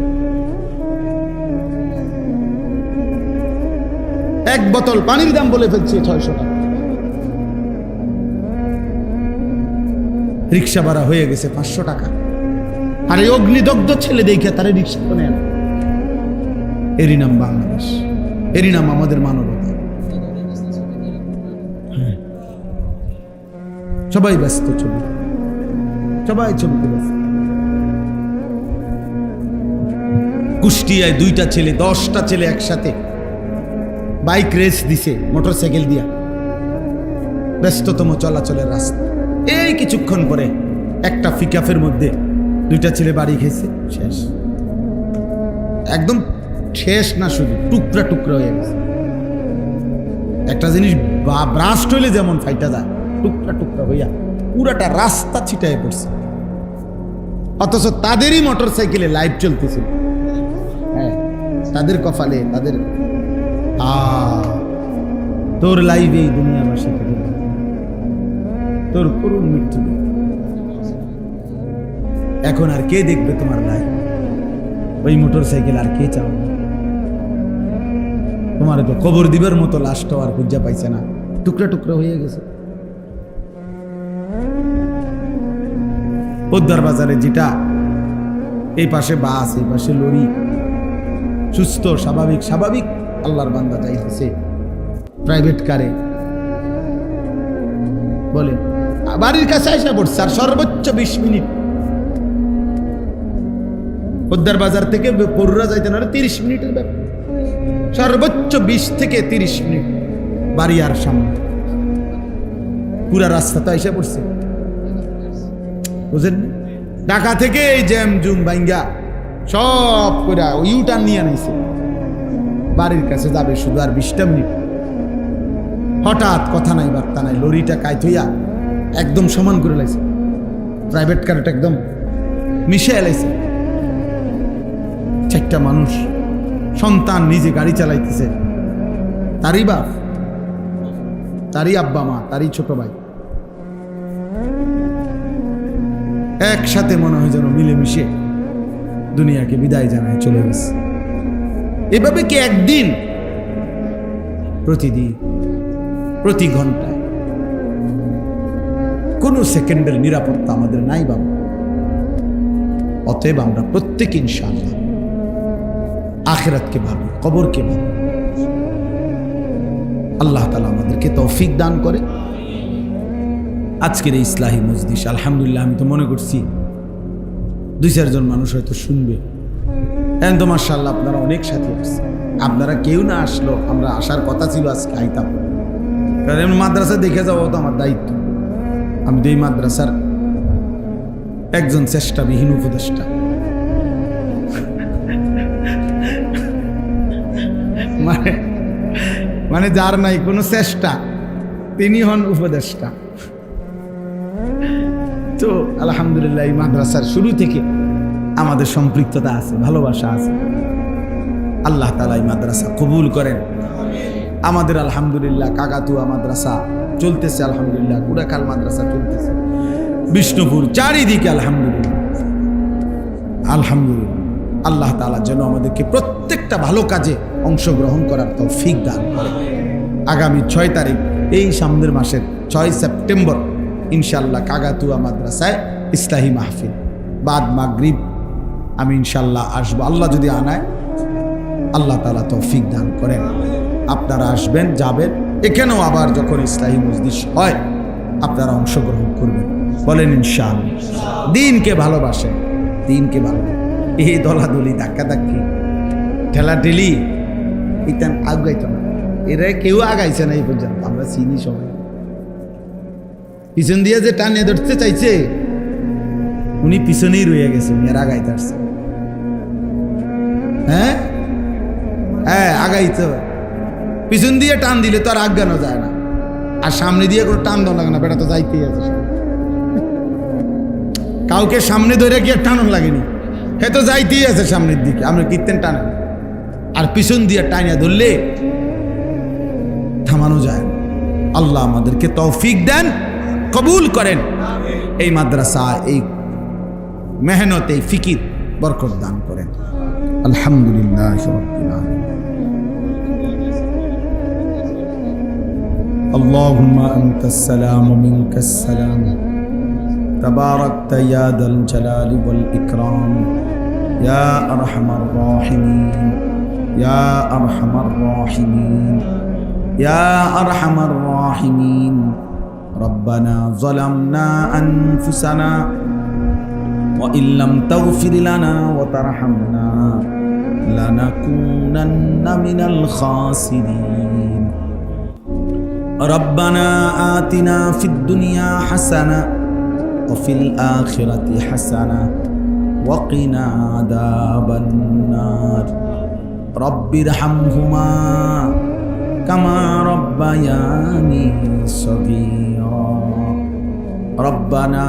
1 বোতল পানির দাম বলে ফেলছে 600 টাকা। রিক্সা ভাড়া হয়ে গেছে 500 টাকা। আর এই অগ্নিদগ্ধ ছেলে দেখে তারা রিক্সা তো নেন। এরই নাম বাংলাদেশ, এরই নাম আমাদের মানবতা। সবাই ব্যস্ত ছবি, সবাই ছবিতে ব্যস্ত। কুষ্টিয়ায় 2টা ছেলে, 10টা ছেলে একসাথে বাইক রেস দিছে মোটরসাইকেল দিয়া, ব্যস্ততম চলাচলের রাস্তা। এই কিছুক্ষণ পরে একটা পিকআপের মধ্যে 2টা ছেলে বাড়ি খেয়েছে, শেষ। একদম শেষ না, শুধু টুকরা টুকরা হয়ে গেছে। একটা জিনিস ব্রাস্ট হইলে যেমন ফাইটা যায়, টুকরা টুকরা হইয়া পুরাটা রাস্তা ছিটায় পড়ছে। অথচ তাদেরই মোটরসাইকেলে লাইভ চলতেছিল। হ্যাঁ, তাদের কপালে, তাদের তোর লাইভে এই দুনিয়াবাসী, তোর করুণ মৃত্যু। এখন আর কে দেখবে তোমার লাইভ? ওই মোটরসাইকেল আর কে চাও? তোমার তো কবর দিবার মতো লাশটাও আর খুঁজা পাইছে না, টুকরা টুকরা হয়ে গেছে। পোদ্দার বাজারে যেটা, এই পাশে বাস, এই পাশে লরি, সুস্থ স্বাভাবিক স্বাভাবিক আল্লাহর বান্দা যাইতেছে প্রাইভেট কারে, বলে বাড়ির কাছে আইসা পড়ছে, আর সর্বোচ্চ 20 মিনিট। পোদ্দার বাজার থেকে পড়ুরা যাইতে না 30 মিনিটের ব্যাপার, সর্বোচ্চ 20 থেকে 30 মিনিট বাড়ি আর সামনে, পুরা রাস্তা তো আইসা পড়ছে। বুঝেন? ঢাকা থেকে এই জ্যাম জুম ভাঙ্গা সব করে ইউটার্ন নিয়ে আনাইছে, বাড়ির কাছে যাবে শুধু আর 20টা মিনিট। হঠাৎ কথা নাই বার্তা নাই, লরিটা কাইত হইয়া একদম সমান করে লাইছে, প্রাইভেট কারটা একদম মিশে এলাইছে। 4টা মানুষ, সন্তান নিজে গাড়ি চালাইতেছে, তারই বাপ তারই আব্বা মা, তারই ছোট ভাই, একসাথে মনে হয় যেন মিলেমিশে দুনিয়াকে বিদায় জানায় চলে গেছে। এভাবে কি একদিন? প্রতিদিন, প্রতি ঘন্টায়, কোনো সেকেন্ডের নিরাপত্তা আমাদের নাই বাবা। অতএব আমরা প্রত্যেক ইনশাআল্লাহ আখিরাতকে ভাবি, কবরকে ভাবি। আল্লাহ তাআলা আমাদেরকে তৌফিক দান করে। আজকের এই ইসলাহি মজলিস আলহামদুলিল্লাহ, আমি তো মনে করছি 2-4 জন মানুষ হয়তো শুনবে। এখন তো মাশাআল্লাহ আপনারা অনেক সাথী আসছে। আপনারা কেউ না আসলো, আমরা আসার কথা ছিল, আজকে আইতাম। কারণ মাদ্রাসা দেখে যাওয়া তো আমার দায়িত্ব। আমি তো এই মাদ্রাসার একজন চেষ্টাবিহীন উপদেষ্টা। মানে যার নাই কোনো চেষ্টা, তিনি হন উপদেষ্টা। তো আলহামদুলিল্লাহ এই মাদ্রাসার শুরু থেকে আমাদের সম্পৃক্ততা আছে, ভালোবাসা আছে। আল্লাহ তাআলা এই মাদ্রাসা কবুল করেন। আমাদের আলহামদুলিল্লাহ কাকাতুয়া মাদ্রাসা চলতেছে, আলহামদুলিল্লাহ কুড়াকাল মাদ্রাসা চলতেছে, বিষ্ণুপুর, চারিদিকে আলহামদুলিল্লাহ। আলহামদুলিল্লাহ আল্লাহ তাআলা যেন আমাদেরকে প্রত্যেকটা ভালো কাজে অংশগ্রহণ করার তৌফিক দান করে। আগামী 6 তারিখ, এই সামনের মাসের 6 সেপ্টেম্বর ইনশাআল্লাহ কাকাতুয়া মাদ্রাসায় ইসলাহি মাহফিল, বাদ মাগরিব আমি ইনশাআল্লাহ আসবো, আল্লাহ যদি আনায়। আল্লাহ তাআলা তৌফিক দান করেন। আপনারা আসবেন, যাবেন। এখানেও আবার যখন ইসলাহি মজলিস হয় আপনারা অংশগ্রহণ করবেন, বলেন ইনশাআল্লাহ। দিনকে ভালোবাসেন, দিনকে ভালোবাসেন। এই দলাদলি, ধাক্কাধাক্কি, ঠেলাঠেলি ইতান আগাইত না। এরা কেউ আগাইছে না এই পর্যন্ত, আমরা চিনি সবাই। পিছন দিয়ে যে টানে ধরতে চাইছে উনি পিছনেই রয়ে গেছে, উনি আর আগাইতে আসছে। হ্যাঁ হ্যাঁ, আগাইতে হবে। পিছন দিয়ে টান দিলে তো আর আজ্ঞানো যায় না, আর সামনে দিয়ে কোনো টান দেওয়া লাগে না, বেটা তো যাইতেই আছে। কাউকে সামনে ধরে গিয়ে টানন লাগেনি, হে তো যাইতেই আছে সামনের দিকে, আমরা কীর্তেন টানেন। আর পিছন দিয়ে টানিয়া ধরলে থামানো যায় না। আল্লাহ আমাদেরকে তৌফিক দেন, কবুল করেন। এই মাদ্রাসা, এই মেহনত, এই ফিকির বরকত দান করেন। আলহামদুলিল্লাহ রাব্বিল আলামিন। اللهم أنت السلام ومنك السلام تباركت يا ذا الجلال والإكرام يا أرحم الراحمين يا أرحم الراحمين يا أرحم الراحمين ربنا ظلمنا أنفسنا وإن لم تغفر لنا وترحمنا لنكونن من الخاسرين ربنا آتنا في الدنيا حسنة وفي الآخرة حسنة وقنا عذاب النار رب ارحمهما كما ربياني صغيرا ربنا